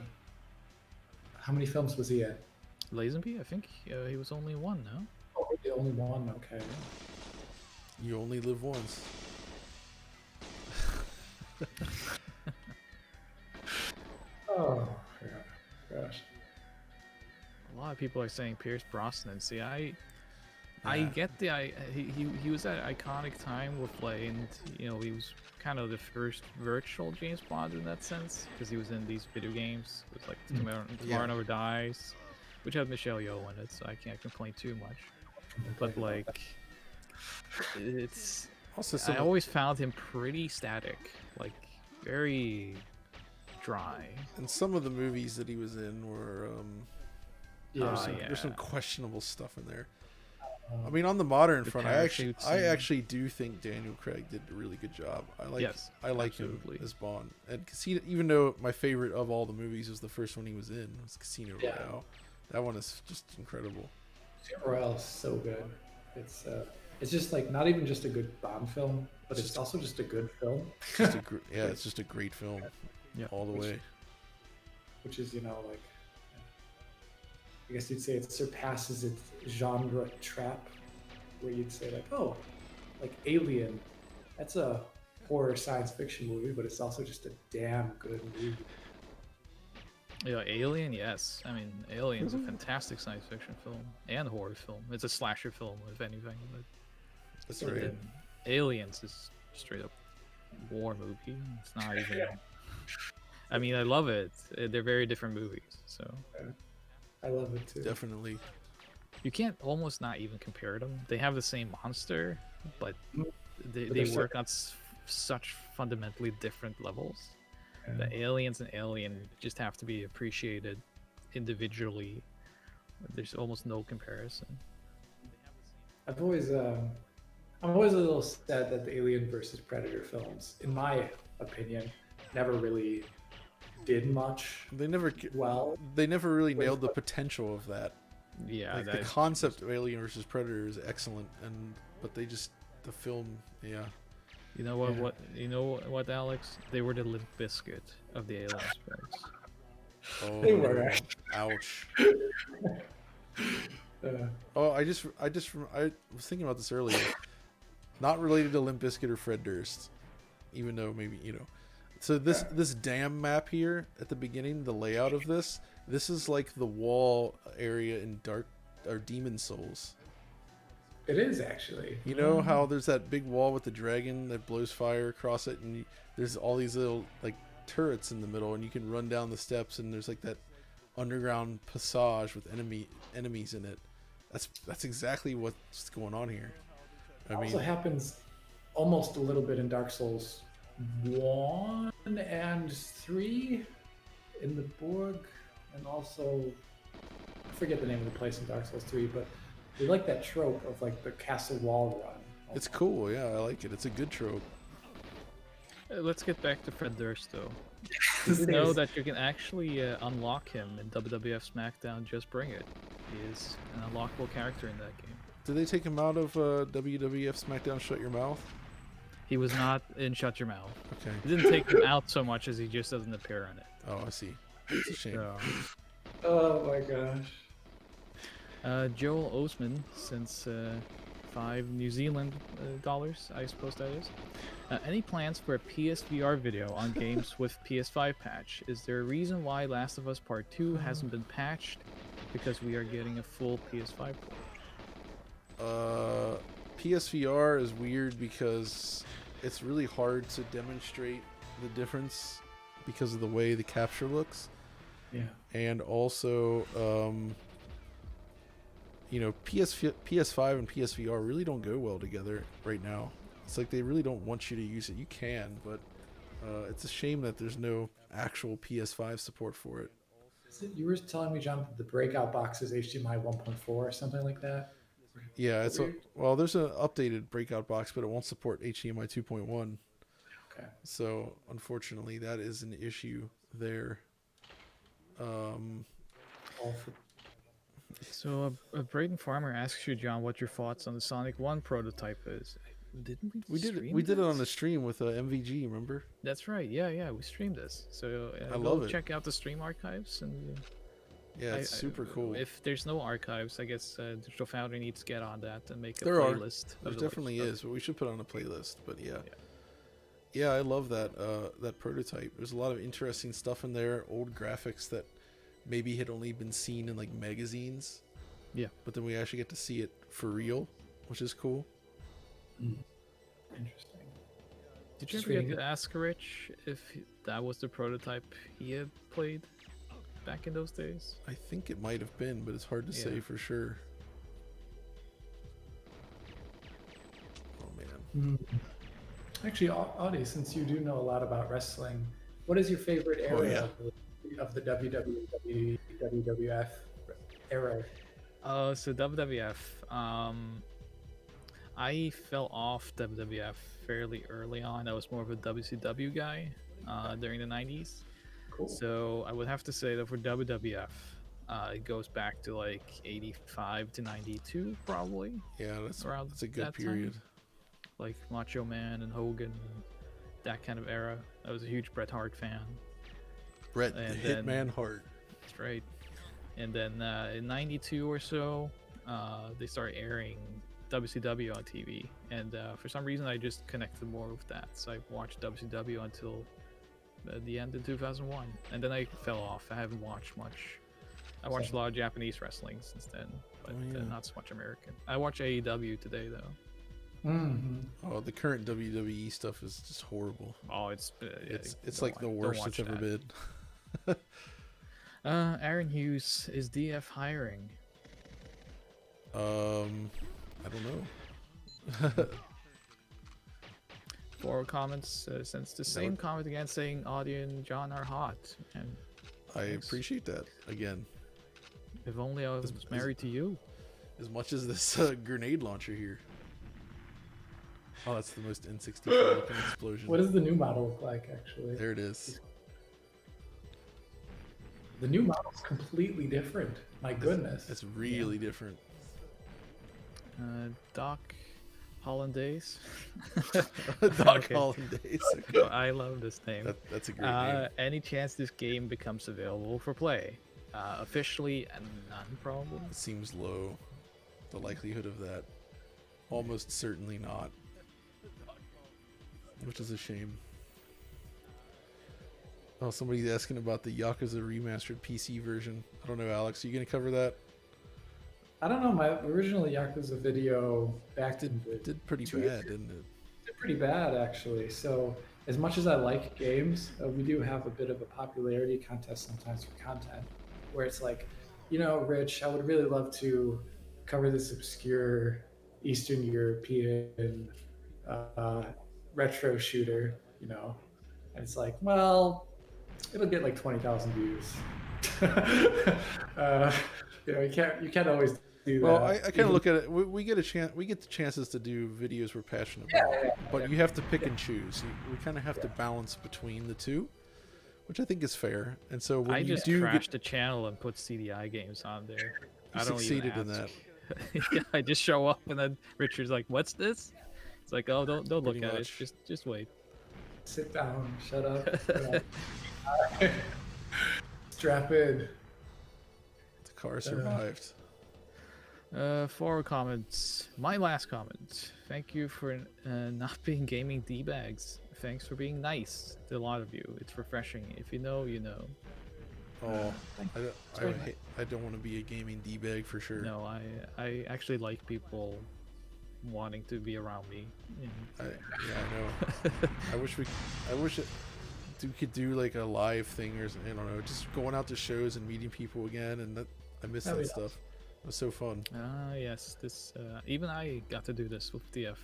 How many films was he in? Lazenby, I think he was only one, no? Oh, the only one. Okay. You only live once. Oh, gosh. A lot of people are saying Pierce Brosnan. See, I Yeah. get he was at an iconic time with like, and you know, he was kind of the first virtual James Bond in that sense, because he was in these video games. It was like Tomorrow Never Dies, which had Michelle Yeoh in it, so I can't complain too much. But like, it's Also, I always found him pretty static, like very dry. and some of the movies that he was in were, Yeah. there's some questionable stuff in there. I mean, on the modern The front, parachute I scene. actually do think Daniel Craig did a really good job. I like Absolutely. him as Bond, and Casino. Even though my favorite of all the movies was the first one he was in, was Casino Yeah. Royale. That one is just incredible. Casino Royale is so good. It's just like not even just a good Bond film, but it's also just a good film, Just a it's just a great film, Yeah. all the way. which is, you know, like, I guess you'd say it surpasses its genre trap, where you'd say like, oh, like Alien, that's a horror science fiction movie, but it's also just a damn good movie. Yeah, Alien, yes. I mean, Alien's a fantastic science fiction film and horror film. It's a slasher film, if anything. But That's So right. good. Aliens is straight up war movie. It's not even. I mean, I love it. They're very different movies, so I love it too. Definitely. you can't almost not even compare them. They have the same monster, but they they're work on such fundamentally different levels. Yeah. The Aliens and Alien just have to be appreciated individually. There's almost no comparison. I'm always a little sad that the Alien versus Predator films, in my opinion, never really did much They never well. really nailed the potential of that. Yeah, Like, the that, concept of Alien versus Predator is excellent, but the film, yeah. you know what? Yeah. You know what, Alex? They were the Limp Bizkit of the Alien films. Oh, They were. ouch. Uh, Oh, I was thinking about this earlier. Not related to Limp Bizkit or Fred Durst, even though maybe, you know. So this dam map here at the beginning, the layout of this is like the wall area in Demon Souls. it is actually. You know how there's that big wall with the dragon that blows fire across it, and there's all these little like turrets in the middle, and you can run down the steps, and there's like that underground passage with enemies in it. That's exactly what's going on here. I It mean, also happens almost a little bit in Dark Souls 1 and 3 in the Borg, and also I forget the name of the place in Dark Souls 3, but we like that trope of like the castle wall run. it's cool. Yeah, I like it. It's a good trope. Let's get back to Fred Durst, though. His You name know is- that you can actually unlock him in WWF SmackDown Just Bring It. He is an unlockable character in that game. Did they take him out of WWF SmackDown Shut Your Mouth? He was not in Shut Your Mouth. Okay. He didn't take him out so much as he just doesn't appear in it. Oh, I see. It's a shame. So, Oh my gosh. Joel Osman, since 5 New Zealand dollars, I suppose that is. Any plans for a PSVR video on games with PS5 patch? Is there a reason why Last of Us Part 2 hasn't been patched? Because we are getting a full PS5 port. PSVR is weird because it's really hard to demonstrate the difference because of the way the capture looks. Yeah. And also, you know, PS5 and PSVR really don't go well together right now. It's like they really don't want you to use it. You can, but it's a shame that there's no actual PS5 support for it. You were telling me, John, that the breakout box is HDMI 1.4 or something like that. Yeah, well, there's an updated breakout box, but it won't support HDMI 2.1. Okay. So unfortunately, that is an issue there. All for So, Braden Farmer asks you, John, what your thoughts on the Sonic 1 prototype is. Didn't we? We did stream we did it this? on the stream with MVG. Remember? That's right. Yeah, we streamed this. So I go love it. check out the stream archives and. Yeah, it's super cool. If there's no archives, I guess Digital Foundry needs to get on that and make a There are. playlist. There of the, like, definitely stuff. is, but we should put on a playlist. But yeah, I love that that prototype. There's a lot of interesting stuff in there. Old graphics that maybe had only been seen in like magazines. Yeah. But then we actually get to see it for real, which is cool. interesting. Did you Just ever get reading to ask Rich if that was the prototype he had played back in those days? I think it might have been, but it's hard to say Yeah. for sure. Oh man. Actually, Audie, since you do know a lot about wrestling, what is your favorite Oh, era yeah. of the WWF era? So WWF. I fell off WWF fairly early on. I was more of a WCW guy during the 90s. Cool. So I would have to say that for WWF, it goes back to like 85 to 92, probably. Yeah, that's Around a good that time. period. Like Macho Man and Hogan, that kind of era. I was a huge Bret Hart fan. Bret the And then- Hitman Hart. That's right. And then in 92 or so, they started airing WCW on TV. And for some reason, I just connected more with that. So I watched WCW until the end of 2001. And then I fell off. I haven't watched much. I watched a lot of Japanese wrestling since then, but yeah. not so much American. I watch AEW today, though. Oh, the current WWE stuff is just horrible. Oh, it's It's like the worst it's ever been. Aaron Hughes, is DF hiring? I don't know. 4 comments since the same comment again saying Audie and John are hot. And I Thanks. appreciate that again. if only I was married to you. As much as this grenade launcher here. Oh, that's the most N64 looking explosion. What does the new model look like, actually? There it is. The new model's completely different. My goodness. It's really different. Doc Hollandaise. Doc Okay. Hollandaise. Oh, I love this name. That's a great name. Any chance this game becomes available for play? Officially, none probably. It seems low. The likelihood of that. Almost certainly not. Which is a shame. Oh, somebody's asking about the Yakuza remastered PC version. I don't know, Alex. Are you going to cover that? I don't know. My original Yakuza video back in the Did pretty 2 bad, years didn't it? did pretty bad, actually. So, as much as I like games, we do have a bit of a popularity contest sometimes for content, where it's like, Rich, I would really love to cover this obscure Eastern European retro shooter, and it's like, well, it'll get like 20,000 views. You can't always do that. Well, I kind of look at it. We get a chance. We get the chances to do videos we're passionate about, but you have to pick and choose. We kind of have to balance between the two, which I think is fair. And so when I you just do crashed the channel and put CDI games on there. You I don't succeeded even in ask. Yeah, I just show up and then Richard's like, "What's this?" It's like, "Oh, don't look Pretty at much. it. Just wait." Sit down. Shut up. Strap in. the car survived. 4 comments. My last comment. Thank you for not being gaming d-bags. Thanks for being nice to a lot of you. It's refreshing. If you know, you know. Oh, very I don't want to be a gaming d-bag for sure. No, I actually like people wanting to be around me. I know. I wish we could do like a live thing or I don't know, just going out to shows and meeting people again. And I miss That'd that be stuff. It was so fun. Yes, this even I got to do this with DF.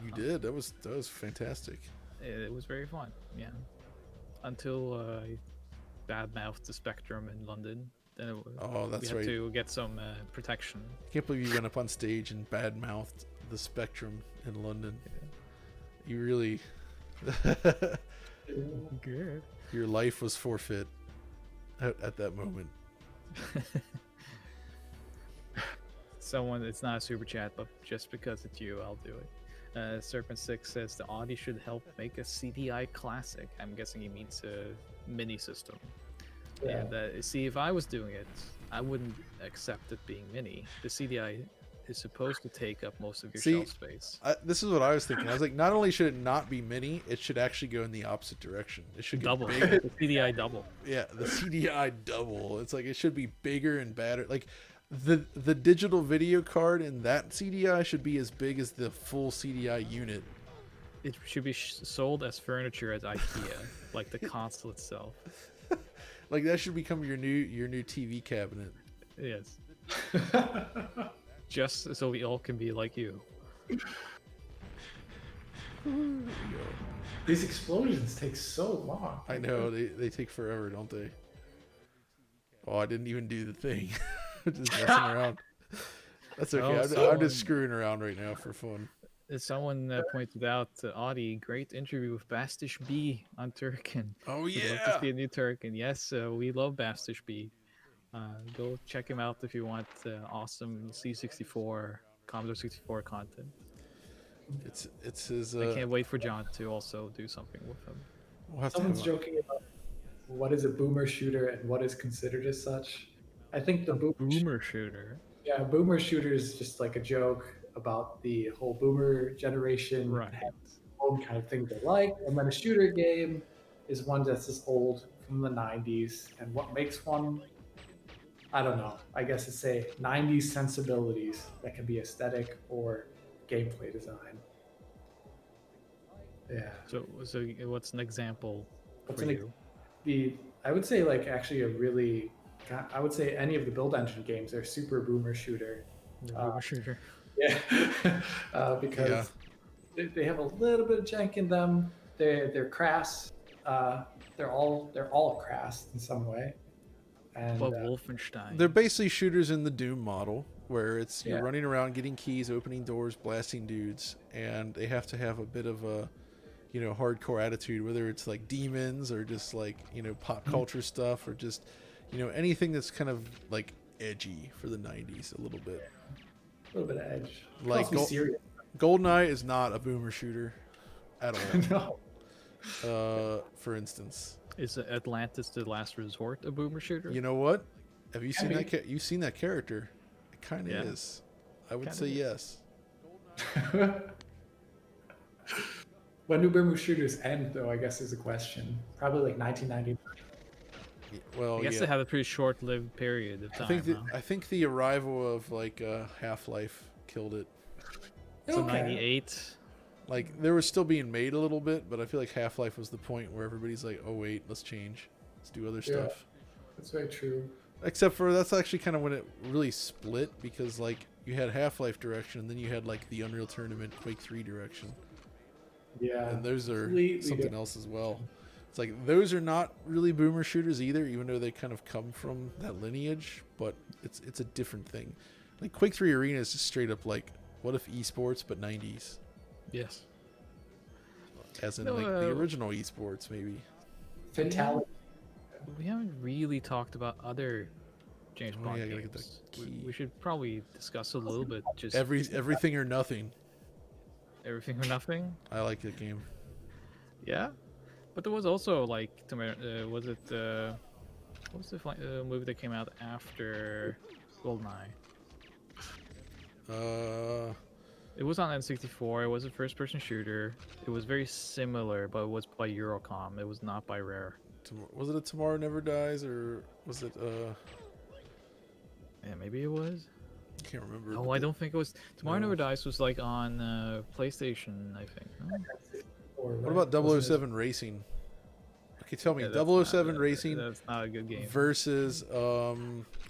You did. That was fantastic. It was very fun. Yeah, until I badmouthed the Spectrum in London. Then Oh, we that's had right. to get some protection. Can't believe you went up on stage and badmouthed the Spectrum in London. You really, Good. your life was forfeit at that moment. Someone, it's not a super chat, but just because it's you, I'll do it. Serpent 6 says the Audi should help make a CDI classic. I'm guessing he means a mini system. Yeah. And see, if I was doing it, I wouldn't accept it being mini. The CDI is supposed to take up most of your shelf space. This is what I was thinking. I was like, not only should it not be mini, it should actually go in the opposite direction. It should get Double. bigger. The CDI double. Yeah, the CDI double. It's like it should be bigger and badder. Like the digital video card in that CDI should be as big as the full CDI unit. It should be sold as furniture at IKEA, like the console itself. Like that should become your new TV cabinet. Yes. Just so we all can be like you. These explosions take so long. I know they take forever, don't they? Oh, I didn't even do the thing. Just messing around. That's okay. I'm just screwing around right now for fun. Someone pointed out Audi, great interview with Bastish B on Turkin. Oh We'd love to see a new Turkin. Yes, we love Bastish B. Go check him out if you want awesome C64, Commodore 64 content. It's his. I can't wait for John to also do something with him. Someone's joking about what is a boomer shooter and what is considered as such. I think the boomer shooter. Yeah, boomer shooter is just like a joke about the whole boomer generation, right? Own kind of thing they like, and then a shooter game is one that's just old from the 90s. And what makes one, I don't know. I guess it's say 90s sensibilities that can be aesthetic or gameplay design. Yeah. So what's an example What's for you? I would say like actually I would say any of the build engine games are super boomer shooter. Boomer shooter. Yeah, because they have a little bit of jank in them. They're crass. They're all crass in some way. And but Wolfenstein. They're basically shooters in the Doom model, where it's you're running around, getting keys, opening doors, blasting dudes, and they have to have a bit of a hardcore attitude, whether it's like demons or just like pop culture stuff or just anything that's kind of like edgy for the 90s a little bit. A little bit of edge. Like Goldeneye is not a boomer shooter at all. No. For instance, is Atlantis the Last Resort a boomer shooter? You know what? Have you seen that? You've seen that character? It kind of is. I would say yes. When do boomer shooters end, though? I guess is a question. Probably like 1990. Well, I guess they had a pretty short-lived period of time. I think the arrival of like Half-Life killed it. So 98. Like they were still being made a little bit, but I feel like Half-Life was the point where everybody's like, "Oh wait, let's change, let's do other stuff." That's very true. Except for that's actually kind of when it really split, because like you had Half-Life direction, and then you had like the Unreal Tournament Quake 3 direction. Yeah, and those are something else as well. It's like those are not really boomer shooters either, even though they kind of come from that lineage, but it's a different thing. Like Quake 3 Arena is just straight up like, what if esports but 90s? Yes. As in like the original esports, maybe. Fatality. We haven't really talked about other James Bond games. We should probably discuss a little bit. Just everything or nothing. Everything or Nothing. I like that game. Yeah, but there was also like, was it what was the movie that came out after Goldeneye? It was on N64. It was a first-person shooter. It was very similar, but it was by Eurocom. It was not by Rare. Was it a Tomorrow Never Dies, or was it Yeah, maybe it was. I can't remember. Oh, I don't think it was. Tomorrow Never Dies was like on PlayStation, I think. What about 007 Racing? Okay, tell me, 007 Racing. That's not a good game. Versus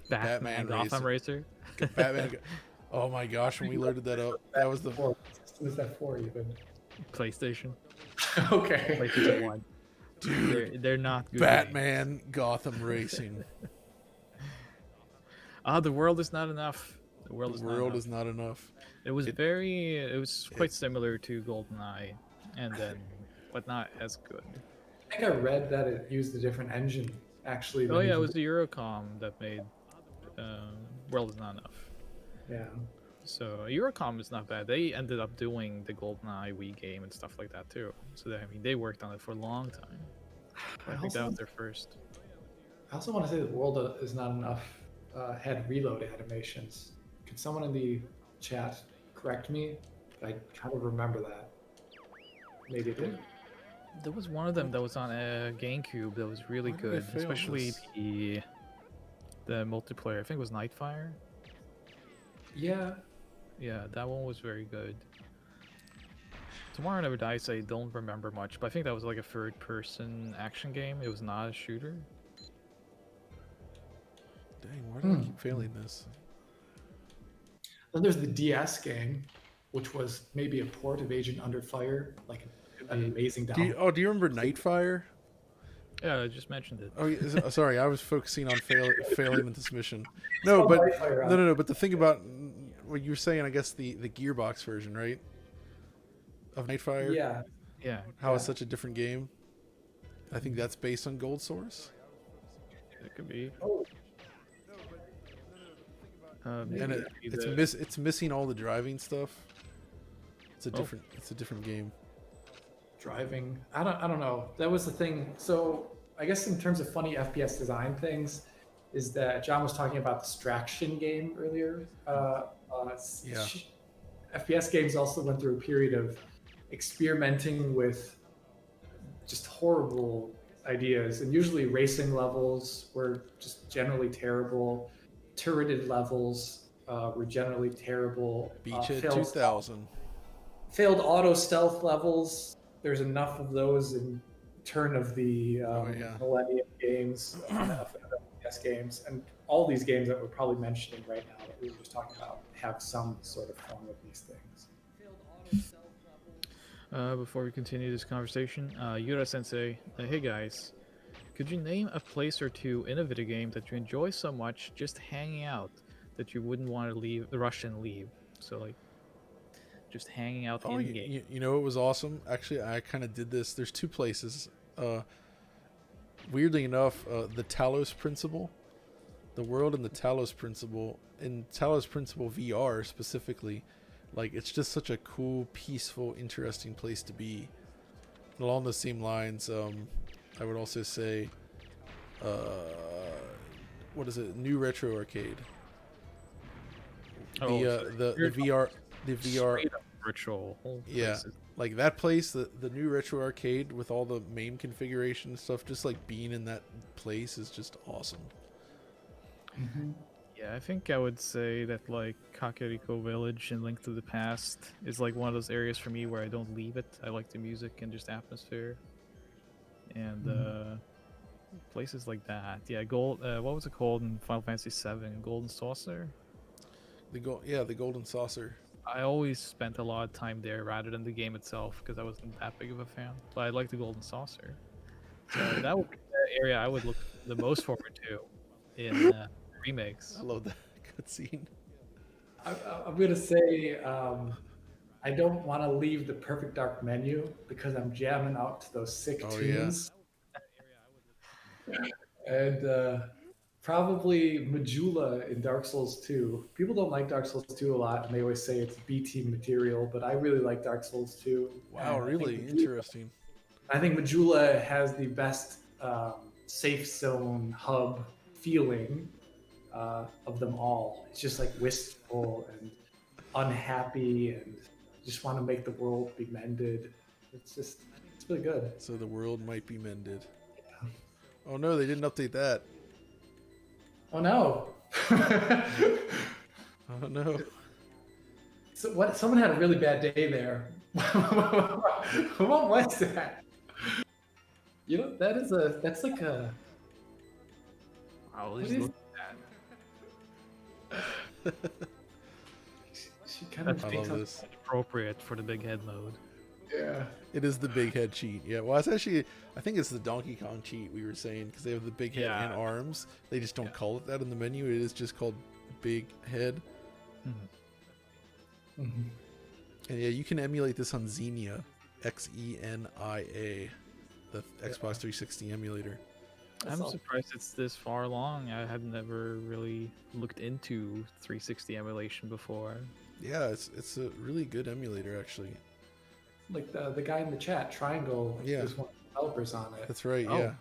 Batman Gotham Racer. Batman. Oh my gosh, when we loaded that up, that was the. What was that for even? PlayStation. Okay. PlayStation 1. They're not good. Batman Gotham Racing. The world is not enough. The world The is world not enough. is not enough. It was quite similar to Goldeneye, but not as good. I think I read that it used a different engine, actually. Oh yeah, it was the Eurocom that made World is Not Enough. Yeah. So Eurocom is not bad. They ended up doing the Goldeneye Wii game and stuff like that too. So they worked on it for a long time. I think that was their first. I also want to say the World is Not Enough had reload animations. Can someone in the chat correct me? I kind of remember that. Maybe it did. There was one of them that was on a GameCube that was really Why did I good, fail especially this? the multiplayer. I think it was Nightfire. Yeah. Yeah, that one was very good. Tomorrow Never Dies, I don't remember much, but I think that was like a third-person action game. It was not a shooter. Dang, why do I keep failing this? Then there's the DS game, which was maybe a port of Agent Under Fire, like an amazing Do you remember Nightfire? Yeah, I just mentioned it. Oh, sorry, I was focusing on failing at this mission. No, but no. But the thing about what you were saying, I guess the Gearbox version, right? Of Nightfire. Yeah. Yeah. How it's such a different game. I think that's based on Gold Source. It could be. Oh. And it's missing all the driving stuff. It's a different game. Driving. I don't know. That was the thing. So I guess in terms of funny FPS design things, is that John was talking about the Distraction game earlier. FPS games also went through a period of experimenting with just horrible ideas, and usually racing levels were just generally terrible. Turreted levels were generally terrible. Beachhead 2000. Failed auto stealth levels. There's enough of those in turn of the Millennium games, FPS games, and all these games that we're probably mentioning right now that we were just talking about have some sort of form of these things. Before we continue this conversation, Yura Sensei, hey guys, could you name a place or two in a video game that you enjoy so much just hanging out that you wouldn't want to rush and leave? So like, just hanging out in game. You know, it was awesome. Actually, I kind of did this. There's two places. Weirdly enough, the Talos Principle, the world and the Talos Principle, in Talos Principle VR specifically, like it's just such a cool, peaceful, interesting place to be. And along the same lines, I would also say, what is it? New Retro Arcade. The VR. The VR virtual like that place, the new Retro Arcade with all the MAME configuration and stuff, just like being in that place is just awesome. Mm-hmm. Yeah, I think I would say that like Kakariko Village and Link to the Past is like one of those areas for me where I don't leave it. I like the music and just atmosphere, and places like that. Yeah, what was it called in Final Fantasy VII? Golden Saucer. The Golden Saucer. I always spent a lot of time there rather than the game itself because I wasn't that big of a fan. But I like the Golden Saucer. So that would be the area I would look the most forward to in remakes. I love that cutscene. I'm gonna say I don't want to leave the Perfect Dark menu because I'm jamming out to those sick tunes. Yeah. And probably Majula in Dark Souls 2. People don't like Dark Souls 2 a lot, and they always say it's B-team material, but I really like Dark Souls 2. Wow, really interesting. I think Majula has the best safe zone hub feeling of them all. It's just like wistful and unhappy and just want to make the world be mended. It's really good. So the world might be mended. Yeah. Oh no, they didn't update that. Oh no. Oh no. So what? Someone had a really bad day there. What was that? You know, that's like a. I'll just look at that. She kind of thinks this. Appropriate for the big head mode. Yeah. It is the big head cheat. Yeah, well, it's actually, I think it's the Donkey Kong cheat we were saying, because they have the big head and arms. They just don't call it that in the menu. It is just called big head. Mm-hmm. And yeah, you can emulate this on Xenia, Xenia, the Xbox 360 emulator. I'm surprised it's this far along. I had never really looked into 360 emulation before. Yeah, it's a really good emulator, actually. Like the guy in the chat, Triangle, is one of the developers on it. That's right, Oh. yeah.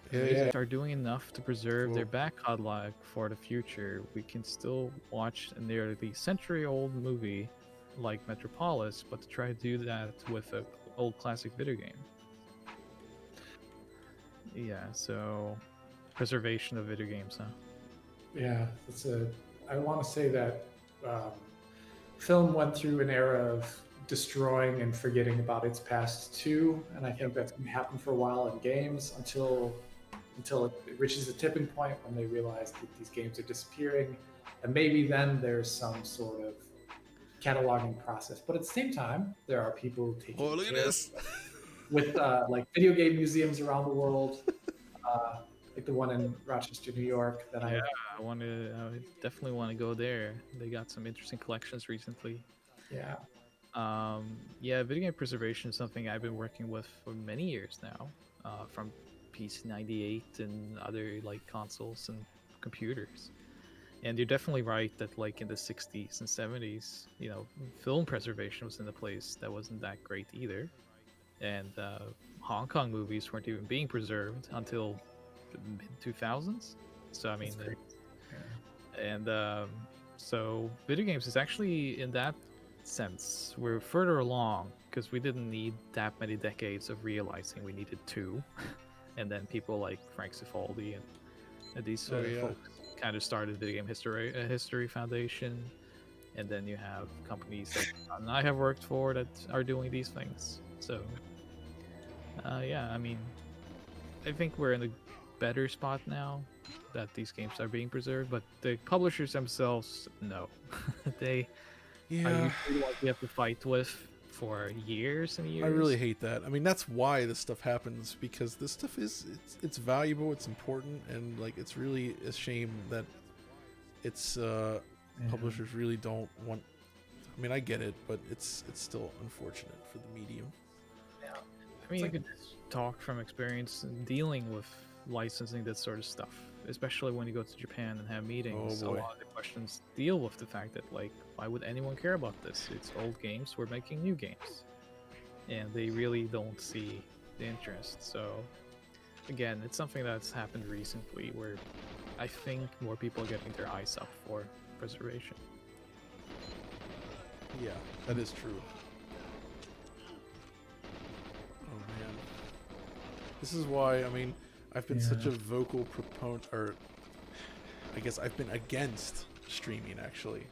They are doing enough to preserve their back catalog for the future. We can still watch a nearly century-old movie like Metropolis, but to try to do that with an old classic video game. Yeah, so preservation of video games, huh? Yeah, I want to say that film went through an era of destroying and forgetting about its past too, and I think that's going to happen for a while in games until it reaches a tipping point when they realize that these games are disappearing, and maybe then there's some sort of cataloging process. But at the same time, there are people taking look at this with like video game museums around the world, like the one in Rochester, New York. I definitely want to go there. They got some interesting collections recently. Yeah. Video game preservation is something I've been working with for many years now, from PC 98 and other like consoles and computers. And you're definitely right that like in the 60s and 70s, film preservation was in a place that wasn't that great either. And Hong Kong movies weren't even being preserved until the mid-2000s. So, I mean, so video games is actually, in that sense, we're further along because we didn't need that many decades of realizing we needed two. And then people like Frank Cifaldi and these folks kind of started Video Game History Foundation. And then you have companies that I have worked for that are doing these things. So, I mean, I think we're in a better spot now that these games are being preserved, but the publishers themselves, no. They are usually what we have to fight with for years and years. I really hate that. I mean, that's why this stuff happens, because this stuff it's valuable, it's important, and like it's really a shame that it's publishers really don't want. I mean, I get it, but it's still unfortunate for the medium. Yeah, I mean, you could talk from experience dealing with licensing that sort of stuff, especially when you go to Japan and have meetings. A lot of the questions deal with the fact that, like, why would anyone care about this? It's old games, we're making new games, and they really don't see the interest. So again, it's something that's happened recently where I think more people are getting their eyes up for preservation. Yeah, that is true. Oh man, this is why, I mean, I've been such a vocal proponent, or I guess I've been against streaming, actually.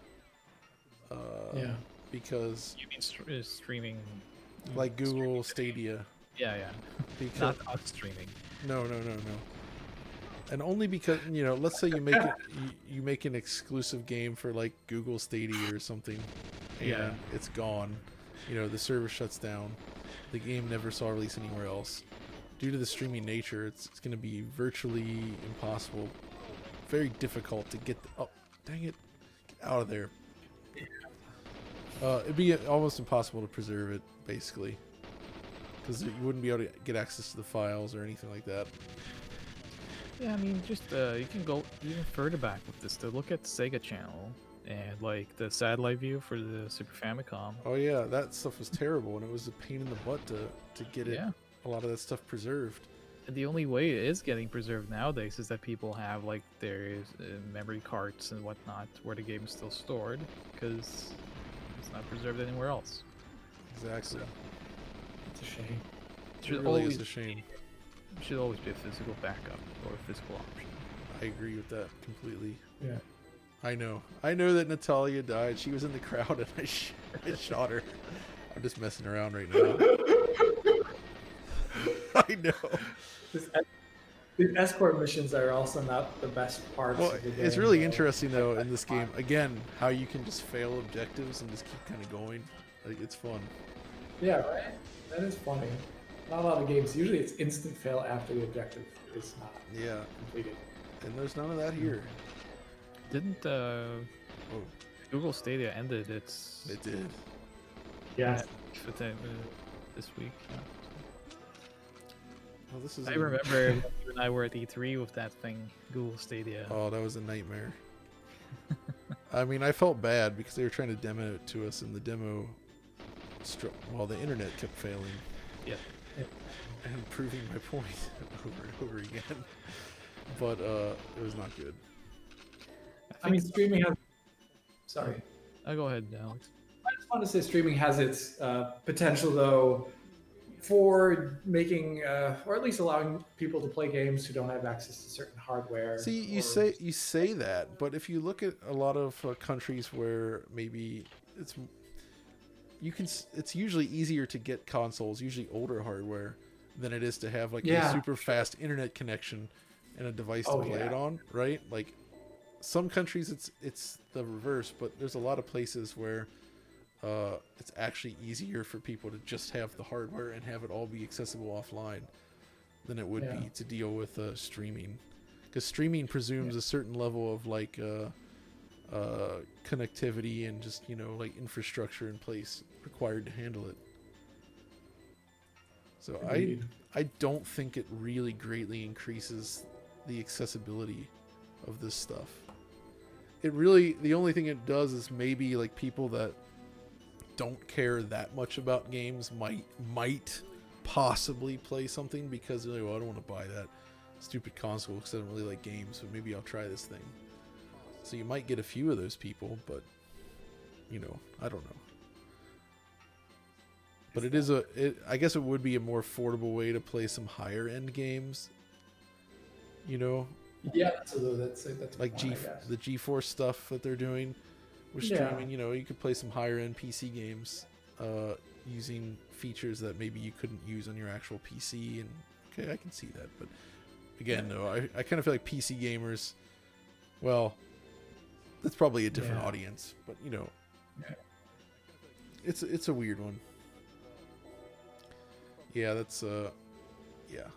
Because you mean streaming, like Google Stadia? Yeah. Because not streaming. No. And only because, let's say you make an exclusive game for like Google Stadia or something, and it's gone. The server shuts down. The game never saw release anywhere else. Due to the streaming nature, it's going to be virtually impossible, very difficult to get. Oh, dang it! Get out of there. It'd be almost impossible to preserve it, basically, because you wouldn't be able to get access to the files or anything like that. Yeah, I mean, just you can go even further back with this. To look at Sega Channel and like the satellite view for the Super Famicom. Oh yeah, that stuff was terrible, and it was a pain in the butt to get it. A lot of that stuff preserved. And the only way it is getting preserved nowadays is that people have like their memory cards and whatnot where the game is still stored, because it's not preserved anywhere else. Exactly. It's a shame. It really is a shame. Should always be a physical backup or a physical option. I agree with that completely. Yeah. I know that Natalia died. She was in the crowd and I shot her. I'm just messing around right now. I know. These escort missions are also not the best parts of the game. It's really interesting though in this game, again, how you can just fail objectives and just keep kind of going. Like, it's fun. Yeah, right. That is funny. Not a lot of games. Usually, it's instant fail after the objective is not Yeah, completed. and there's none of that here. Didn't Oh, Google Stadia ended its it did. Yeah. for this week? Yeah. Oh, this is. I remember when you and I were at E3 with that thing, Google Stadia. Oh, that was a nightmare. I mean, I felt bad because they were trying to demo it to us, and the demo, well, the internet kept failing. Yeah. And proving my point over and over again. But it was not good. I mean, streaming has. Sorry. Go ahead, Alex. I just want to say streaming has its potential, though, for making or at least allowing people to play games who don't have access to certain hardware. See, you say that, but if you look at a lot of countries where maybe it's usually easier to get consoles, usually older hardware, than it is to have like a super fast internet connection and a device to play it on, right? Like some countries it's the reverse, but there's a lot of places where it's actually easier for people to just have the hardware and have it all be accessible offline than it would be to deal with streaming, because streaming presumes a certain level of like connectivity and just like infrastructure in place required to handle it. So I don't think it really greatly increases the accessibility of this stuff. The only thing it does is maybe like people that don't care that much about games might possibly play something because they're like, well, I don't want to buy that stupid console because I don't really like games, but maybe I'll try this thing. So you might get a few of those people, but I don't know. But I guess it would be a more affordable way to play some higher end games. Yeah, so that's like the GeForce stuff that they're doing with streaming. You could play some higher end PC games using features that maybe you couldn't use on your actual PC. And okay, I can see that. But again, though, I kind of feel like PC gamers, well, that's probably a different audience. But it's a weird one. Yeah, that's yeah.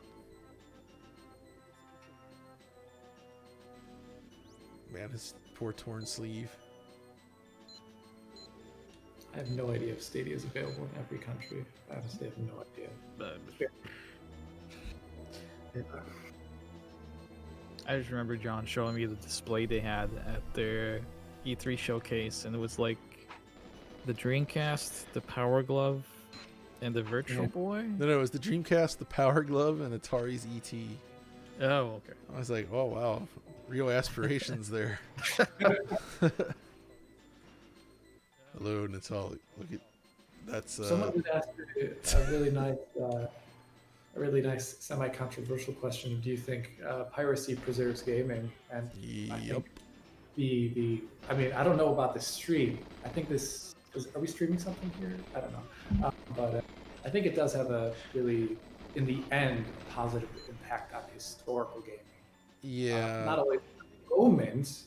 Man, his poor torn sleeve. I have no idea if Stadia is available in every country. I honestly have no idea. I just remember John showing me the display they had at their E3 showcase, and it was like the Dreamcast, the Power Glove, and the Virtual Boy. No, it was the Dreamcast, the Power Glove, and Atari's ET. Oh, okay. I was like, oh wow, real aspirations there. Hello, Natalie. Look at that's. Someone did ask a really nice semi-controversial question. Do you think piracy preserves gaming? And I think I mean, I don't know about the stream. I think are we streaming something here? I don't know. But I think it does have a really, in the end, a positive impact on historical gaming. Yeah. Not only moments,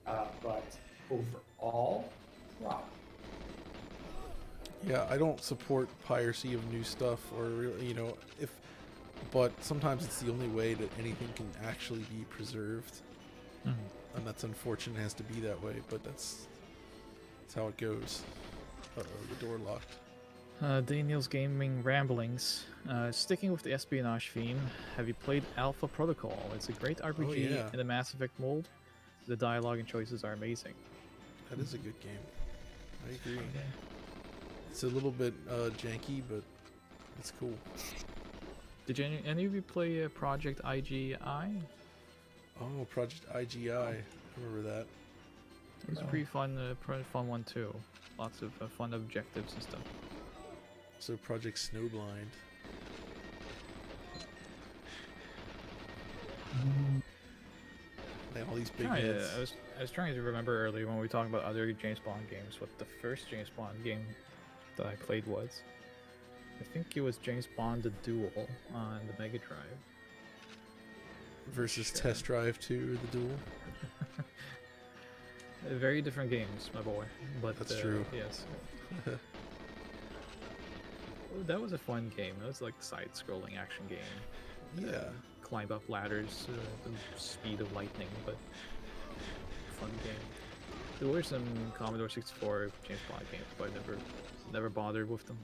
but overall, wow. Yeah, I don't support piracy of new stuff, or but sometimes it's the only way that anything can actually be preserved, and that's unfortunate. It has to be that way, but that's how it goes. The door locked. Daniel's Gaming Ramblings. Sticking with the espionage theme, have you played Alpha Protocol? It's a great RPG in the Mass Effect mold. The dialogue and choices are amazing. That is a good game. I agree. Okay. It's a little bit janky, but it's cool. Did any of you play Project IGI? Oh, Project IGI. I remember that. It was pretty fun one too. Lots of fun objectives and stuff. So Project Snowblind. Man, all these big hits. I was trying to remember earlier when we were talking about other James Bond games what the first James Bond game that I played was. I think it was James Bond The Duel on the Mega Drive. Versus Test Drive 2, The Duel. Very different games, my boy. But that's true. Yes. That was a fun game. It was like a side-scrolling action game. Yeah. Climb up ladders, the speed of lightning, but fun game. There were some Commodore 64 James Bond games, but I never bothered with them.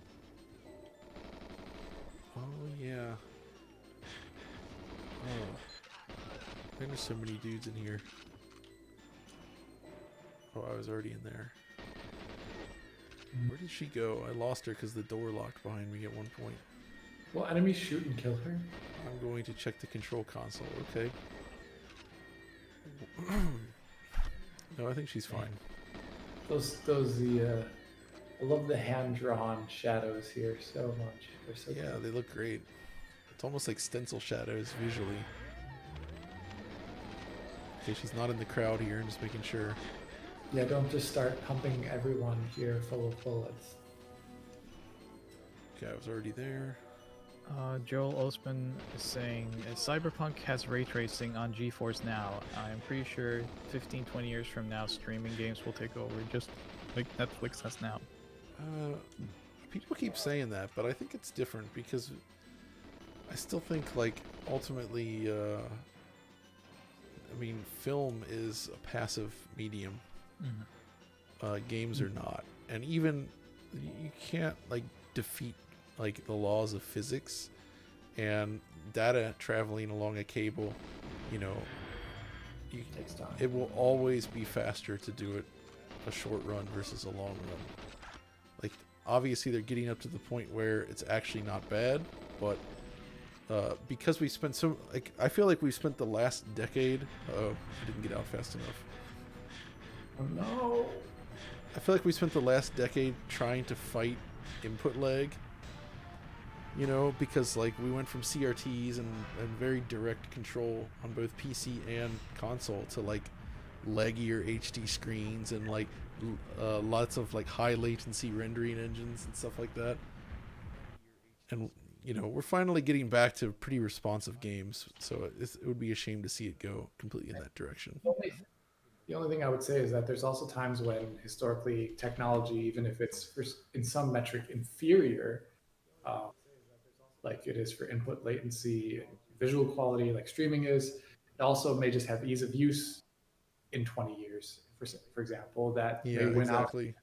Oh yeah. Oh. There's so many dudes in here. Oh, I was already in there. Where did she go? I lost her because the door locked behind me at one point. Will enemies shoot and kill her? I'm going to check the control console. Okay. No, I think she's fine. I love the hand-drawn shadows here so much. They're so Yeah, good. they look great. It's almost like stencil shadows visually. Okay, she's not in the crowd here. I'm just making sure. Yeah, don't just start pumping everyone here full of bullets. Okay, I was already there. Joel Osman is saying, Cyberpunk has ray tracing on GeForce Now. I'm pretty sure 15-20 years from now, streaming games will take over, just like Netflix has now. People keep saying that, but I think it's different because I still think, like, ultimately, I mean, film is a passive medium. Games are not. And even, you can't, like, defeat, like, the laws of physics and data traveling along a cable, you know, Takes time. it will always be faster to do it a short run versus a long run. Like, obviously they're getting up to the point where it's actually not bad, but because we spent so, like, I feel like we spent the last decade, I didn't get out fast enough. Oh no! I feel like we spent the last decade trying to fight input lag, you know, because, like, we went from CRTs and very direct control on both PC and console to, like, laggier HD screens and, like, lots of, like, high latency rendering engines and stuff like that. And, you know, we're finally getting back to pretty responsive games, so it would be a shame to see it go completely in that direction. The only thing I would say is that there's also times when historically technology, even if it's in some metric inferior, like it is for input latency and visual quality, like streaming is, it also may just have ease of use in 20 years, for example, that Yeah, may win exactly. out.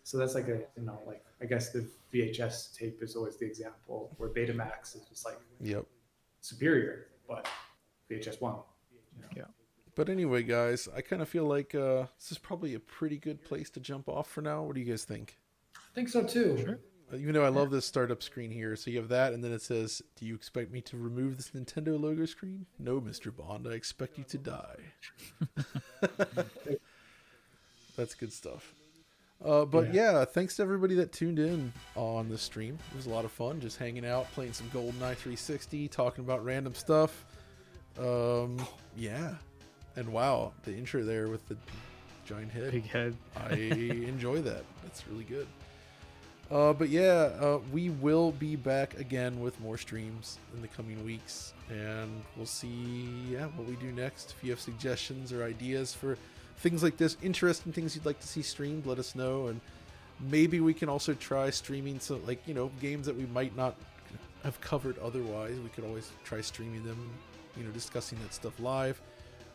So that's like a, you know, like, I guess the VHS tape is always the example where Betamax is just like Yep. superior, but VHS won. You know? Yeah. But anyway, guys, I kind of feel like this is probably a pretty good place to jump off for now. What do you guys think? I think so too. Sure. Even though I love this startup screen here. So you have that, and then it says, do you expect me to remove this Nintendo logo screen? No, Mr. Bond, I expect you to die. That's good stuff. But yeah, thanks to everybody that tuned in on this stream. It was a lot of fun just hanging out, playing some Goldeneye 360, talking about random stuff. Yeah. And wow, the intro there with the giant head. Big head. I enjoy that. That's really good. But yeah, we will be back again with more streams in the coming weeks, and we'll see what we do next. If you have suggestions or ideas for things like this, interesting things you'd like to see streamed, let us know, and maybe we can also try streaming some, like, you know, games that we might not have covered otherwise. We could always try streaming them, you know, discussing that stuff live.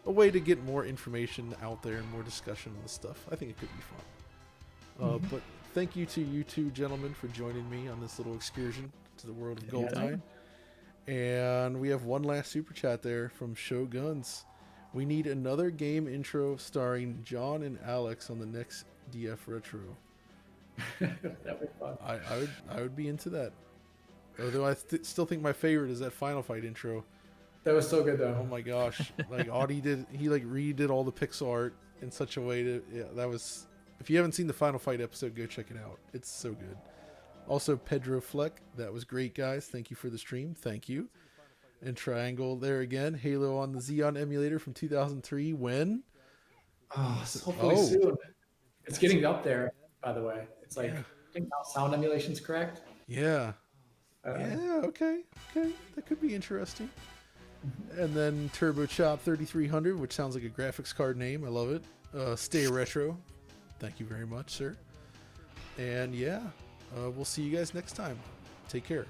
A way to get more information out there and more discussion on the stuff. I think it could be fun. But thank you to you two gentlemen for joining me on this little excursion to the world of Goldeneye. And we have one last super chat there from Shoguns. We need another game intro starring John and Alex on the next DF Retro. That'd be fun. I would be into that. Although I still think my favorite is that Final Fight intro. That was so good though. Oh my gosh. Like Audie he like redid all the pixel art in such a way to, that was, if you haven't seen the Final Fight episode, go check it out. It's so good. Also Pedro Fleck, that was great, guys. Thank you for the stream. Thank you. And Triangle there again. Halo on the Xeon emulator from 2003. When? Hopefully soon. It's getting up there, by the way. It's like, I think now sound emulation's correct. Yeah. Okay. That could be interesting. And then Turbo Chop 3300, which sounds like a graphics card name. I love it. Stay Retro. Thank you very much, sir. And yeah, we'll see you guys next time. Take care.